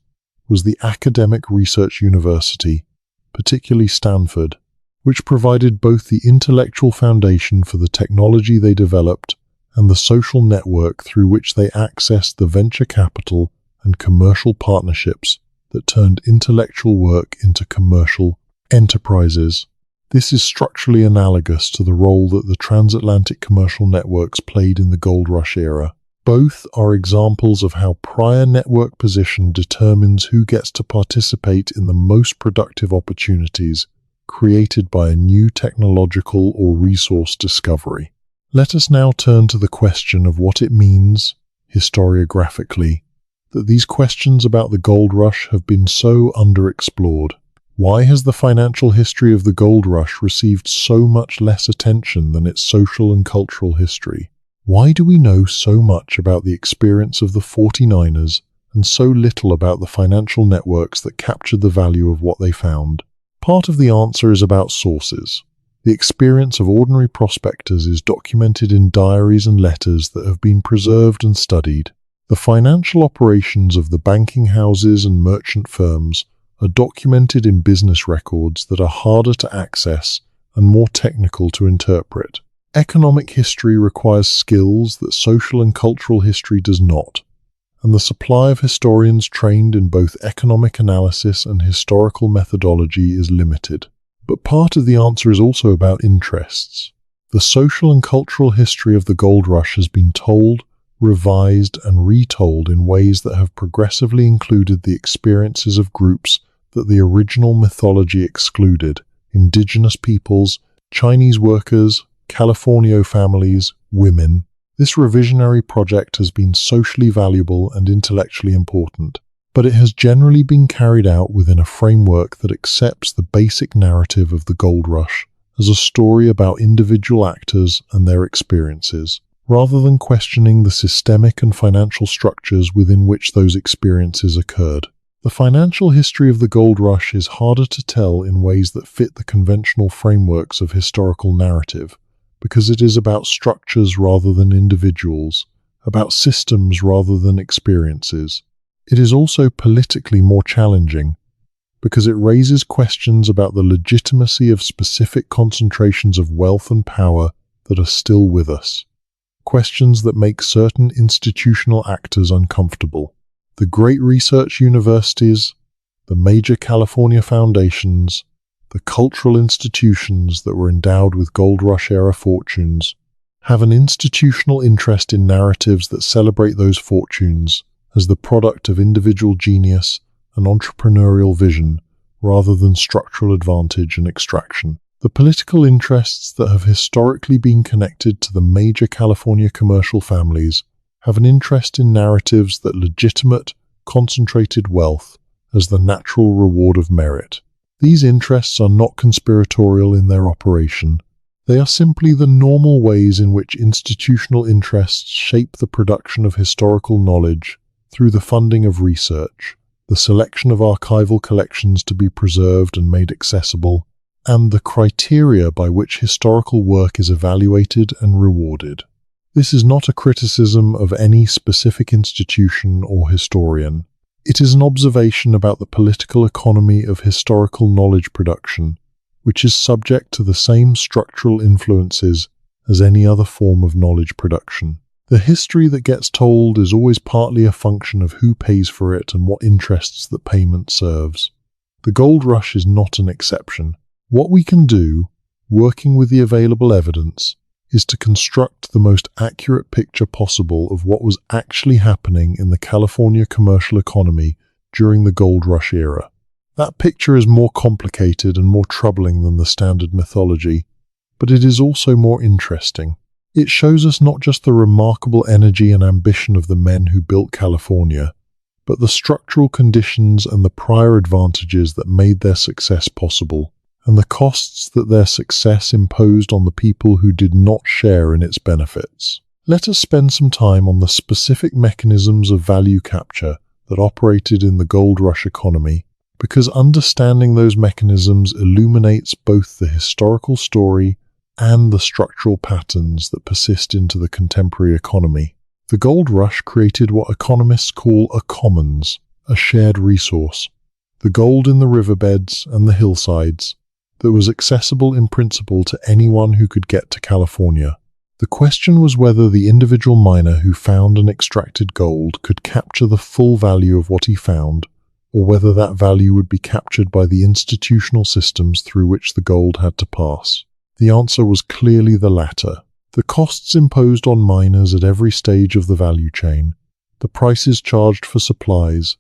was the academic research university, particularly Stanford, which provided both the intellectual foundation for the technology they developed and the social network through which they accessed the venture capital and commercial partnerships that turned intellectual work into commercial enterprises. This is structurally analogous to the role that the transatlantic commercial networks played in the gold rush era. Both are examples of how prior network position determines who gets to participate in the most productive opportunities created by a new technological or resource discovery. Let us now turn to the question of what it means, historiographically, that these questions about the gold rush have been so underexplored. Why has the financial history of the gold rush received so much less attention than its social and cultural history? Why do we know so much about the experience of the 49ers and so little about the financial networks that captured the value of what they found? Part of the answer is about sources. The experience of ordinary prospectors is documented in diaries and letters that have been preserved and studied. The financial operations of the banking houses and merchant firms are documented in business records that are harder to access and more technical to interpret. Economic history requires skills that social and cultural history does not, and the supply of historians trained in both economic analysis and historical methodology is limited. But part of the answer is also about interests. The social and cultural history of the gold rush has been told, revised, and retold in ways that have progressively included the experiences of groups that the original mythology excluded: indigenous peoples, Chinese workers, Californio families, women. This revisionary project has been socially valuable and intellectually important, but it has generally been carried out within a framework that accepts the basic narrative of the gold rush as a story about individual actors and their experiences, rather than questioning the systemic and financial structures within which those experiences occurred. The financial history of the gold rush is harder to tell in ways that fit the conventional frameworks of historical narrative, because it is about structures rather than individuals, about systems rather than experiences. It is also politically more challenging, because it raises questions about the legitimacy of specific concentrations of wealth and power that are still with us. Questions that make certain institutional actors uncomfortable. The great research universities, the major California foundations, the cultural institutions that were endowed with gold rush-era fortunes, have an institutional interest in narratives that celebrate those fortunes as the product of individual genius and entrepreneurial vision rather than structural advantage and extraction. The political interests that have historically been connected to the major California commercial families have an interest in narratives that legitimate, concentrated wealth as the natural reward of merit. These interests are not conspiratorial in their operation. They are simply the normal ways in which institutional interests shape the production of historical knowledge through the funding of research, the selection of archival collections to be preserved and made accessible, and the criteria by which historical work is evaluated and rewarded. This is not a criticism of any specific institution or historian. It is an observation about the political economy of historical knowledge production, which is subject to the same structural influences as any other form of knowledge production. The history that gets told is always partly a function of who pays for it and what interests that payment serves. The gold rush is not an exception. What we can do, working with the available evidence, is to construct the most accurate picture possible of what was actually happening in the California commercial economy during the gold rush era. That picture is more complicated and more troubling than the standard mythology, but it is also more interesting. It shows us not just the remarkable energy and ambition of the men who built California, but the structural conditions and the prior advantages that made their success possible, and the costs that their success imposed on the people who did not share in its benefits. Let us spend some time on the specific mechanisms of value capture that operated in the gold rush economy, because understanding those mechanisms illuminates both the historical story and the structural patterns that persist into the contemporary economy. The gold rush created what economists call a commons, a shared resource, the gold in the riverbeds and the hillsides, that was accessible in principle to anyone who could get to California. The question was whether the individual miner who found and extracted gold could capture the full value of what he found, or whether that value would be captured by the institutional systems through which the gold had to pass. The answer was clearly the latter. The costs imposed on miners at every stage of the value chain, the prices charged for supplies,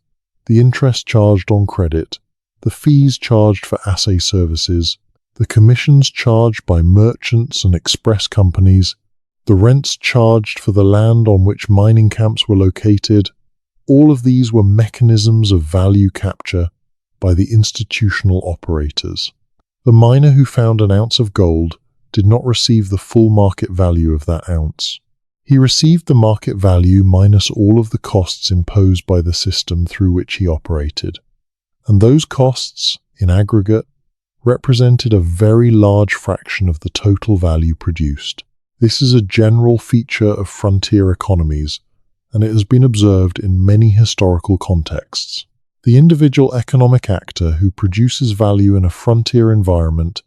the interest charged on credit, the fees charged for assay services, the commissions charged by merchants and express companies, the rents charged for the land on which mining camps were located, all of these were mechanisms of value capture by the institutional operators. The miner who found an ounce of gold did not receive the full market value of that ounce. He received the market value minus all of the costs imposed by the system through which he operated. And those costs, in aggregate, represented a very large fraction of the total value produced. This is a general feature of frontier economies, and it has been observed in many historical contexts. The individual economic actor who produces value in a frontier environment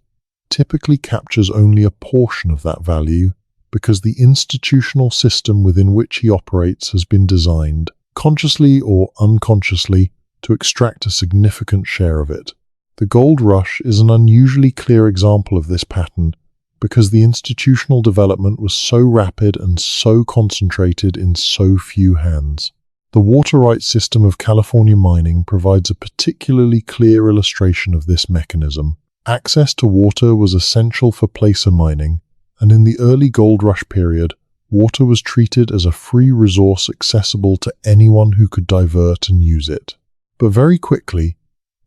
typically captures only a portion of that value because the institutional system within which he operates has been designed, consciously or unconsciously, to extract a significant share of it. The gold rush is an unusually clear example of this pattern because the institutional development was so rapid and so concentrated in so few hands. The water rights system of California mining provides a particularly clear illustration of this mechanism. Access to water was essential for placer mining, and in the early gold rush period, water was treated as a free resource accessible to anyone who could divert and use it. But very quickly,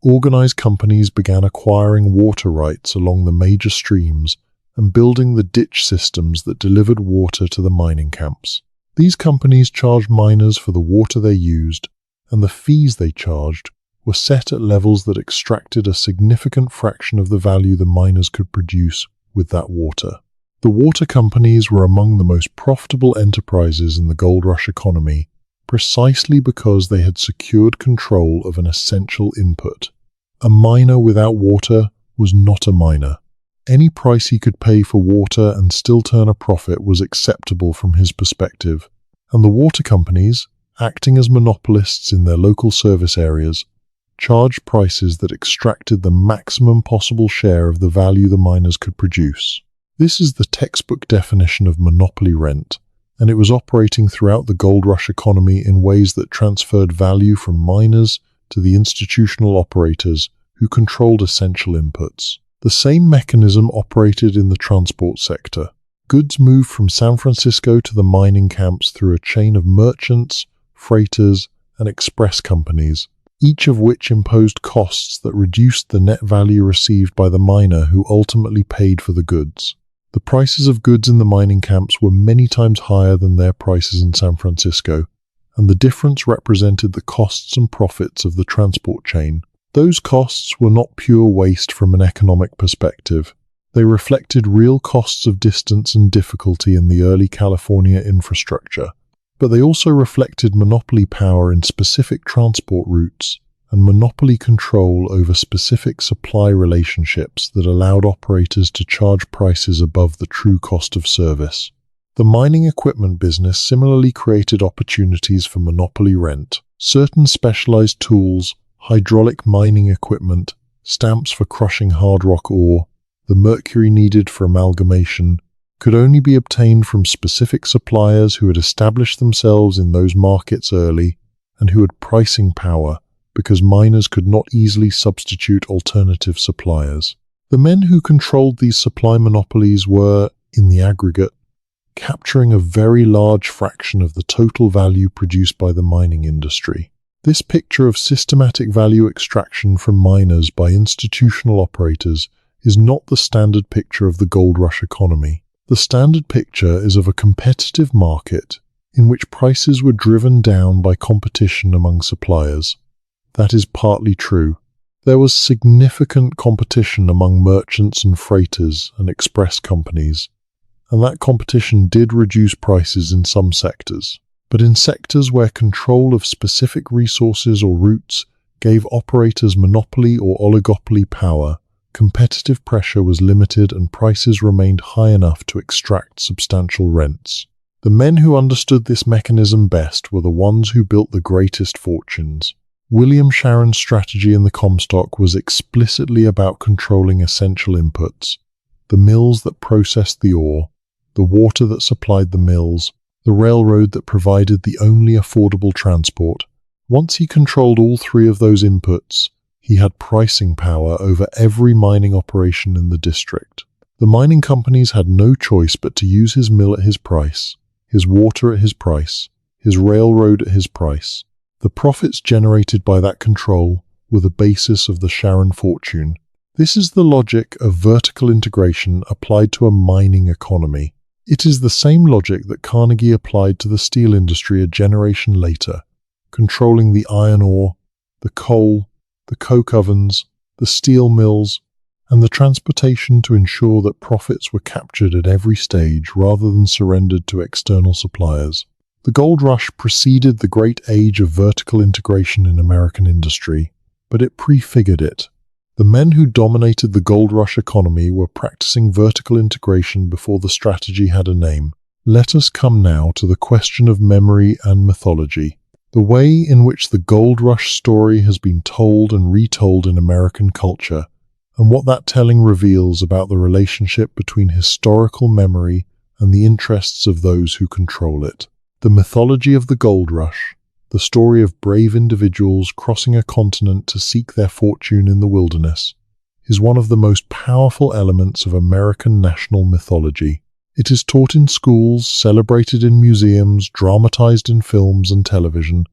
organized companies began acquiring water rights along the major streams and building the ditch systems that delivered water to the mining camps. These companies charged miners for the water they used, and the fees they charged were set at levels that extracted a significant fraction of the value the miners could produce with that water. The water companies were among the most profitable enterprises in the gold rush economy, precisely because they had secured control of an essential input. A miner without water was not a miner. Any price he could pay for water and still turn a profit was acceptable from his perspective, and the water companies, acting as monopolists in their local service areas, charged prices that extracted the maximum possible share of the value the miners could produce. This is the textbook definition of monopoly rent, and it was operating throughout the gold rush economy in ways that transferred value from miners to the institutional operators who controlled essential inputs. The same mechanism operated in the transport sector. Goods moved from San Francisco to the mining camps through a chain of merchants, freighters, and express companies, each of which imposed costs that reduced the net value received by the miner who ultimately paid for the goods. The prices of goods in the mining camps were many times higher than their prices in San Francisco, and the difference represented the costs and profits of the transport chain. Those costs were not pure waste from an economic perspective. They reflected real costs of distance and difficulty in the early California infrastructure, but they also reflected monopoly power in specific transport routes and monopoly control over specific supply relationships that allowed operators to charge prices above the true cost of service. The mining equipment business similarly created opportunities for monopoly rent. Certain specialized tools, hydraulic mining equipment, stamps for crushing hard rock ore, the mercury needed for amalgamation, could only be obtained from specific suppliers who had established themselves in those markets early and who had pricing power because miners could not easily substitute alternative suppliers. The men who controlled these supply monopolies were, in the aggregate, capturing a very large fraction of the total value produced by the mining industry. This picture of systematic value extraction from miners by institutional operators is not the standard picture of the gold rush economy. The standard picture is of a competitive market in which prices were driven down by competition among suppliers. That is partly true. There was significant competition among merchants and freighters and express companies, and that competition did reduce prices in some sectors. But in sectors where control of specific resources or routes gave operators monopoly or oligopoly power, competitive pressure was limited and prices remained high enough to extract substantial rents. The men who understood this mechanism best were the ones who built the greatest fortunes. William Sharon's strategy in the Comstock was explicitly about controlling essential inputs: the mills that processed the ore, the water that supplied the mills, the railroad that provided the only affordable transport. Once he controlled all three of those inputs, he had pricing power over every mining operation in the district. The mining companies had no choice but to use his mill at his price, his water at his price, his railroad at his price. The profits generated by that control were the basis of the Sharon fortune. This is the logic of vertical integration applied to a mining economy. It is the same logic that Carnegie applied to the steel industry a generation later, controlling the iron ore, the coal, the coke ovens, the steel mills, and the transportation to ensure that profits were captured at every stage rather than surrendered to external suppliers. The gold rush preceded the great age of vertical integration in American industry, but it prefigured it. The men who dominated the gold rush economy were practicing vertical integration before the strategy had a name. Let us come now to the question of memory and mythology. The way in which the gold rush story has been told and retold in American culture, and what that telling reveals about the relationship between historical memory and the interests of those who control it. The mythology of the gold rush, the story of brave individuals crossing a continent to seek their fortune in the wilderness, is one of the most powerful elements of American national mythology. It is taught in schools, celebrated in museums, dramatized in films and television,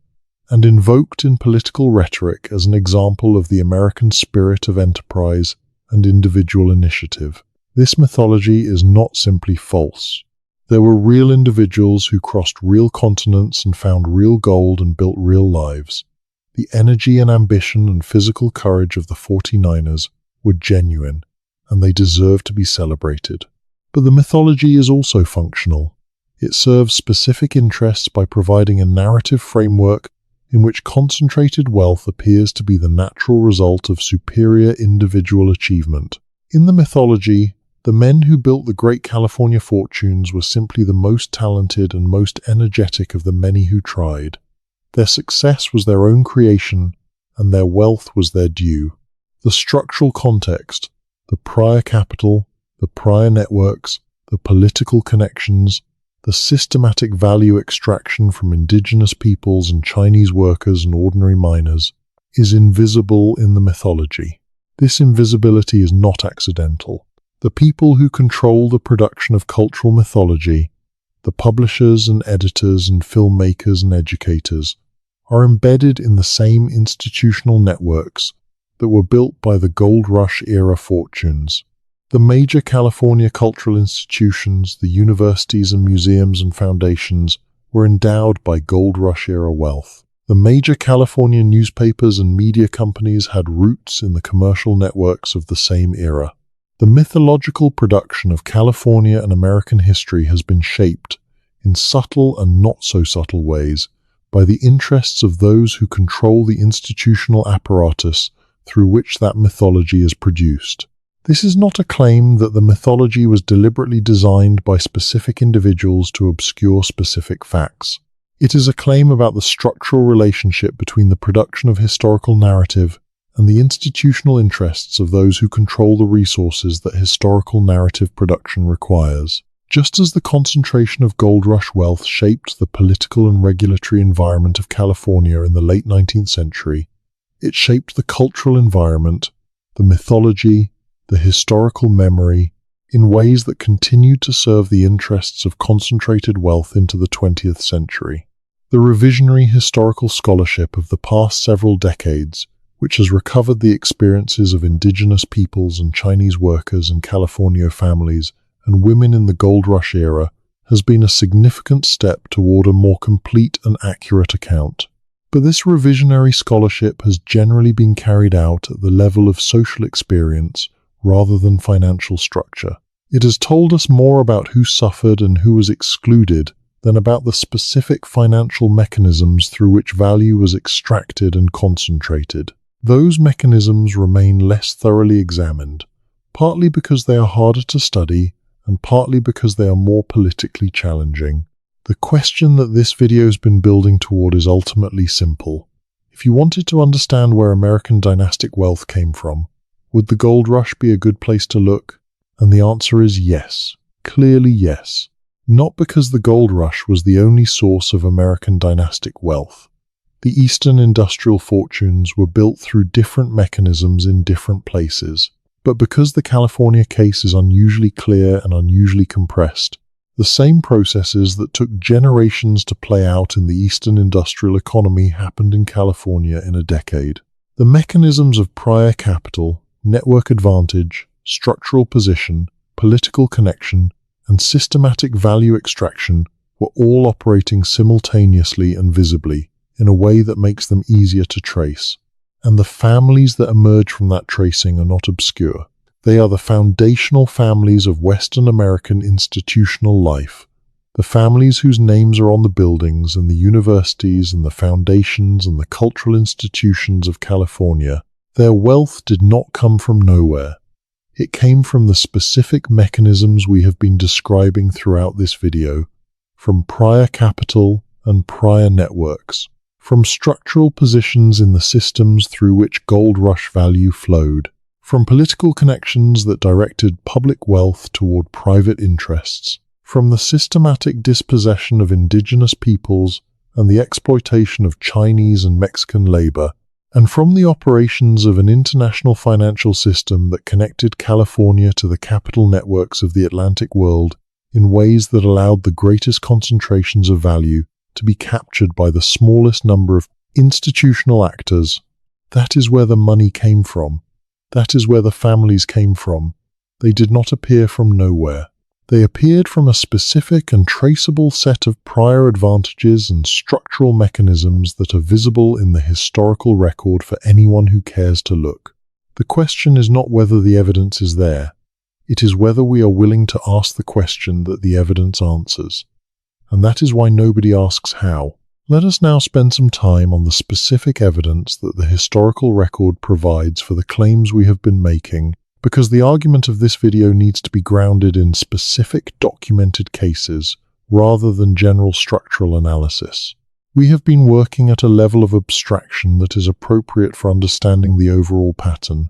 and invoked in political rhetoric as an example of the American spirit of enterprise and individual initiative. This mythology is not simply false. There were real individuals who crossed real continents and found real gold and built real lives. The energy and ambition and physical courage of the 49ers were genuine, and they deserve to be celebrated. But the mythology is also functional. It serves specific interests by providing a narrative framework in which concentrated wealth appears to be the natural result of superior individual achievement. In the mythology, the men who built the great California fortunes were simply the most talented and most energetic of the many who tried. Their success was their own creation, and their wealth was their due. The structural context, the prior capital, the prior networks, the political connections, the systematic value extraction from indigenous peoples and Chinese workers and ordinary miners, is invisible in the mythology. This invisibility is not accidental. The people who control the production of cultural mythology, the publishers and editors and filmmakers and educators, are embedded in the same institutional networks that were built by the Gold Rush era fortunes. The major California cultural institutions, the universities and museums and foundations, were endowed by Gold Rush era wealth. The major California newspapers and media companies had roots in the commercial networks of the same era. The mythological production of California and American history has been shaped, in subtle and not so subtle ways, by the interests of those who control the institutional apparatus through which that mythology is produced. This is not a claim that the mythology was deliberately designed by specific individuals to obscure specific facts. It is a claim about the structural relationship between the production of historical narrative and the institutional interests of those who control the resources that historical narrative production requires. Just as the concentration of gold rush wealth shaped the political and regulatory environment of California in the late 19th century, it shaped the cultural environment, the mythology, the historical memory, in ways that continued to serve the interests of concentrated wealth into the 20th century. The revisionary historical scholarship of the past several decades, which has recovered the experiences of indigenous peoples and Chinese workers and California families and women in the gold rush era has been a significant step toward a more complete and accurate account. But this revisionary scholarship has generally been carried out at the level of social experience rather than financial structure. It has told us more about who suffered and who was excluded than about the specific financial mechanisms through which value was extracted and concentrated. Those mechanisms remain less thoroughly examined, partly because they are harder to study and partly because they are more politically challenging. The question that this video has been building toward is ultimately simple. If you wanted to understand where American dynastic wealth came from, would the gold rush be a good place to look? And the answer is yes, clearly yes. Not because the gold rush was the only source of American dynastic wealth. The Eastern industrial fortunes were built through different mechanisms in different places, but because the California case is unusually clear and unusually compressed, the same processes that took generations to play out in the Eastern industrial economy happened in California in a decade. The mechanisms of prior capital, network advantage, structural position, political connection, and systematic value extraction were all operating simultaneously and visibly in a way that makes them easier to trace. And the families that emerge from that tracing are not obscure. They are the foundational families of Western American institutional life, the families whose names are on the buildings and the universities and the foundations and the cultural institutions of California. Their wealth did not come from nowhere. It came from the specific mechanisms we have been describing throughout this video, from prior capital and prior networks, from structural positions in the systems through which gold rush value flowed, from political connections that directed public wealth toward private interests, from the systematic dispossession of indigenous peoples and the exploitation of Chinese and Mexican labor, and from the operations of an international financial system that connected California to the capital networks of the Atlantic world in ways that allowed the greatest concentrations of value to be captured by the smallest number of institutional actors. That is where the money came from. That is where the families came from. They did not appear from nowhere. They appeared from a specific and traceable set of prior advantages and structural mechanisms that are visible in the historical record for anyone who cares to look. The question is not whether the evidence is there. It is whether we are willing to ask the question that the evidence answers. And that is why nobody asks how. Let us now spend some time on the specific evidence that the historical record provides for the claims we have been making, because the argument of this video needs to be grounded in specific documented cases rather than general structural analysis. We have been working at a level of abstraction that is appropriate for understanding the overall pattern,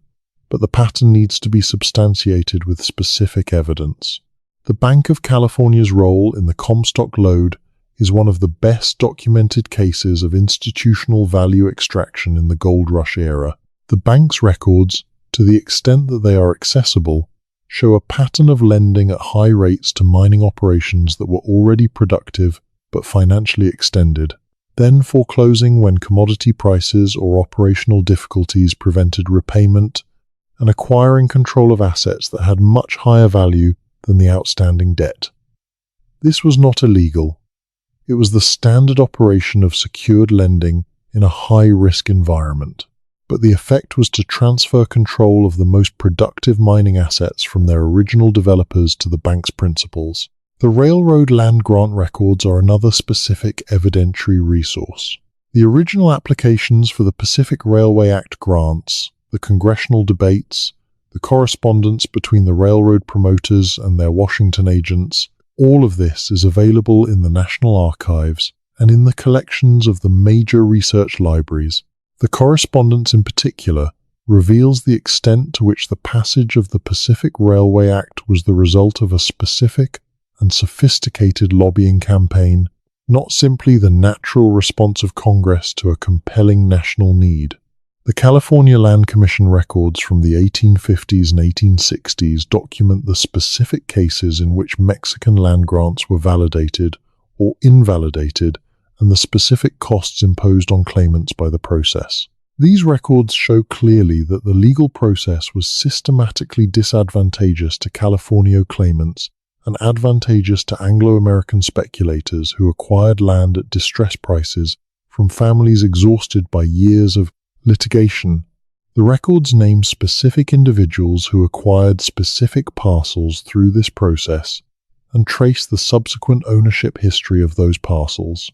but the pattern needs to be substantiated with specific evidence. The Bank of California's role in the Comstock Lode is one of the best documented cases of institutional value extraction in the gold rush era. The bank's records, to the extent that they are accessible, show a pattern of lending at high rates to mining operations that were already productive but financially extended, then foreclosing when commodity prices or operational difficulties prevented repayment, and acquiring control of assets that had much higher value than the outstanding debt. This was not illegal. It was the standard operation of secured lending in a high-risk environment. But the effect was to transfer control of the most productive mining assets from their original developers to the bank's principals. The railroad land grant records are another specific evidentiary resource. The original applications for the Pacific Railway Act grants, the congressional debates, the correspondence between the railroad promoters and their Washington agents, all of this is available in the National Archives and in the collections of the major research libraries. The correspondence in particular reveals the extent to which the passage of the Pacific Railway Act was the result of a specific and sophisticated lobbying campaign, not simply the natural response of Congress to a compelling national need. The California Land Commission records from the 1850s and 1860s document the specific cases in which Mexican land grants were validated or invalidated and the specific costs imposed on claimants by the process. These records show clearly that the legal process was systematically disadvantageous to California claimants and advantageous to Anglo-American speculators who acquired land at distress prices from families exhausted by years of litigation. The records name specific individuals who acquired specific parcels through this process and trace the subsequent ownership history of those parcels.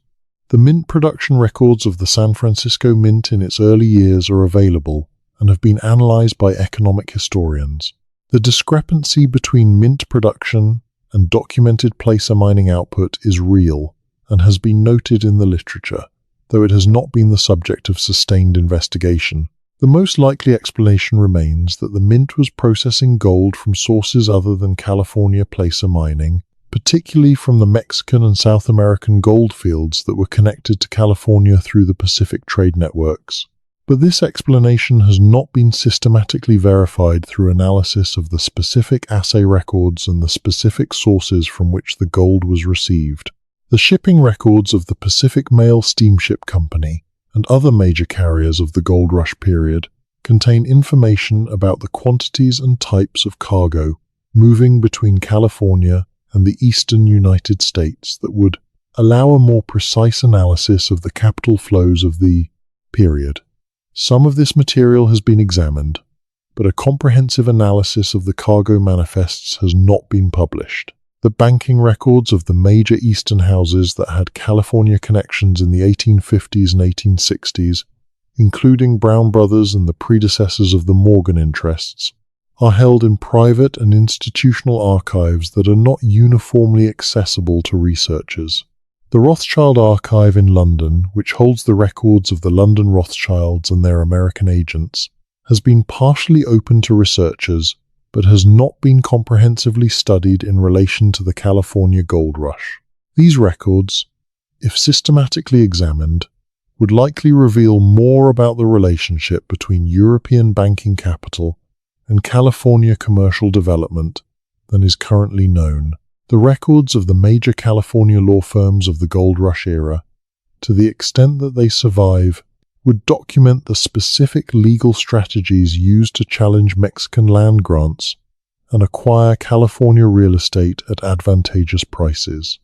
The mint production records of the San Francisco Mint in its early years are available and have been analyzed by economic historians. The discrepancy between mint production and documented placer mining output is real and has been noted in the literature, though it has not been the subject of sustained investigation. The most likely explanation remains that the mint was processing gold from sources other than California placer mining, particularly from the Mexican and South American gold fields that were connected to California through the Pacific trade networks. But this explanation has not been systematically verified through analysis of the specific assay records and the specific sources from which the gold was received. The shipping records of the Pacific Mail Steamship Company and other major carriers of the gold rush period contain information about the quantities and types of cargo moving between California and the eastern United States that would allow a more precise analysis of the capital flows of the period. Some of this material has been examined, but a comprehensive analysis of the cargo manifests has not been published. The banking records of the major eastern houses that had California connections in the 1850s and 1860s, including Brown Brothers and the predecessors of the Morgan interests, are held in private and institutional archives that are not uniformly accessible to researchers. The Rothschild Archive in London, which holds the records of the London Rothschilds and their American agents, has been partially open to researchers, but has not been comprehensively studied in relation to the California gold rush. These records, if systematically examined, would likely reveal more about the relationship between European banking capital and California commercial development than is currently known. The records of the major California law firms of the gold rush era, to the extent that they survive, would document the specific legal strategies used to challenge Mexican land grants and acquire California real estate at advantageous prices.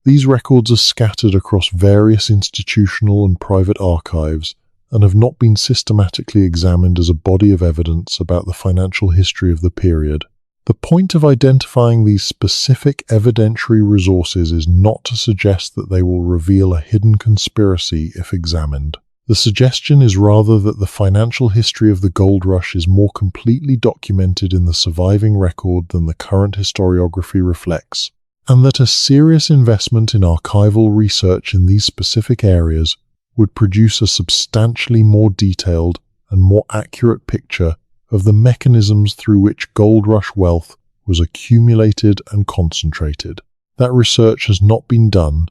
These records are scattered across various institutional and private archives and have not been systematically examined as a body of evidence about the financial history of the period. The point of identifying these specific evidentiary resources is not to suggest that they will reveal a hidden conspiracy if examined. The suggestion is rather that the financial history of the gold rush is more completely documented in the surviving record than the current historiography reflects, and that a serious investment in archival research in these specific areas would produce a substantially more detailed and more accurate picture of the mechanisms through which gold rush wealth was accumulated and concentrated. That research has not been done,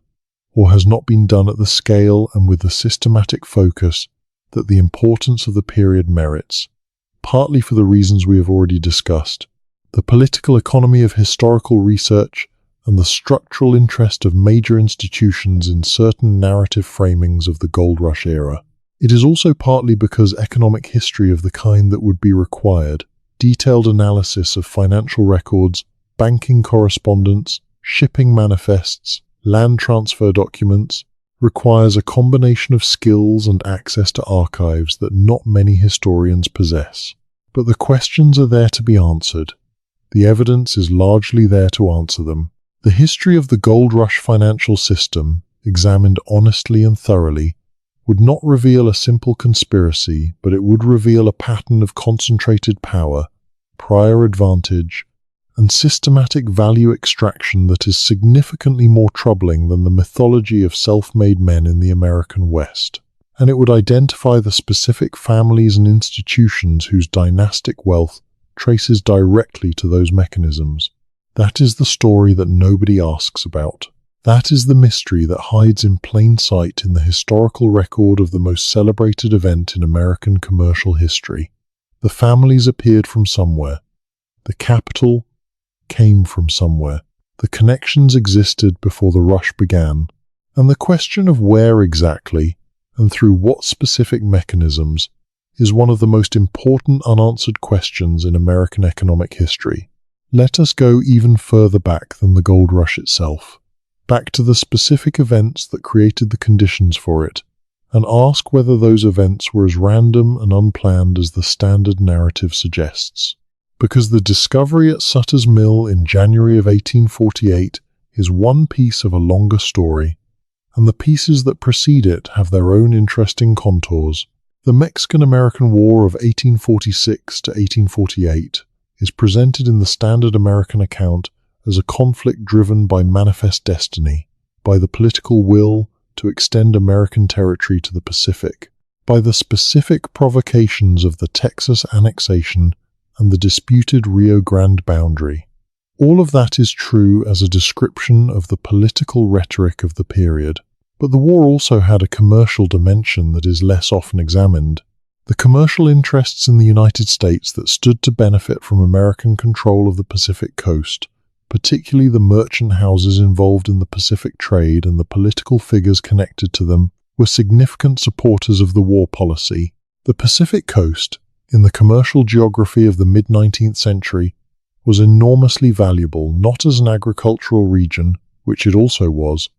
or has not been done at the scale and with the systematic focus that the importance of the period merits, partly for the reasons we have already discussed, the political economy of historical research, and the structural interest of major institutions in certain narrative framings of the gold rush era. It is also partly because economic history of the kind that would be required, detailed analysis of financial records, banking correspondence, shipping manifests, land transfer documents, requires a combination of skills and access to archives that not many historians possess. But the questions are there to be answered. The evidence is largely there to answer them. The history of the gold rush financial system, examined honestly and thoroughly, would not reveal a simple conspiracy, but it would reveal a pattern of concentrated power, prior advantage, and systematic value extraction that is significantly more troubling than the mythology of self-made men in the American West. And it would identify the specific families and institutions whose dynastic wealth traces directly to those mechanisms. That is the story that nobody asks about. That is the mystery that hides in plain sight in the historical record of the most celebrated event in American commercial history. The families appeared from somewhere. The capital came from somewhere. The connections existed before the rush began. And the question of where exactly, and through what specific mechanisms, is one of the most important unanswered questions in American economic history. Let us go even further back than the gold rush itself, back to the specific events that created the conditions for it, and ask whether those events were as random and unplanned as the standard narrative suggests. Because the discovery at Sutter's Mill in January of 1848 is one piece of a longer story, and the pieces that precede it have their own interesting contours. The Mexican-American War of 1846 to 1848 is presented in the standard American account as a conflict driven by manifest destiny, by the political will to extend American territory to the Pacific, by the specific provocations of the Texas annexation and the disputed Rio Grande boundary. All of that is true as a description of the political rhetoric of the period. But the war also had a commercial dimension that is less often examined. The commercial interests in the United States that stood to benefit from American control of the Pacific coast, particularly the merchant houses involved in the Pacific trade and the political figures connected to them, were significant supporters of the war policy. The Pacific coast, in the commercial geography of the mid-19th century, was enormously valuable not as an agricultural region, which it also was,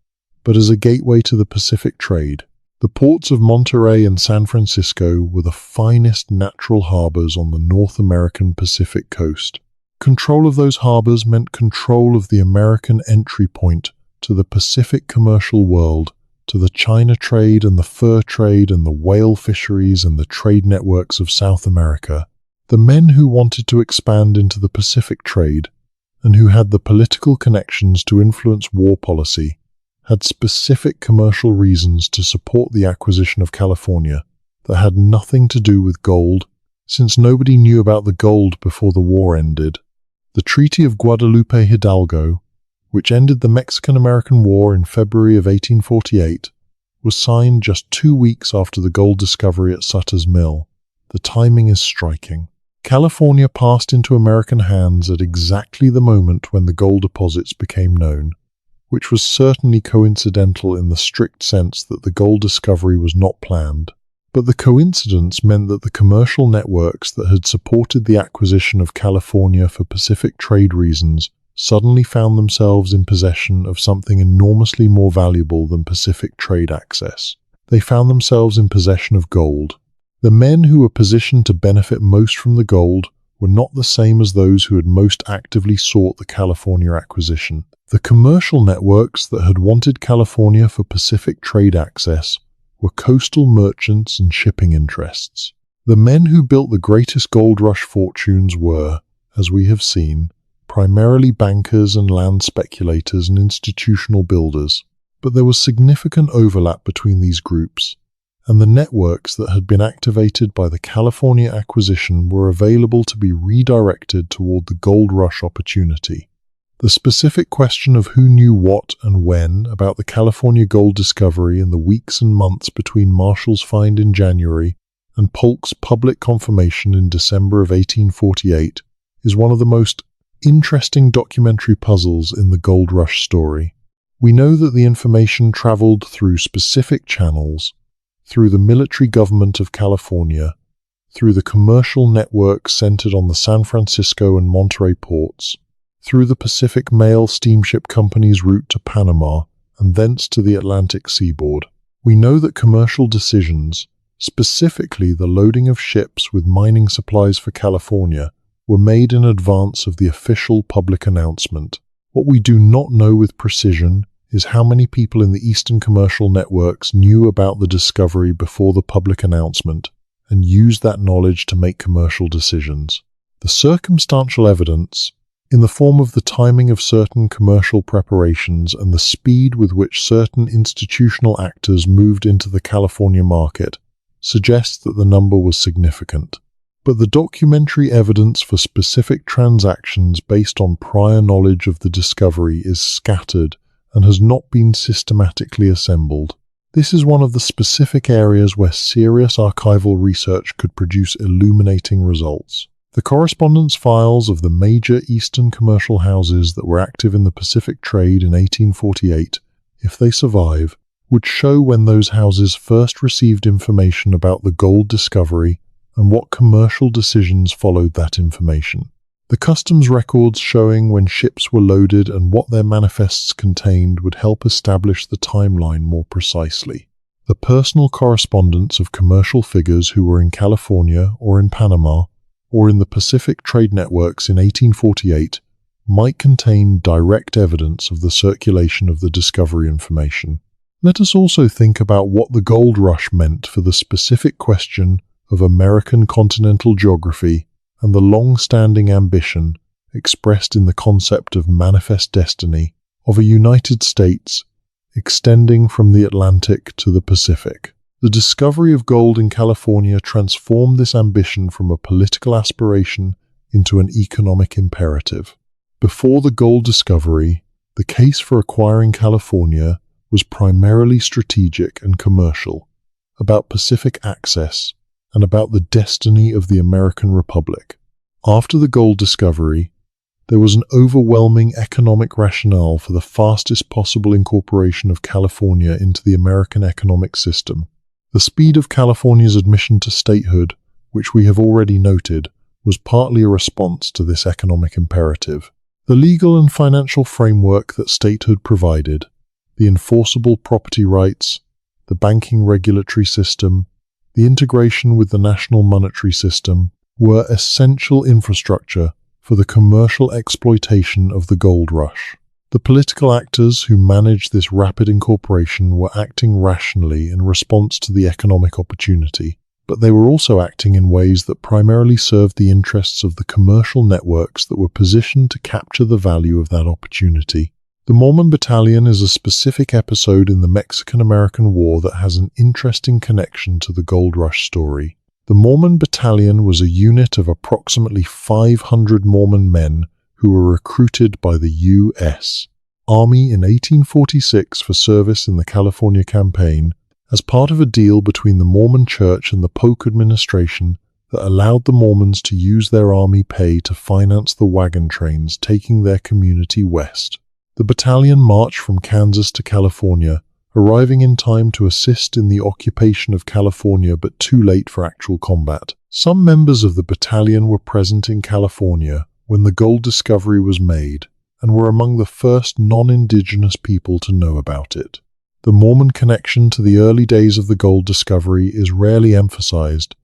but as a gateway to the Pacific trade. The ports of Monterey and San Francisco were the finest natural harbors on the North American Pacific coast. Control of those harbors meant control of the American entry point to the Pacific commercial world, to the China trade and the fur trade and the whale fisheries and the trade networks of South America. The men who wanted to expand into the Pacific trade, and who had the political connections to influence war policy, had specific commercial reasons to support the acquisition of California that had nothing to do with gold, since nobody knew about the gold before the war ended. The Treaty of Guadalupe Hidalgo, which ended the Mexican-American War in February of 1848, was signed just 2 weeks after the gold discovery at Sutter's Mill. The timing is striking. California passed into American hands at exactly the moment when the gold deposits became known, which was certainly coincidental in the strict sense that the gold discovery was not planned. But the coincidence meant that the commercial networks that had supported the acquisition of California for Pacific trade reasons suddenly found themselves in possession of something enormously more valuable than Pacific trade access. They found themselves in possession of gold. The men who were positioned to benefit most from the gold were not the same as those who had most actively sought the California acquisition. The commercial networks that had wanted California for Pacific trade access were coastal merchants and shipping interests. The men who built the greatest gold rush fortunes were, as we have seen, primarily bankers and land speculators and institutional builders. But there was significant overlap between these groups, and the networks that had been activated by the California acquisition were available to be redirected toward the gold rush opportunity. The specific question of who knew what and when about the California gold discovery in the weeks and months between Marshall's find in January and Polk's public confirmation in December of 1848 is one of the most interesting documentary puzzles in the gold rush story. We know that the information traveled through specific channels, through the military government of California, through the commercial network centered on the San Francisco and Monterey ports, through the Pacific Mail Steamship Company's route to Panama, and thence to the Atlantic seaboard. We know that commercial decisions, specifically the loading of ships with mining supplies for California, were made in advance of the official public announcement. What we do not know with precision is how many people in the Eastern commercial networks knew about the discovery before the public announcement and used that knowledge to make commercial decisions. The circumstantial evidence, in the form of the timing of certain commercial preparations and the speed with which certain institutional actors moved into the California market, suggests that the number was significant. But the documentary evidence for specific transactions based on prior knowledge of the discovery is scattered and has not been systematically assembled. This is one of the specific areas where serious archival research could produce illuminating results. The correspondence files of the major Eastern commercial houses that were active in the Pacific trade in 1848, if they survive, would show when those houses first received information about the gold discovery and what commercial decisions followed that information. The customs records showing when ships were loaded and what their manifests contained would help establish the timeline more precisely. The personal correspondence of commercial figures who were in California or in Panama or in the Pacific trade networks in 1848 might contain direct evidence of the circulation of the discovery information. Let us also think about what the gold rush meant for the specific question of American continental geography and the long-standing ambition expressed in the concept of manifest destiny of a United States extending from the Atlantic to the Pacific. The discovery of gold in California transformed this ambition from a political aspiration into an economic imperative. Before the gold discovery, the case for acquiring California was primarily strategic and commercial, about Pacific access, and about the destiny of the American Republic. After the gold discovery, there was an overwhelming economic rationale for the fastest possible incorporation of California into the American economic system. The speed of California's admission to statehood, which we have already noted, was partly a response to this economic imperative. The legal and financial framework that statehood provided, the enforceable property rights, the banking regulatory system, the integration with the national monetary system, were essential infrastructure for the commercial exploitation of the gold rush. The political actors who managed this rapid incorporation were acting rationally in response to the economic opportunity, but they were also acting in ways that primarily served the interests of the commercial networks that were positioned to capture the value of that opportunity. The Mormon Battalion is a specific episode in the Mexican-American War that has an interesting connection to the gold rush story. The Mormon Battalion was a unit of approximately 500 Mormon men who were recruited by the U.S. Army in 1846 for service in the California Campaign as part of a deal between the Mormon Church and the Polk administration that allowed the Mormons to use their army pay to finance the wagon trains taking their community west. The battalion marched from Kansas to California, arriving in time to assist in the occupation of California but too late for actual combat. Some members of the battalion were present in California when the gold discovery was made and were among the first non-indigenous people to know about it. The Mormon connection to the early days of the gold discovery is rarely emphasized,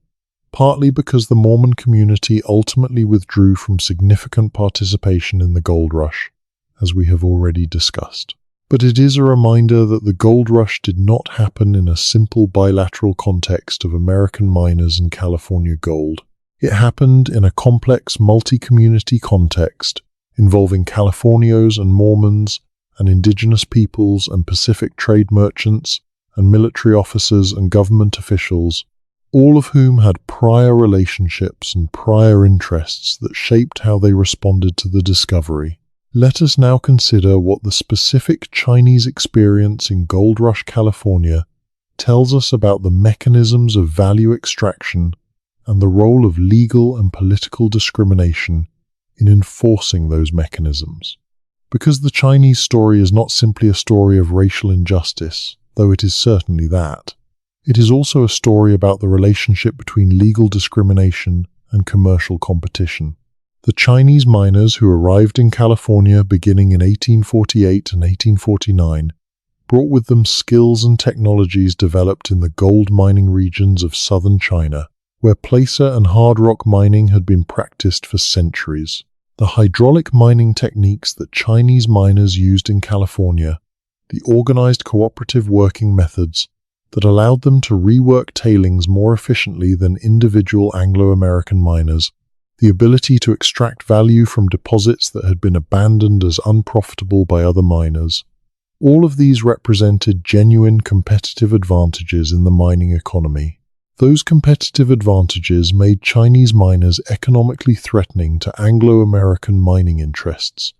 partly because the Mormon community ultimately withdrew from significant participation in the gold rush, as we have already discussed. But it is a reminder that the gold rush did not happen in a simple bilateral context of American miners and California gold. It happened in a complex multi-community context involving Californios and Mormons and indigenous peoples and Pacific trade merchants and military officers and government officials, all of whom had prior relationships and prior interests that shaped how they responded to the discovery. Let us now consider what the specific Chinese experience in Gold Rush, California tells us about the mechanisms of value extraction and the role of legal and political discrimination in enforcing those mechanisms. Because the Chinese story is not simply a story of racial injustice, though it is certainly that, it is also a story about the relationship between legal discrimination and commercial competition. The Chinese miners who arrived in California beginning in 1848 and 1849 brought with them skills and technologies developed in the gold mining regions of southern China, where placer and hard rock mining had been practiced for centuries. The hydraulic mining techniques that Chinese miners used in California, the organized cooperative working methods that allowed them to rework tailings more efficiently than individual Anglo-American miners, the ability to extract value from deposits that had been abandoned as unprofitable by other miners. All of these represented genuine competitive advantages in the mining economy. Those competitive advantages made Chinese miners economically threatening to Anglo-American mining interests,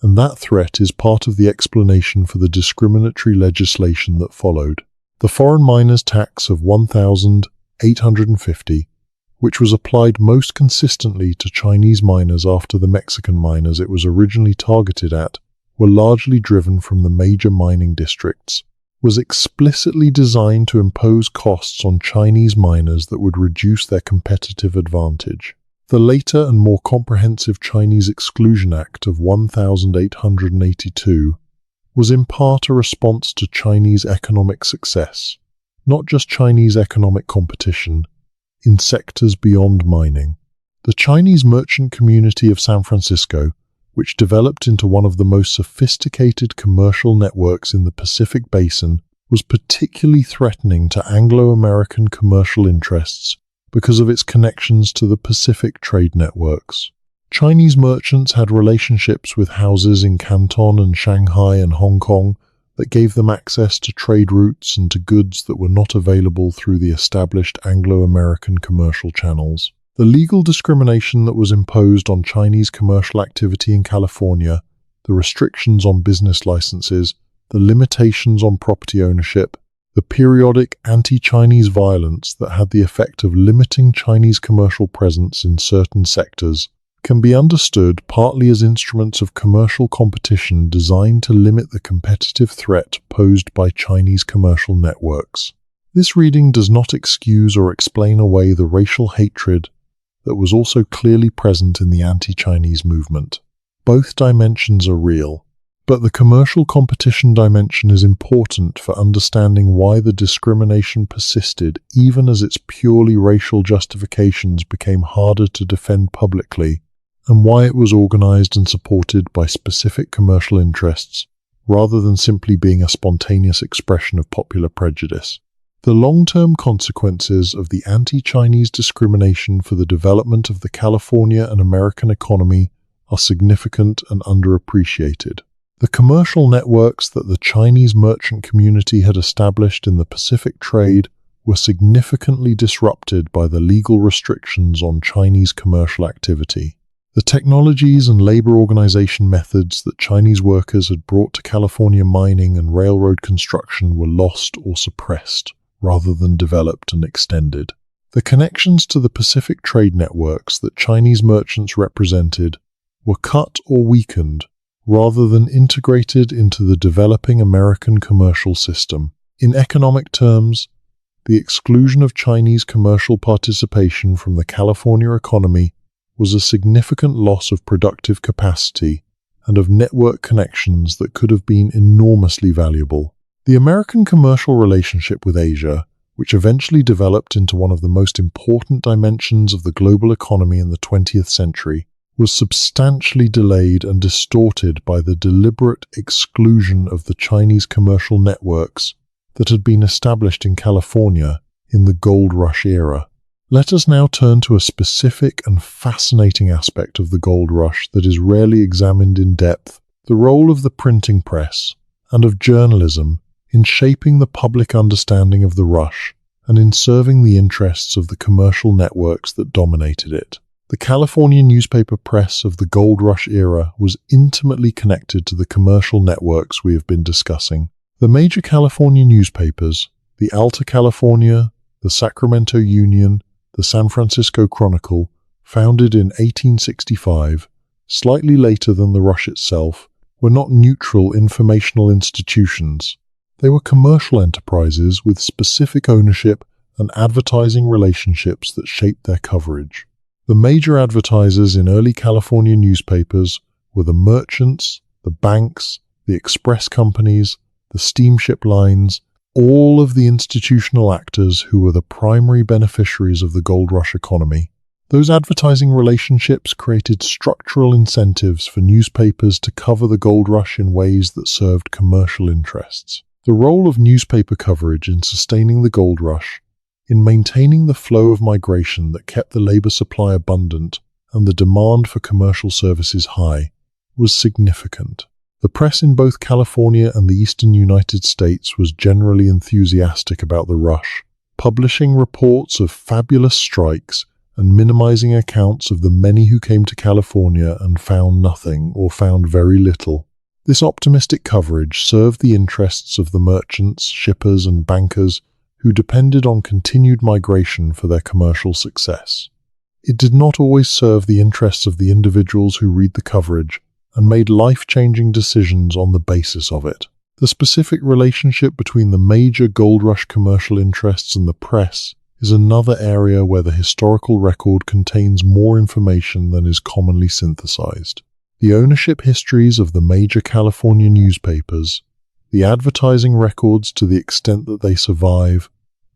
and that threat is part of the explanation for the discriminatory legislation that followed. The foreign miners' tax of 1,850, which was applied most consistently to Chinese miners after the Mexican miners it was originally targeted at, were largely driven from the major mining districts, was explicitly designed to impose costs on Chinese miners that would reduce their competitive advantage. The later and more comprehensive Chinese Exclusion Act of 1882 was in part a response to Chinese economic success, not just Chinese economic competition, in sectors beyond mining. The Chinese merchant community of San Francisco, which developed into one of the most sophisticated commercial networks in the Pacific Basin, was particularly threatening to Anglo-American commercial interests because of its connections to the Pacific trade networks. Chinese merchants had relationships with houses in Canton and Shanghai and Hong Kong that gave them access to trade routes and to goods that were not available through the established Anglo-American commercial channels. The legal discrimination that was imposed on Chinese commercial activity in California, the restrictions on business licenses, the limitations on property ownership, the periodic anti-Chinese violence that had the effect of limiting Chinese commercial presence in certain sectors, can be understood partly as instruments of commercial competition designed to limit the competitive threat posed by Chinese commercial networks. This reading does not excuse or explain away the racial hatred that was also clearly present in the anti-Chinese movement. Both dimensions are real, but the commercial competition dimension is important for understanding why the discrimination persisted even as its purely racial justifications became harder to defend publicly, and why it was organized and supported by specific commercial interests, rather than simply being a spontaneous expression of popular prejudice. The long-term consequences of the anti-Chinese discrimination for the development of the California and American economy are significant and underappreciated. The commercial networks that the Chinese merchant community had established in the Pacific trade were significantly disrupted by the legal restrictions on Chinese commercial activity. The technologies and labor organization methods that Chinese workers had brought to California mining and railroad construction were lost or suppressed, rather than developed and extended. The connections to the Pacific trade networks that Chinese merchants represented were cut or weakened, rather than integrated into the developing American commercial system. In economic terms, the exclusion of Chinese commercial participation from the California economy was a significant loss of productive capacity and of network connections that could have been enormously valuable. The American commercial relationship with Asia, which eventually developed into one of the most important dimensions of the global economy in the 20th century, was substantially delayed and distorted by the deliberate exclusion of the Chinese commercial networks that had been established in California in the Gold Rush era. Let us now turn to a specific and fascinating aspect of the Gold Rush that is rarely examined in depth: the role of the printing press and of journalism in shaping the public understanding of the rush and in serving the interests of the commercial networks that dominated it. The California newspaper press of the Gold Rush era was intimately connected to the commercial networks we have been discussing. The major California newspapers, the Alta California, the Sacramento Union, the San Francisco Chronicle, founded in 1865, slightly later than the rush itself, were not neutral informational institutions. They were commercial enterprises with specific ownership and advertising relationships that shaped their coverage. The major advertisers in early California newspapers were the merchants, the banks, the express companies, the steamship lines, all of the institutional actors who were the primary beneficiaries of the Gold Rush economy. Those advertising relationships created structural incentives for newspapers to cover the Gold Rush in ways that served commercial interests. The role of newspaper coverage in sustaining the Gold Rush, in maintaining the flow of migration that kept the labor supply abundant and the demand for commercial services high, was significant. The press in both California and the eastern United States was generally enthusiastic about the rush, publishing reports of fabulous strikes and minimizing accounts of the many who came to California and found nothing or found very little. This optimistic coverage served the interests of the merchants, shippers, and bankers who depended on continued migration for their commercial success. It did not always serve the interests of the individuals who read the coverage and made life-changing decisions on the basis of it. The specific relationship between the major Gold Rush commercial interests and the press is another area where the historical record contains more information than is commonly synthesized. The ownership histories of the major California newspapers, the advertising records to the extent that they survive,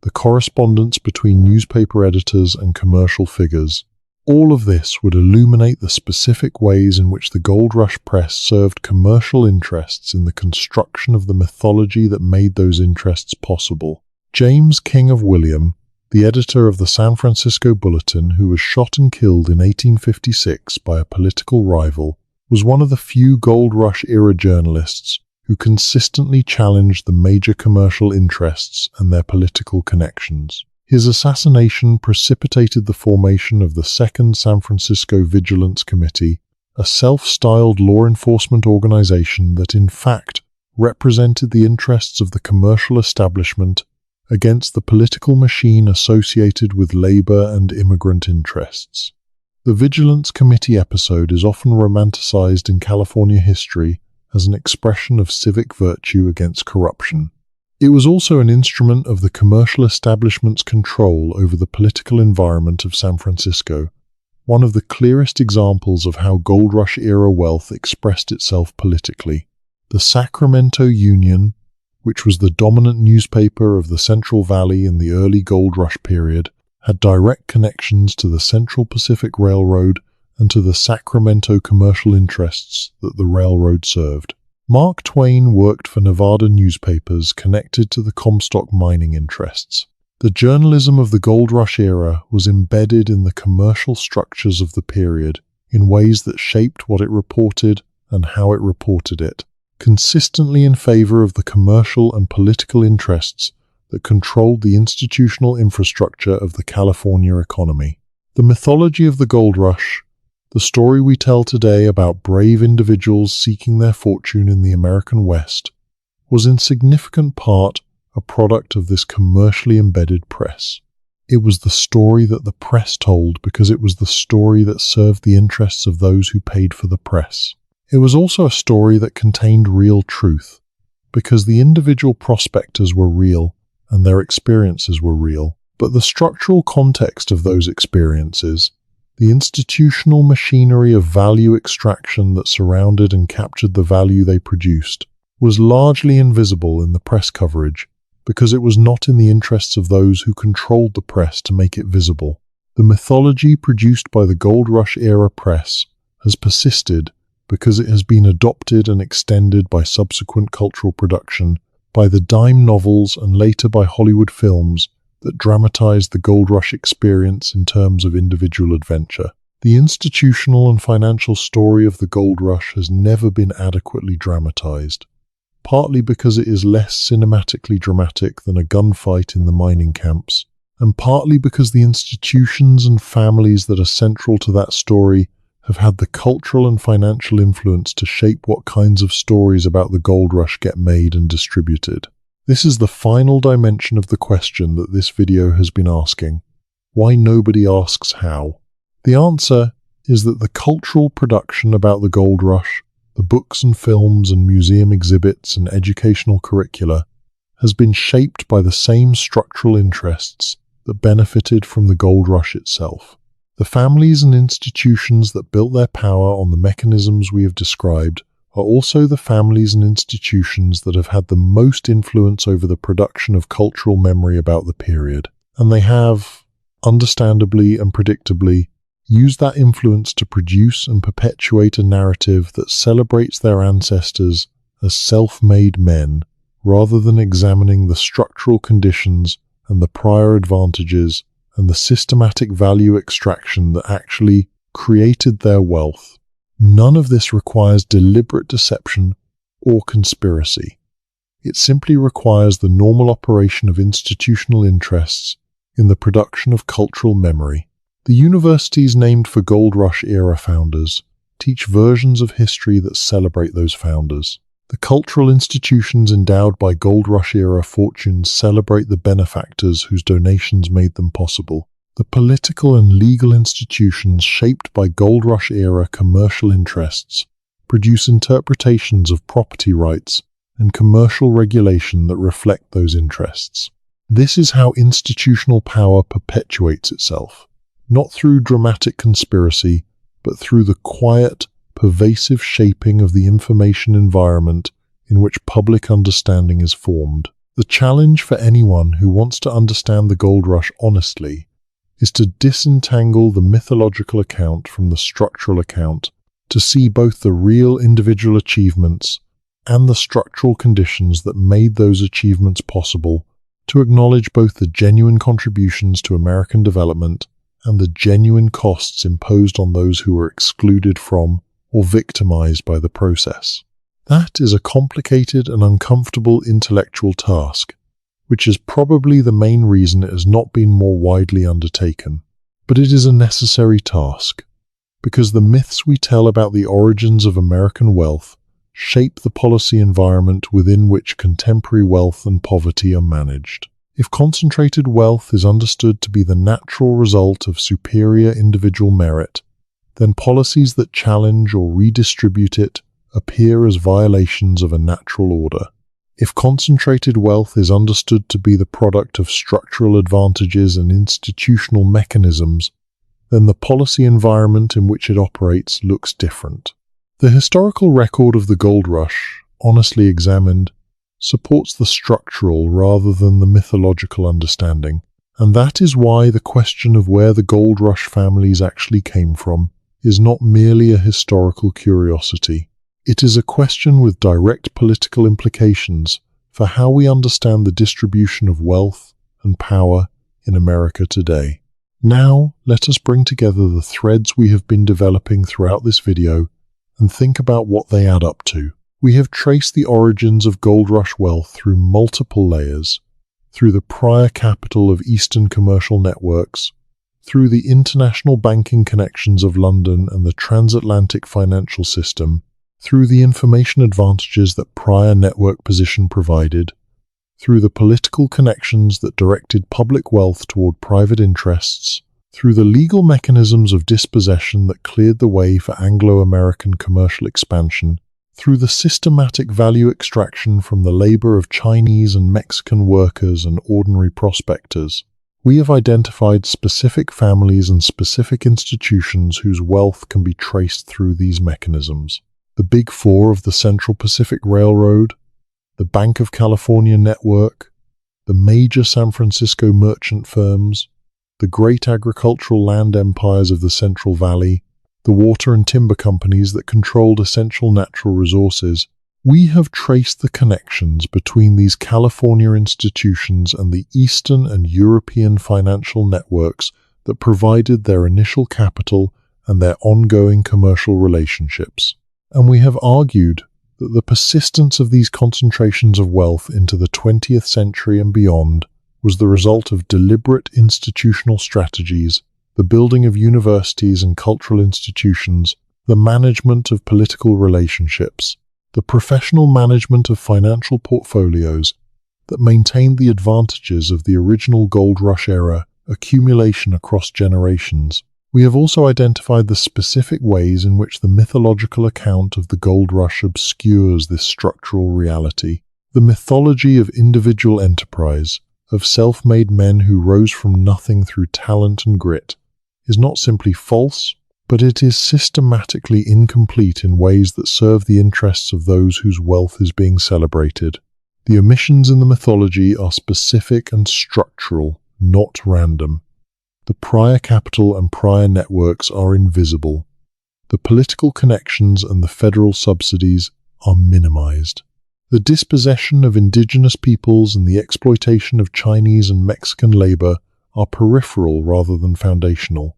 the correspondence between newspaper editors and commercial figures, all of this would illuminate the specific ways in which the Gold Rush press served commercial interests in the construction of the mythology that made those interests possible. James King of William, the editor of the San Francisco Bulletin, who was shot and killed in 1856 by a political rival, was one of the few Gold Rush-era journalists who consistently challenged the major commercial interests and their political connections. His assassination precipitated the formation of the Second San Francisco Vigilance Committee, a self-styled law enforcement organization that in fact represented the interests of the commercial establishment against the political machine associated with labor and immigrant interests. The Vigilance Committee episode is often romanticized in California history as an expression of civic virtue against corruption. It was also an instrument of the commercial establishment's control over the political environment of San Francisco, one of the clearest examples of how Gold Rush-era wealth expressed itself politically. The Sacramento Union, which was the dominant newspaper of the Central Valley in the early Gold Rush period, had direct connections to the Central Pacific Railroad and to the Sacramento commercial interests that the railroad served. Mark Twain worked for Nevada newspapers connected to the Comstock mining interests. The journalism of the Gold Rush era was embedded in the commercial structures of the period in ways that shaped what it reported and how it reported it, consistently in favor of the commercial and political interests that controlled the institutional infrastructure of the California economy. The mythology of the Gold Rush, the story we tell today about brave individuals seeking their fortune in the American West, was in significant part a product of this commercially embedded press. It was the story that the press told because it was the story that served the interests of those who paid for the press. It was also a story that contained real truth, because the individual prospectors were real and their experiences were real. But the structural context of those experiences, the institutional machinery of value extraction that surrounded and captured the value they produced, was largely invisible in the press coverage because it was not in the interests of those who controlled the press to make it visible. The mythology produced by the Gold Rush-era press has persisted because it has been adopted and extended by subsequent cultural production, by the dime novels and later by Hollywood films that dramatized the Gold Rush experience in terms of individual adventure. The institutional and financial story of the Gold Rush has never been adequately dramatized, partly because it is less cinematically dramatic than a gunfight in the mining camps, and partly because the institutions and families that are central to that story have had the cultural and financial influence to shape what kinds of stories about the Gold Rush get made and distributed. This is the final dimension of the question that this video has been asking: why nobody asks how? The answer is that the cultural production about the Gold Rush, the books and films and museum exhibits and educational curricula, has been shaped by the same structural interests that benefited from the Gold Rush itself. The families and institutions that built their power on the mechanisms we have described are also the families and institutions that have had the most influence over the production of cultural memory about the period. And they have, understandably and predictably, used that influence to produce and perpetuate a narrative that celebrates their ancestors as self-made men, rather than examining the structural conditions and the prior advantages and the systematic value extraction that actually created their wealth. None of this requires deliberate deception or conspiracy. It simply requires the normal operation of institutional interests in the production of cultural memory. The universities named for Gold Rush-era founders teach versions of history that celebrate those founders. The cultural institutions endowed by Gold Rush-era fortunes celebrate the benefactors whose donations made them possible. The political and legal institutions shaped by Gold Rush-era commercial interests produce interpretations of property rights and commercial regulation that reflect those interests. This is how institutional power perpetuates itself, not through dramatic conspiracy, but through the quiet, pervasive shaping of the information environment in which public understanding is formed. The challenge for anyone who wants to understand the gold rush honestly is to disentangle the mythological account from the structural account, to see both the real individual achievements and the structural conditions that made those achievements possible, to acknowledge both the genuine contributions to American development and the genuine costs imposed on those who were excluded from or victimized by the process. That is a complicated and uncomfortable intellectual task, which is probably the main reason it has not been more widely undertaken. But it is a necessary task, because the myths we tell about the origins of American wealth shape the policy environment within which contemporary wealth and poverty are managed. If concentrated wealth is understood to be the natural result of superior individual merit, then policies that challenge or redistribute it appear as violations of a natural order. If concentrated wealth is understood to be the product of structural advantages and institutional mechanisms, then the policy environment in which it operates looks different. The historical record of the gold rush, honestly examined, supports the structural rather than the mythological understanding, and that is why the question of where the gold rush families actually came from is not merely a historical curiosity. It is a question with direct political implications for how we understand the distribution of wealth and power in America today. Now, let us bring together the threads we have been developing throughout this video and think about what they add up to. We have traced the origins of gold rush wealth through multiple layers, through the prior capital of Eastern commercial networks, through the international banking connections of London and the transatlantic financial system, through the information advantages that prior network position provided, through the political connections that directed public wealth toward private interests, through the legal mechanisms of dispossession that cleared the way for Anglo-American commercial expansion, through the systematic value extraction from the labor of Chinese and Mexican workers and ordinary prospectors. We have identified specific families and specific institutions whose wealth can be traced through these mechanisms. The Big Four of the Central Pacific Railroad, the Bank of California network, the major San Francisco merchant firms, the great agricultural land empires of the Central Valley, the water and timber companies that controlled essential natural resources. We have traced the connections between these California institutions and the Eastern and European financial networks that provided their initial capital and their ongoing commercial relationships. And we have argued that the persistence of these concentrations of wealth into the 20th century and beyond was the result of deliberate institutional strategies, the building of universities and cultural institutions, the management of political relationships, the professional management of financial portfolios that maintained the advantages of the original gold rush era accumulation across generations. We have also identified the specific ways in which the mythological account of the gold rush obscures this structural reality. The mythology of individual enterprise, of self-made men who rose from nothing through talent and grit, is not simply false, but it is systematically incomplete in ways that serve the interests of those whose wealth is being celebrated. The omissions in the mythology are specific and structural, not random. The prior capital and prior networks are invisible. The political connections and the federal subsidies are minimized. The dispossession of indigenous peoples and the exploitation of Chinese and Mexican labor are peripheral rather than foundational.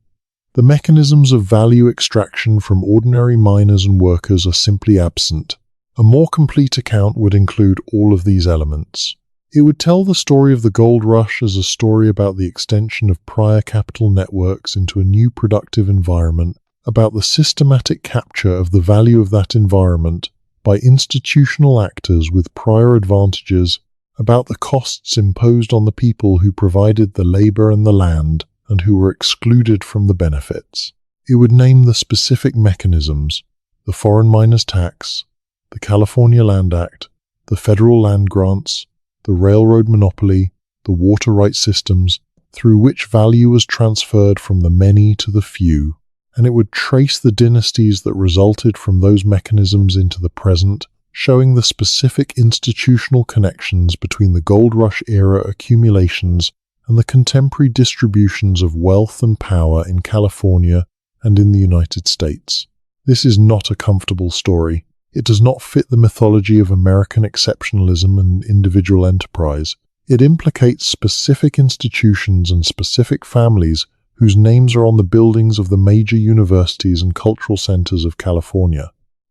The mechanisms of value extraction from ordinary miners and workers are simply absent. A more complete account would include all of these elements. It would tell the story of the gold rush as a story about the extension of prior capital networks into a new productive environment, about the systematic capture of the value of that environment by institutional actors with prior advantages, about the costs imposed on the people who provided the labor and the land and who were excluded from the benefits. It would name the specific mechanisms: the foreign miners' tax, the California Land Act, the federal land grants, the railroad monopoly, the water rights systems, through which value was transferred from the many to the few, and it would trace the dynasties that resulted from those mechanisms into the present, showing the specific institutional connections between the Gold Rush era accumulations and the contemporary distributions of wealth and power in California and in the United States. This is not a comfortable story. It does not fit the mythology of American exceptionalism and individual enterprise. It implicates specific institutions and specific families whose names are on the buildings of the major universities and cultural centers of California.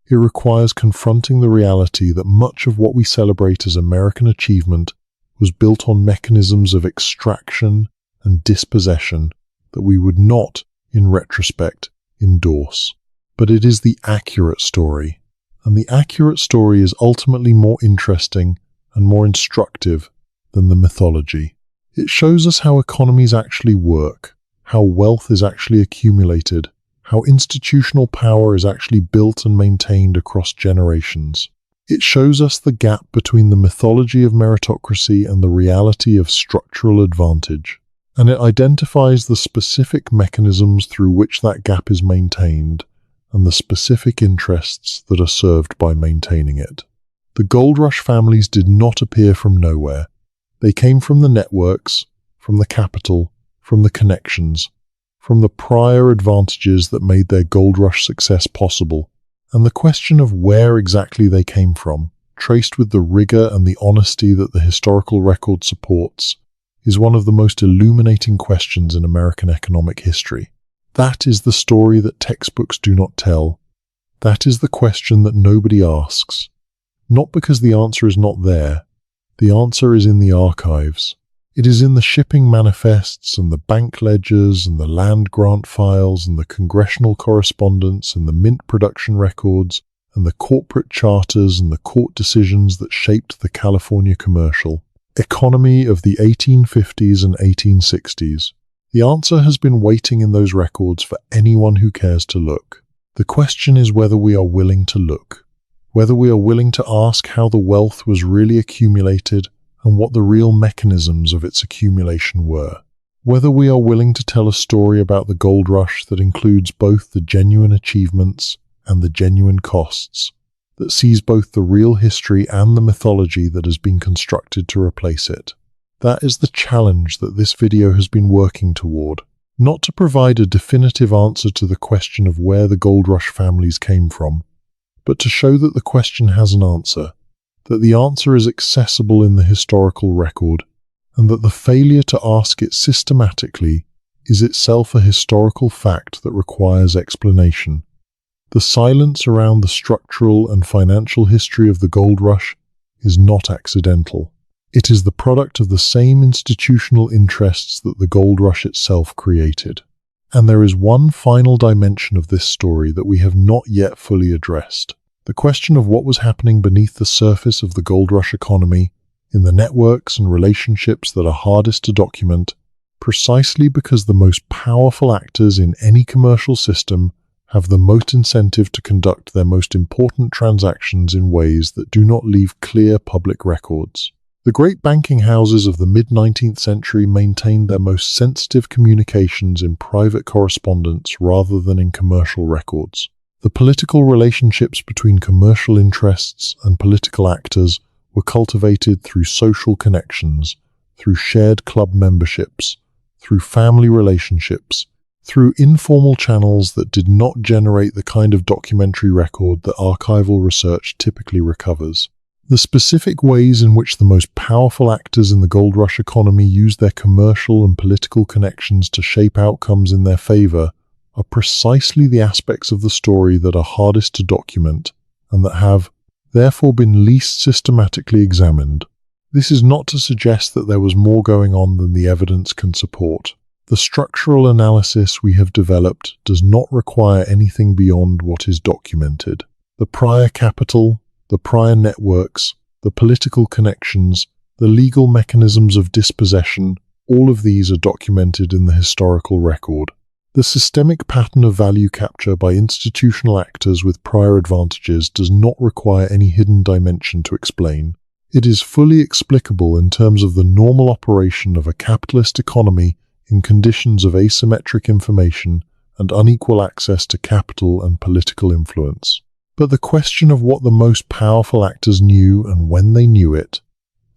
It requires confronting the reality that much of what we celebrate as American achievement was built on mechanisms of extraction and dispossession that we would not, in retrospect, endorse. But it is the accurate story, and the accurate story is ultimately more interesting and more instructive than the mythology. It shows us how economies actually work, how wealth is actually accumulated, how institutional power is actually built and maintained across generations. It shows us the gap between the mythology of meritocracy and the reality of structural advantage, and it identifies the specific mechanisms through which that gap is maintained and the specific interests that are served by maintaining it. The Gold Rush families did not appear from nowhere. They came from the networks, from the capital, from the connections, from the prior advantages that made their Gold Rush success possible, and the question of where exactly they came from, traced with the rigor and the honesty that the historical record supports, is one of the most illuminating questions in American economic history. That is the story that textbooks do not tell. That is the question that nobody asks. Not because the answer is not there. The answer is in the archives. It is in the shipping manifests and the bank ledgers and the land grant files and the congressional correspondence and the mint production records and the corporate charters and the court decisions that shaped the California commercial economy of the 1850s and 1860s. The answer has been waiting in those records for anyone who cares to look. The question is whether we are willing to look, whether we are willing to ask how the wealth was really accumulated and what the real mechanisms of its accumulation were. Whether we are willing to tell a story about the gold rush that includes both the genuine achievements and the genuine costs, that sees both the real history and the mythology that has been constructed to replace it. That is the challenge that this video has been working toward. Not to provide a definitive answer to the question of where the gold rush families came from, but to show that the question has an answer, that the answer is accessible in the historical record, and that the failure to ask it systematically is itself a historical fact that requires explanation. The silence around the structural and financial history of the gold rush is not accidental. It is the product of the same institutional interests that the gold rush itself created. And there is one final dimension of this story that we have not yet fully addressed. The question of what was happening beneath the surface of the gold rush economy, in the networks and relationships that are hardest to document, precisely because the most powerful actors in any commercial system have the most incentive to conduct their most important transactions in ways that do not leave clear public records. The great banking houses of the mid-19th century maintained their most sensitive communications in private correspondence rather than in commercial records. The political relationships between commercial interests and political actors were cultivated through social connections, through shared club memberships, through family relationships, through informal channels that did not generate the kind of documentary record that archival research typically recovers. The specific ways in which the most powerful actors in the gold rush economy used their commercial and political connections to shape outcomes in their favor are precisely the aspects of the story that are hardest to document and that have, therefore, been least systematically examined. This is not to suggest that there was more going on than the evidence can support. The structural analysis we have developed does not require anything beyond what is documented. The prior capital, the prior networks, the political connections, the legal mechanisms of dispossession, all of these are documented in the historical record. The systemic pattern of value capture by institutional actors with prior advantages does not require any hidden dimension to explain. It is fully explicable in terms of the normal operation of a capitalist economy in conditions of asymmetric information and unequal access to capital and political influence. But the question of what the most powerful actors knew and when they knew it,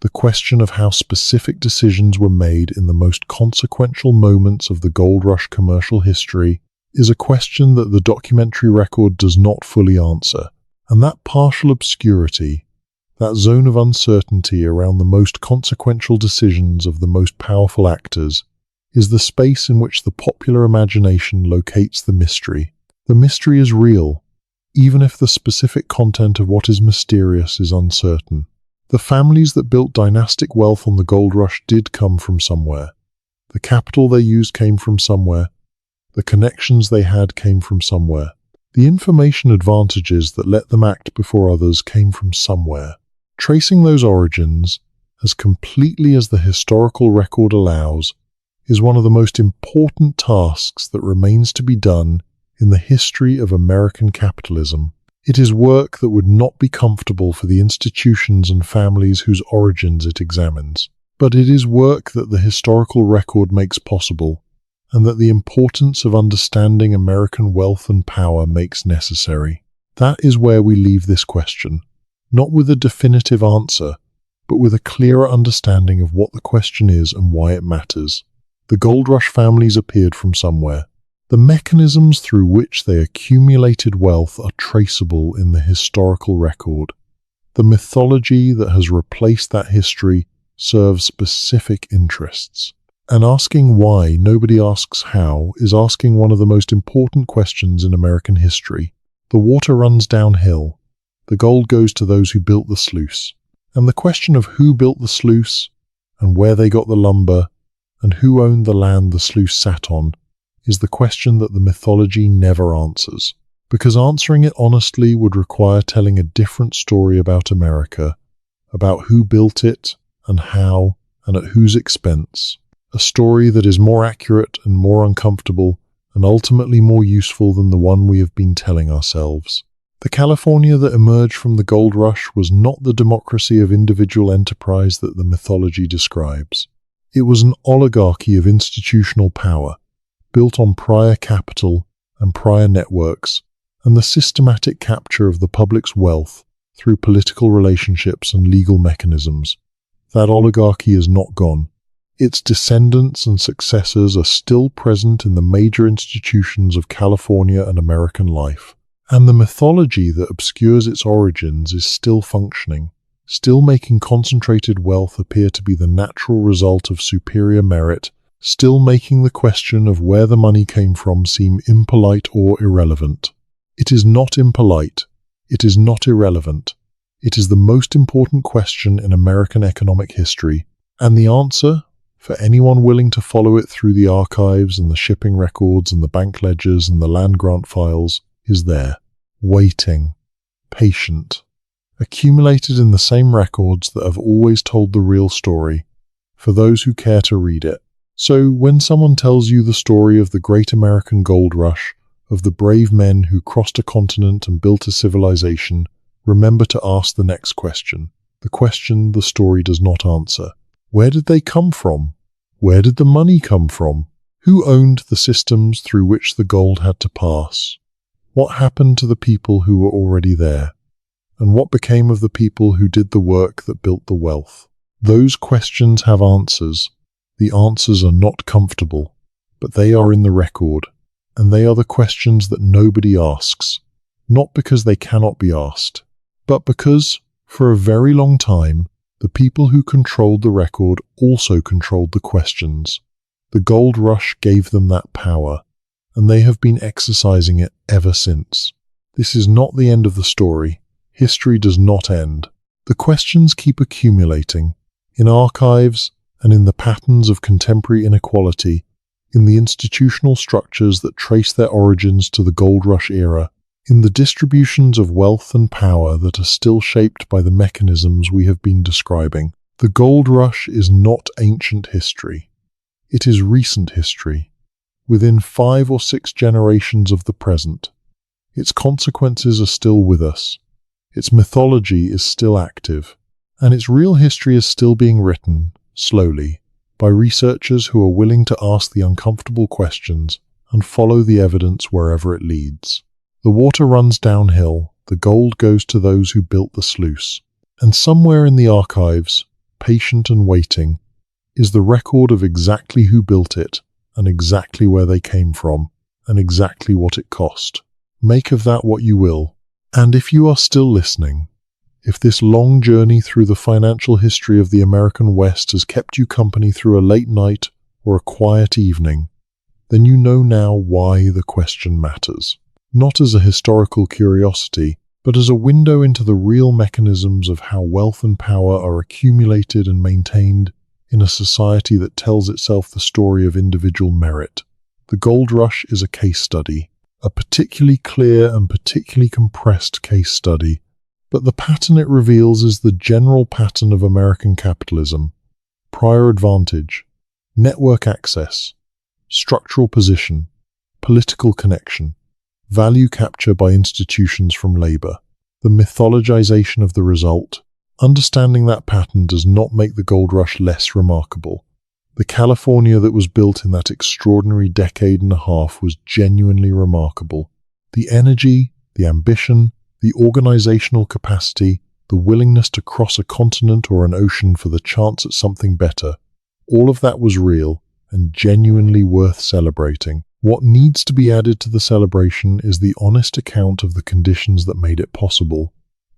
the question of how specific decisions were made in the most consequential moments of the gold rush commercial history, is a question that the documentary record does not fully answer. And that partial obscurity, that zone of uncertainty around the most consequential decisions of the most powerful actors, is the space in which the popular imagination locates the mystery. The mystery is real, even if the specific content of what is mysterious is uncertain. The families that built dynastic wealth on the gold rush did come from somewhere. The capital they used came from somewhere. The connections they had came from somewhere. The information advantages that let them act before others came from somewhere. Tracing those origins, as completely as the historical record allows, is one of the most important tasks that remains to be done in the history of American capitalism. It is work that would not be comfortable for the institutions and families whose origins it examines. But it is work that the historical record makes possible, and that the importance of understanding American wealth and power makes necessary. That is where we leave this question, not with a definitive answer, but with a clearer understanding of what the question is and why it matters. The gold rush families appeared from somewhere. The mechanisms through which they accumulated wealth are traceable in the historical record. The mythology that has replaced that history serves specific interests. And asking why nobody asks how is asking one of the most important questions in American history. The water runs downhill. The gold goes to those who built the sluice. And the question of who built the sluice, and where they got the lumber, and who owned the land the sluice sat on, is the question that the mythology never answers. Because answering it honestly would require telling a different story about America, about who built it, and how, and at whose expense. A story that is more accurate and more uncomfortable, and ultimately more useful than the one we have been telling ourselves. The California that emerged from the gold rush was not the democracy of individual enterprise that the mythology describes. It was an oligarchy of institutional power, built on prior capital and prior networks, and the systematic capture of the public's wealth through political relationships and legal mechanisms. That oligarchy is not gone. Its descendants and successors are still present in the major institutions of California and American life. And the mythology that obscures its origins is still functioning, still making concentrated wealth appear to be the natural result of superior merit, still making the question of where the money came from seem impolite or irrelevant. It is not impolite. It is not irrelevant. It is the most important question in American economic history, and the answer, for anyone willing to follow it through the archives and the shipping records and the bank ledgers and the land grant files, is there, waiting, patient, accumulated in the same records that have always told the real story, for those who care to read it. So when someone tells you the story of the great American gold rush, of the brave men who crossed a continent and built a civilization, remember to ask the next question, the question the story does not answer. Where did they come from? Where did the money come from? Who owned the systems through which the gold had to pass? What happened to the people who were already there? And what became of the people who did the work that built the wealth? Those questions have answers. The answers are not comfortable, but they are in the record, and they are the questions that nobody asks, not because they cannot be asked, but because, for a very long time, the people who controlled the record also controlled the questions. The gold rush gave them that power, and they have been exercising it ever since. This is not the end of the story. History does not end. The questions keep accumulating, in archives and in the patterns of contemporary inequality, in the institutional structures that trace their origins to the gold rush era, in the distributions of wealth and power that are still shaped by the mechanisms we have been describing. The gold rush is not ancient history. It is recent history, within 5 or 6 generations of the present. Its consequences are still with us. Its mythology is still active. And its real history is still being written, slowly, by researchers who are willing to ask the uncomfortable questions and follow the evidence wherever it leads. The water runs downhill, the gold goes to those who built the sluice. And somewhere in the archives, patient and waiting, is the record of exactly who built it, and exactly where they came from, and exactly what it cost. Make of that what you will. And if you are still listening, if this long journey through the financial history of the American West has kept you company through a late night or a quiet evening, then you know now why the question matters. Not as a historical curiosity, but as a window into the real mechanisms of how wealth and power are accumulated and maintained in a society that tells itself the story of individual merit. The gold rush is a case study, a particularly clear and particularly compressed case study, but the pattern it reveals is the general pattern of American capitalism: prior advantage, network access, structural position, political connection, value capture by institutions from labor, the mythologization of the result. Understanding that pattern does not make the gold rush less remarkable. The California that was built in that extraordinary decade and a half was genuinely remarkable. The energy, the ambition, the organizational capacity, the willingness to cross a continent or an ocean for the chance at something better, all of that was real and genuinely worth celebrating. What needs to be added to the celebration is the honest account of the conditions that made it possible,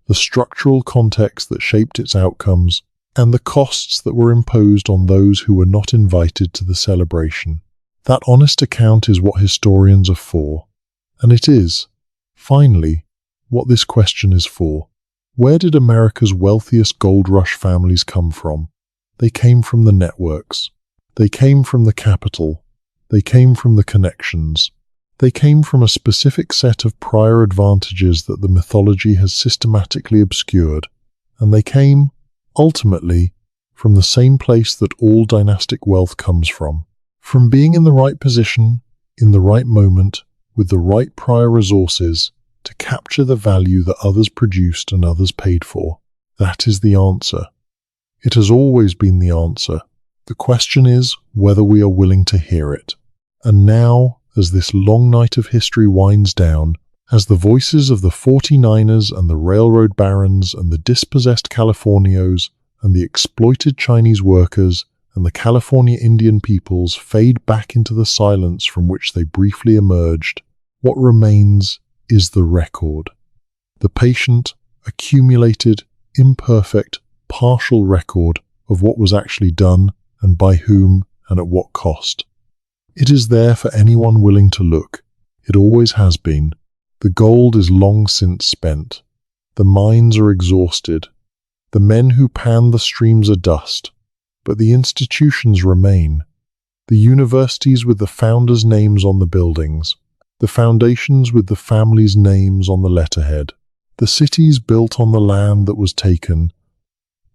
the structural context that shaped its outcomes, and the costs that were imposed on those who were not invited to the celebration. That honest account is what historians are for. And it is, finally, what this question is for. Where did America's wealthiest gold rush families come from? They came from the networks. They came from the capital. They came from the connections. They came from a specific set of prior advantages that the mythology has systematically obscured. And they came, ultimately, from the same place that all dynastic wealth comes from being in the right position, in the right moment, with the right prior resources, to capture the value that others produced and others paid for. That is the answer. It has always been the answer. The question is whether we are willing to hear it. And now, as this long night of history winds down, as the voices of the 49ers and the railroad barons and the dispossessed Californios and the exploited Chinese workers and the California Indian peoples fade back into the silence from which they briefly emerged, what remains is the record. The patient, accumulated, imperfect, partial record of what was actually done and by whom and at what cost. It is there for anyone willing to look. It always has been. The gold is long since spent. The mines are exhausted. The men who pan the streams are dust. But the institutions remain. The universities with the founders' names on the buildings. The foundations with the families' names on the letterhead. The cities built on the land that was taken.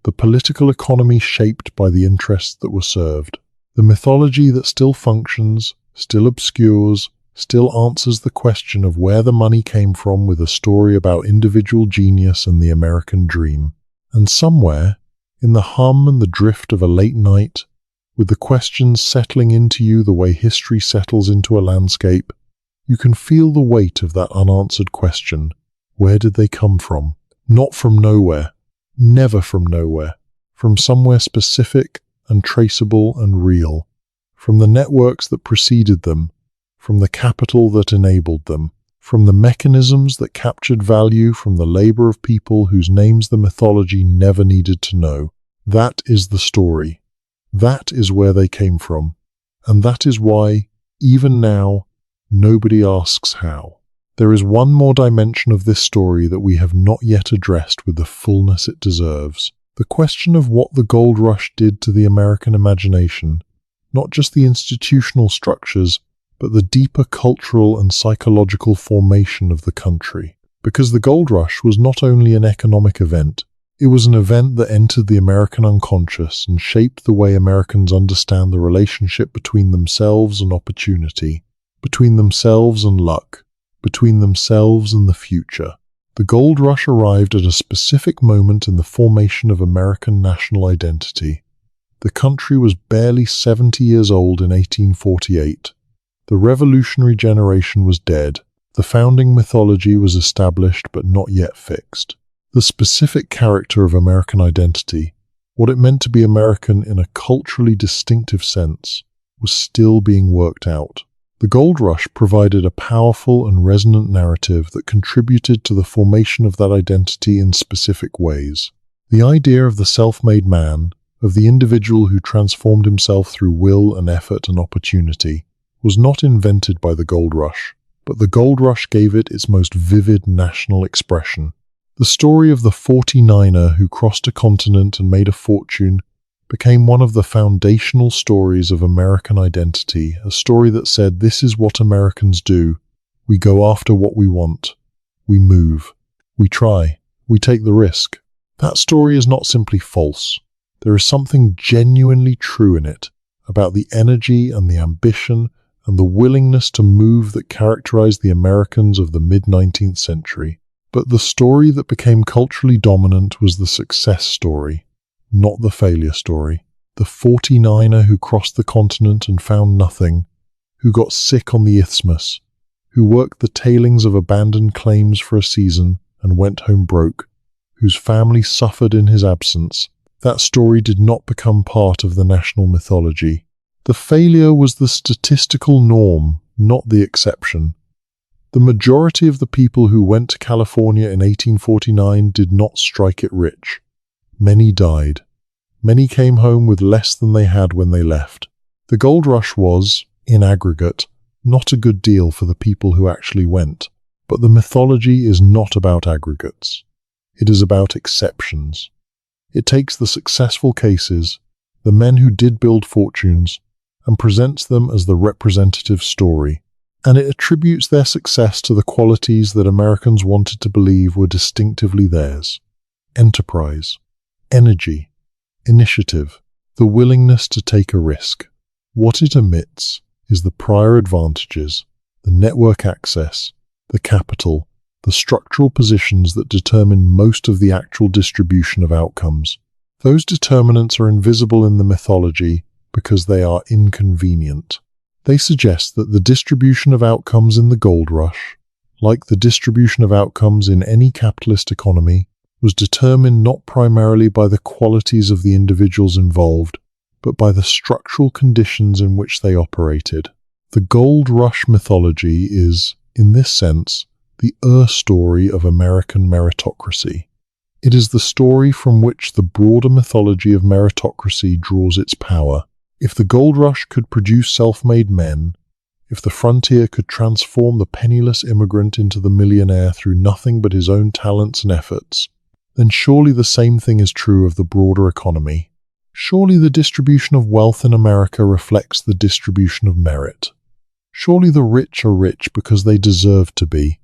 The political economy shaped by the interests that were served. The mythology that still functions, still obscures, still answers the question of where the money came from with a story about individual genius and the American dream. And somewhere, in the hum and the drift of a late night, with the questions settling into you the way history settles into a landscape, you can feel the weight of that unanswered question. Where did they come from? Not from nowhere. Never from nowhere. From somewhere specific and traceable and real. From the networks that preceded them. From the capital that enabled them. From the mechanisms that captured value from the labor of people whose names the mythology never needed to know. That is the story. That is where they came from. And that is why, even now, nobody asks how. There is one more dimension of this story that we have not yet addressed with the fullness it deserves. The question of what the gold rush did to the American imagination, not just the institutional structures, but the deeper cultural and psychological formation of the country. Because the gold rush was not only an economic event, it was an event that entered the American unconscious and shaped the way Americans understand the relationship between themselves and opportunity, between themselves and luck, between themselves and the future. The gold rush arrived at a specific moment in the formation of American national identity. The country was barely 70 years old in 1848. The revolutionary generation was dead. The founding mythology was established but not yet fixed. The specific character of American identity, what it meant to be American in a culturally distinctive sense, was still being worked out. The gold rush provided a powerful and resonant narrative that contributed to the formation of that identity in specific ways. The idea of the self-made man, of the individual who transformed himself through will and effort and opportunity, was not invented by the gold rush, but the gold rush gave it its most vivid national expression. The story of the 49er who crossed a continent and made a fortune became one of the foundational stories of American identity, a story that said, this is what Americans do. We go after what we want. We move. We try. We take the risk. That story is not simply false. There is something genuinely true in it, about the energy and the ambition and the willingness to move that characterized the Americans of the mid-19th century. But the story that became culturally dominant was the success story, not the failure story. The 49er who crossed the continent and found nothing, who got sick on the isthmus, who worked the tailings of abandoned claims for a season and went home broke, whose family suffered in his absence. That story did not become part of the national mythology. The failure was the statistical norm, not the exception. The majority of the people who went to California in 1849 did not strike it rich. Many died. Many came home with less than they had when they left. The gold rush was, in aggregate, not a good deal for the people who actually went. But the mythology is not about aggregates. It is about exceptions. It takes the successful cases, the men who did build fortunes, and presents them as the representative story. And it attributes their success to the qualities that Americans wanted to believe were distinctively theirs: enterprise, energy, initiative, the willingness to take a risk. What it omits is the prior advantages, the network access, the capital, the structural positions that determine most of the actual distribution of outcomes. Those determinants are invisible in the mythology because they are inconvenient. They suggest that the distribution of outcomes in the gold rush, like the distribution of outcomes in any capitalist economy, was determined not primarily by the qualities of the individuals involved, but by the structural conditions in which they operated. The gold rush mythology is, in this sense, the story of American meritocracy. It is the story from which the broader mythology of meritocracy draws its power. If the gold rush could produce self-made men, if the frontier could transform the penniless immigrant into the millionaire through nothing but his own talents and efforts, then surely the same thing is true of the broader economy. Surely the distribution of wealth in America reflects the distribution of merit. Surely the rich are rich because they deserve to be,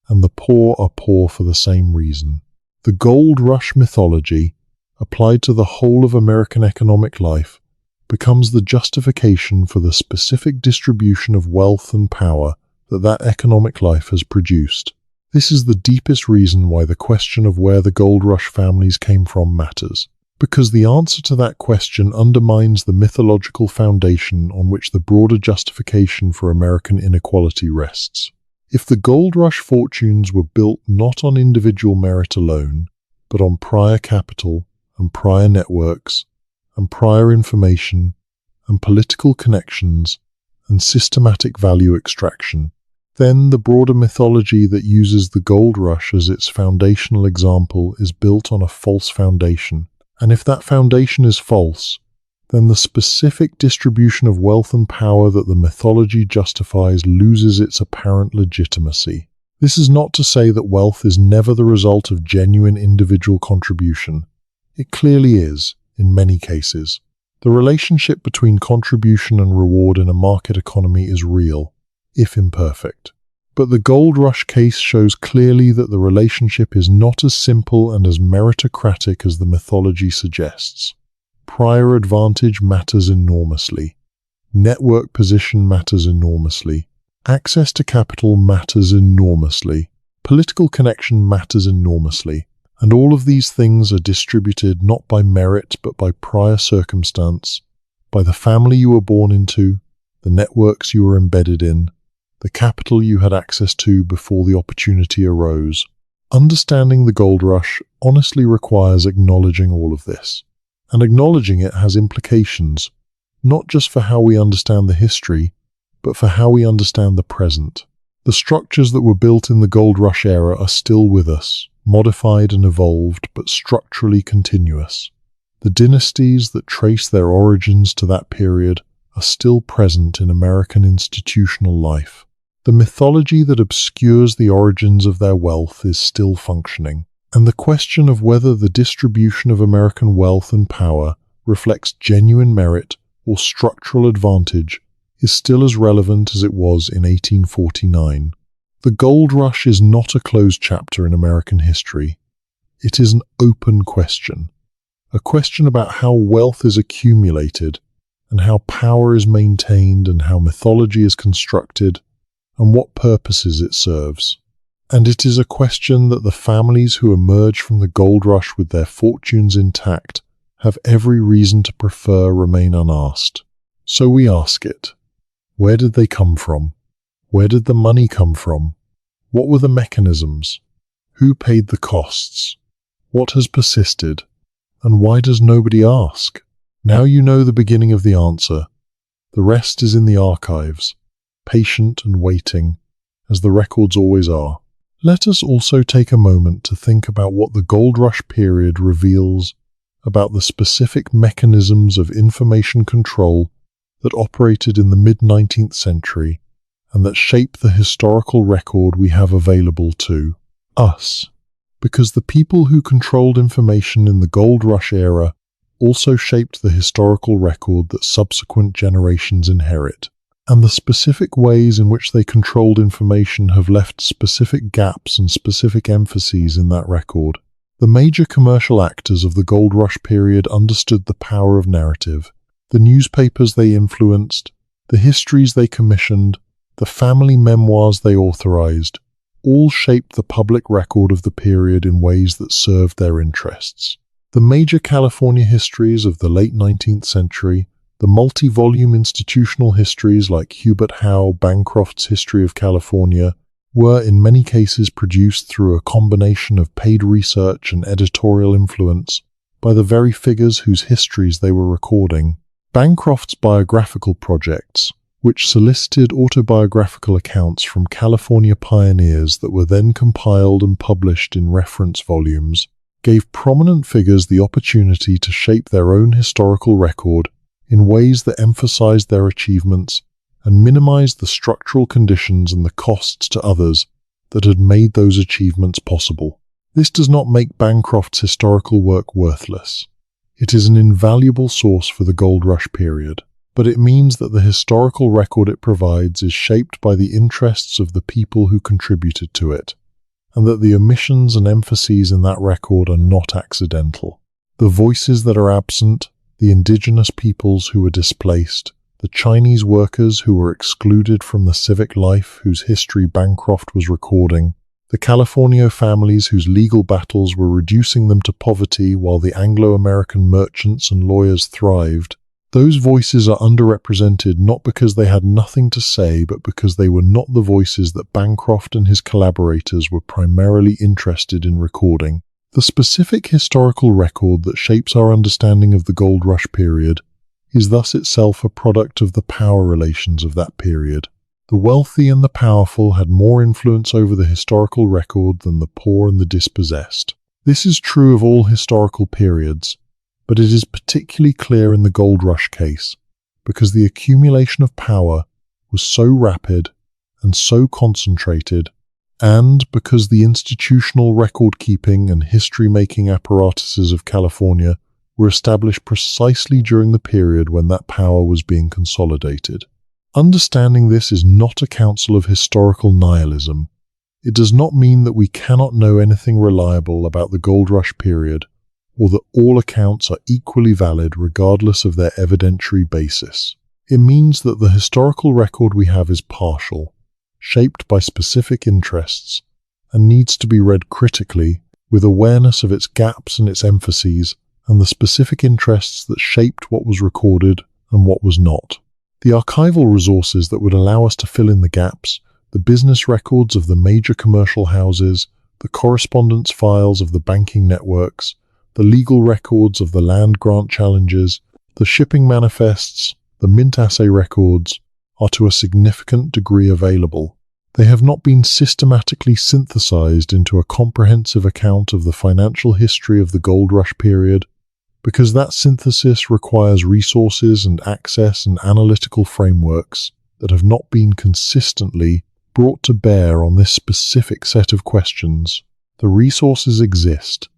and the poor are poor for the same reason. The gold rush mythology, applied to the whole of American economic life, becomes the justification for the specific distribution of wealth and power that economic life has produced. This is the deepest reason why the question of where the gold rush families came from matters, because the answer to that question undermines the mythological foundation on which the broader justification for American inequality rests. If the gold rush fortunes were built not on individual merit alone, but on prior capital and prior networks, and prior information, and political connections, and systematic value extraction, then the broader mythology that uses the gold rush as its foundational example is built on a false foundation. And if that foundation is false, then the specific distribution of wealth and power that the mythology justifies loses its apparent legitimacy. This is not to say that wealth is never the result of genuine individual contribution. It clearly is, in many cases. The relationship between contribution and reward in a market economy is real, if imperfect. But the gold rush case shows clearly that the relationship is not as simple and as meritocratic as the mythology suggests. Prior advantage matters enormously. Network position matters enormously. Access to capital matters enormously. Political connection matters enormously, and all of these things are distributed not by merit but by prior circumstance, by the family you were born into, the networks you were embedded in, the capital you had access to before the opportunity arose. Understanding the gold rush honestly requires acknowledging all of this. And acknowledging it has implications, not just for how we understand the history, but for how we understand the present. The structures that were built in the gold rush era are still with us, modified and evolved, but structurally continuous. The dynasties that trace their origins to that period are still present in American institutional life. The mythology that obscures the origins of their wealth is still functioning, and the question of whether the distribution of American wealth and power reflects genuine merit or structural advantage is still as relevant as it was in 1849. The gold rush is not a closed chapter in American history. It is an open question, a question about how wealth is accumulated and how power is maintained and how mythology is constructed and what purposes it serves. And it is a question that the families who emerge from the gold rush with their fortunes intact have every reason to prefer remain unasked. So we ask it. Where did they come from? Where did the money come from? What were the mechanisms? Who paid the costs? What has persisted? And why does nobody ask? Now you know the beginning of the answer. The rest is in the archives, patient and waiting, as the records always are. Let us also take a moment to think about what the gold rush period reveals about the specific mechanisms of information control that operated in the mid-19th century and that shape the historical record we have available to us. Because the people who controlled information in the gold rush era also shaped the historical record that subsequent generations inherit. And the specific ways in which they controlled information have left specific gaps and specific emphases in that record. The major commercial actors of the gold rush period understood the power of narrative. The newspapers they influenced, the histories they commissioned, the family memoirs they authorized, all shaped the public record of the period in ways that served their interests. The major California histories of the late 19th century, the multi-volume institutional histories like Hubert Howe Bancroft's History of California, were in many cases produced through a combination of paid research and editorial influence by the very figures whose histories they were recording. Bancroft's biographical projects, which solicited autobiographical accounts from California pioneers that were then compiled and published in reference volumes, gave prominent figures the opportunity to shape their own historical record in ways that emphasized their achievements and minimized the structural conditions and the costs to others that had made those achievements possible. This does not make Bancroft's historical work worthless. It is an invaluable source for the gold rush period, but it means that the historical record it provides is shaped by the interests of the people who contributed to it, and that the omissions and emphases in that record are not accidental. The voices that are absent, the indigenous peoples who were displaced, the Chinese workers who were excluded from the civic life whose history Bancroft was recording, the California families whose legal battles were reducing them to poverty while the Anglo-American merchants and lawyers thrived, those voices are underrepresented not because they had nothing to say, but because they were not the voices that Bancroft and his collaborators were primarily interested in recording. The specific historical record that shapes our understanding of the gold rush period is thus itself a product of the power relations of that period. The wealthy and the powerful had more influence over the historical record than the poor and the dispossessed. This is true of all historical periods, but it is particularly clear in the gold rush case, because the accumulation of power was so rapid and so concentrated, and because the institutional record-keeping and history-making apparatuses of California were established precisely during the period when that power was being consolidated. Understanding this is not a counsel of historical nihilism. It does not mean that we cannot know anything reliable about the gold rush period, or that all accounts are equally valid regardless of their evidentiary basis. It means that the historical record we have is partial, shaped by specific interests, and needs to be read critically, with awareness of its gaps and its emphases, and the specific interests that shaped what was recorded and what was not. The archival resources that would allow us to fill in the gaps, the business records of the major commercial houses, the correspondence files of the banking networks, the legal records of the land grant challenges, the shipping manifests, the mint assay records, are to a significant degree available. They have not been systematically synthesized into a comprehensive account of the financial history of the gold rush period, because that synthesis requires resources and access and analytical frameworks that have not been consistently brought to bear on this specific set of questions. The resources exist.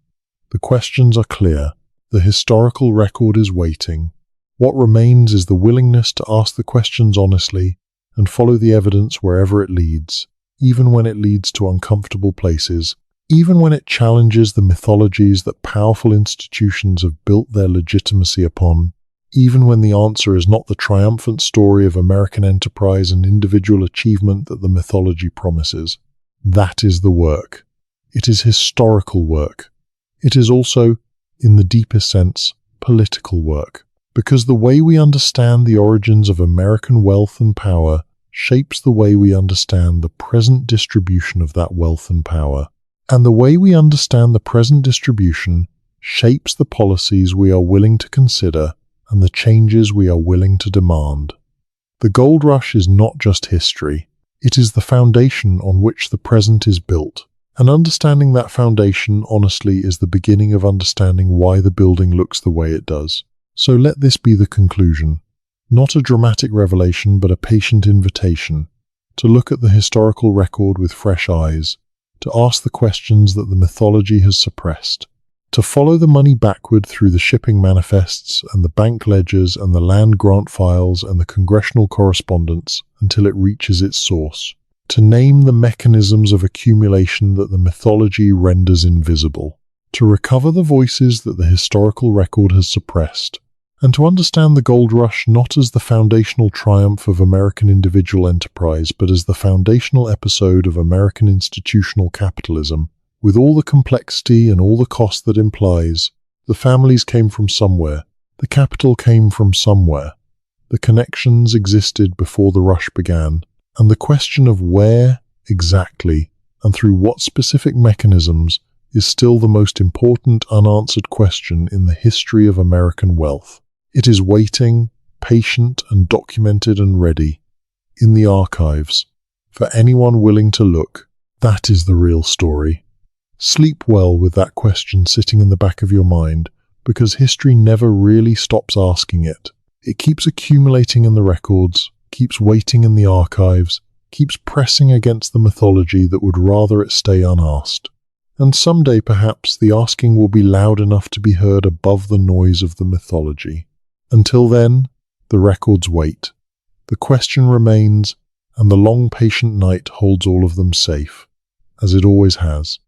The questions are clear. The historical record is waiting. What remains is the willingness to ask the questions honestly and follow the evidence wherever it leads, even when it leads to uncomfortable places, even when it challenges the mythologies that powerful institutions have built their legitimacy upon, even when the answer is not the triumphant story of American enterprise and individual achievement that the mythology promises. That is the work. It is historical work. It is also, in the deepest sense, political work, because the way we understand the origins of American wealth and power shapes the way we understand the present distribution of that wealth and power. And the way we understand the present distribution shapes the policies we are willing to consider and the changes we are willing to demand. The gold rush is not just history. It is the foundation on which the present is built. And understanding that foundation honestly is the beginning of understanding why the building looks the way it does. So let this be the conclusion. Not a dramatic revelation, but a patient invitation to look at the historical record with fresh eyes, to ask the questions that the mythology has suppressed, to follow the money backward through the shipping manifests and the bank ledgers and the land grant files and the congressional correspondence until it reaches its source, to name the mechanisms of accumulation that the mythology renders invisible, to recover the voices that the historical record has suppressed, and to understand the gold rush not as the foundational triumph of American individual enterprise, but as the foundational episode of American institutional capitalism, with all the complexity and all the cost that implies. The families came from somewhere. The capital came from somewhere. The connections existed before the rush began, and the question of where, exactly, and through what specific mechanisms is still the most important unanswered question in the history of American wealth. It is waiting, patient and documented and ready, in the archives, for anyone willing to look. That is the real story. Sleep well with that question sitting in the back of your mind, because history never really stops asking it. It keeps accumulating in the records, keeps waiting in the archives, keeps pressing against the mythology that would rather it stay unasked. And someday perhaps the asking will be loud enough to be heard above the noise of the mythology. Until then, the records wait. The question remains, and the long patient night holds all of them safe, as it always has.